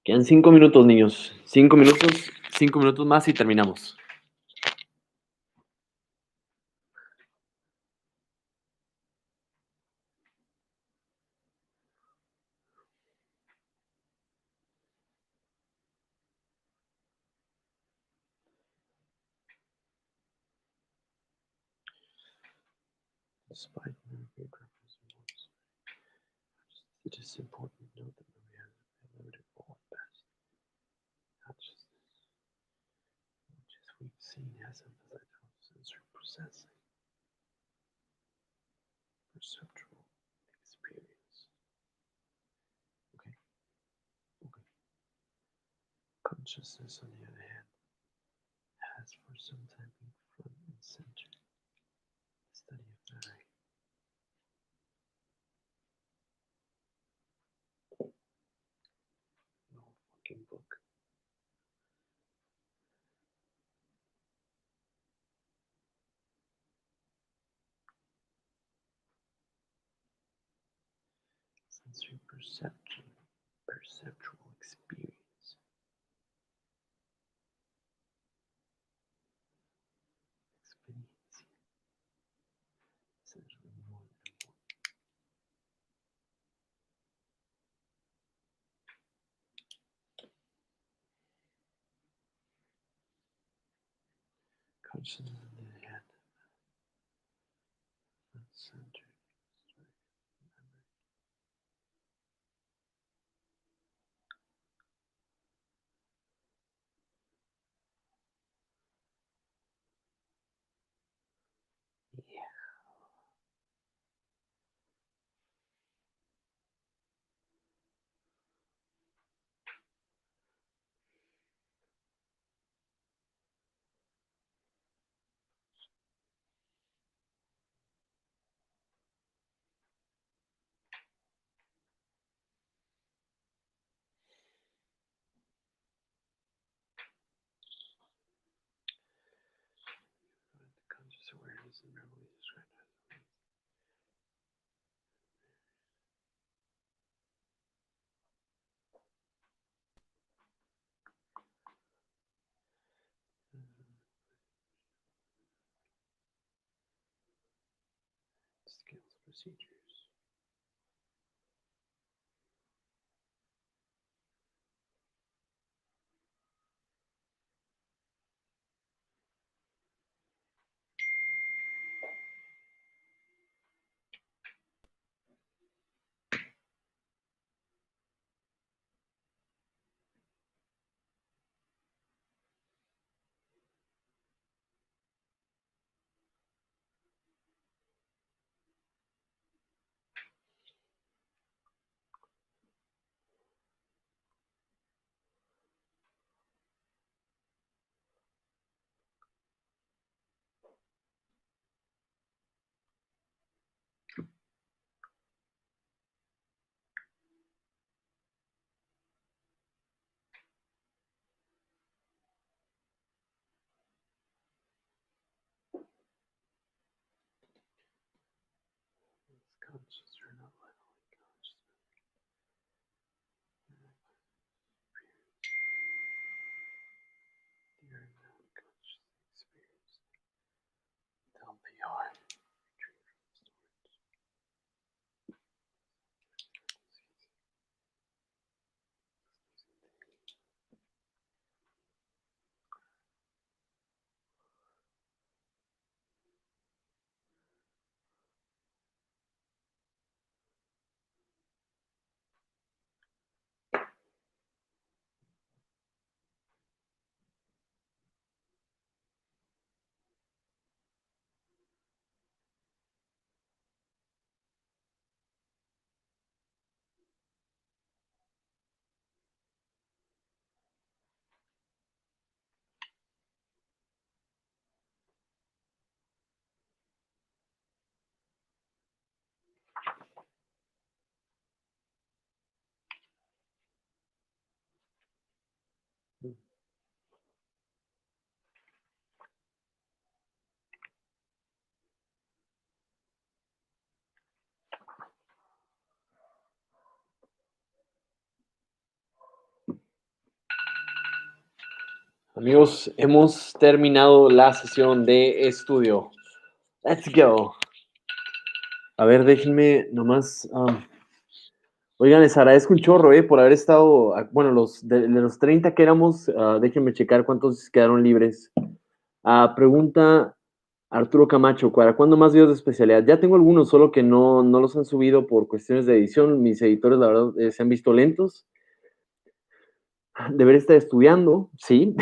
Quedan 5 minutos, niños. 5 minutos más y terminamos. Despite memory reference words, it is important to note that memory has a limited role at best. Consciousness, which as we've seen has emphasized how sensory processing, perceptual experience. Okay. Consciousness, on the other hand, has for some time been front and center in the study of memory. The whole fucking book. Sensory perception, perceptual experience. Experience. Essentially more than one. Consciousness on the other hand, centered memory. Yeah. Conscious awareness and memory described as skills, procedures. Amigos, hemos terminado la sesión de estudio. Let's go. A ver, déjenme nomás. Oigan, les agradezco un chorro, por haber estado. Bueno, de los 30 que éramos, déjenme checar cuántos quedaron libres. Pregunta Arturo Camacho: ¿para cuándo más videos de especialidad? Ya tengo algunos, solo que no los han subido por cuestiones de edición. Mis editores, la verdad, se han visto lentos. Debería estar estudiando, sí,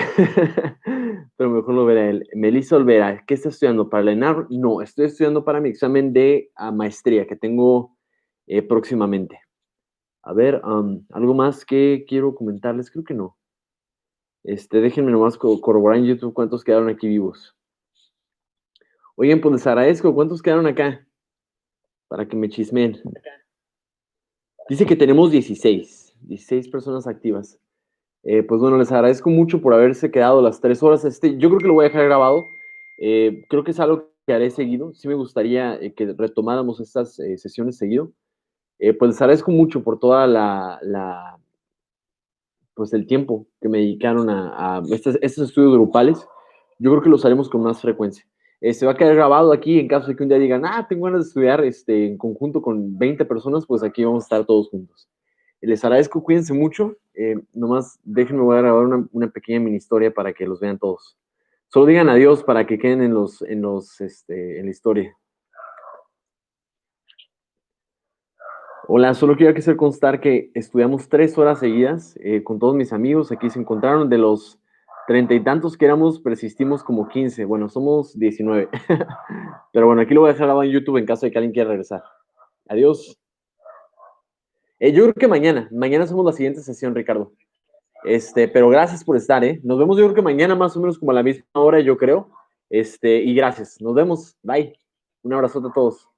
pero mejor lo verá él. Melissa Olvera: ¿qué está estudiando? ¿Para la ENAR? No, estoy estudiando para mi examen de maestría que tengo próximamente. A ver, ¿algo más que quiero comentarles? Creo que no. Déjenme nomás corroborar en YouTube cuántos quedaron aquí vivos. Oigan, pues les agradezco. ¿Cuántos quedaron acá? Para que me chismeen. Dice que tenemos 16 personas activas. Pues bueno, les agradezco mucho por haberse quedado las 3 horas. Yo creo que lo voy a dejar grabado. Creo que es algo que haré seguido. Sí me gustaría que retomáramos estas sesiones seguido. Pues les agradezco mucho por toda pues el tiempo que me dedicaron a estos estudios grupales. Yo creo que los haremos con más frecuencia. Se va a quedar grabado aquí en caso de que un día digan, tengo ganas de estudiar en conjunto con 20 personas, pues aquí vamos a estar todos juntos. Les agradezco, cuídense mucho. Nomás déjenme, voy a grabar una pequeña mini historia para que los vean todos. Solo digan adiós para que queden en la historia. Hola, solo quiero hacer constar que estudiamos 3 horas seguidas con todos mis amigos. Aquí se encontraron de los 30 y tantos que éramos, persistimos como 15. Bueno, somos 19. Pero bueno, aquí lo voy a dejar grabado en YouTube en caso de que alguien quiera regresar. Adiós. Yo creo que mañana hacemos la siguiente sesión, Ricardo. Pero gracias por estar, Nos vemos yo creo que mañana más o menos como a la misma hora, yo creo. Y gracias. Nos vemos. Bye. Un abrazo a todos.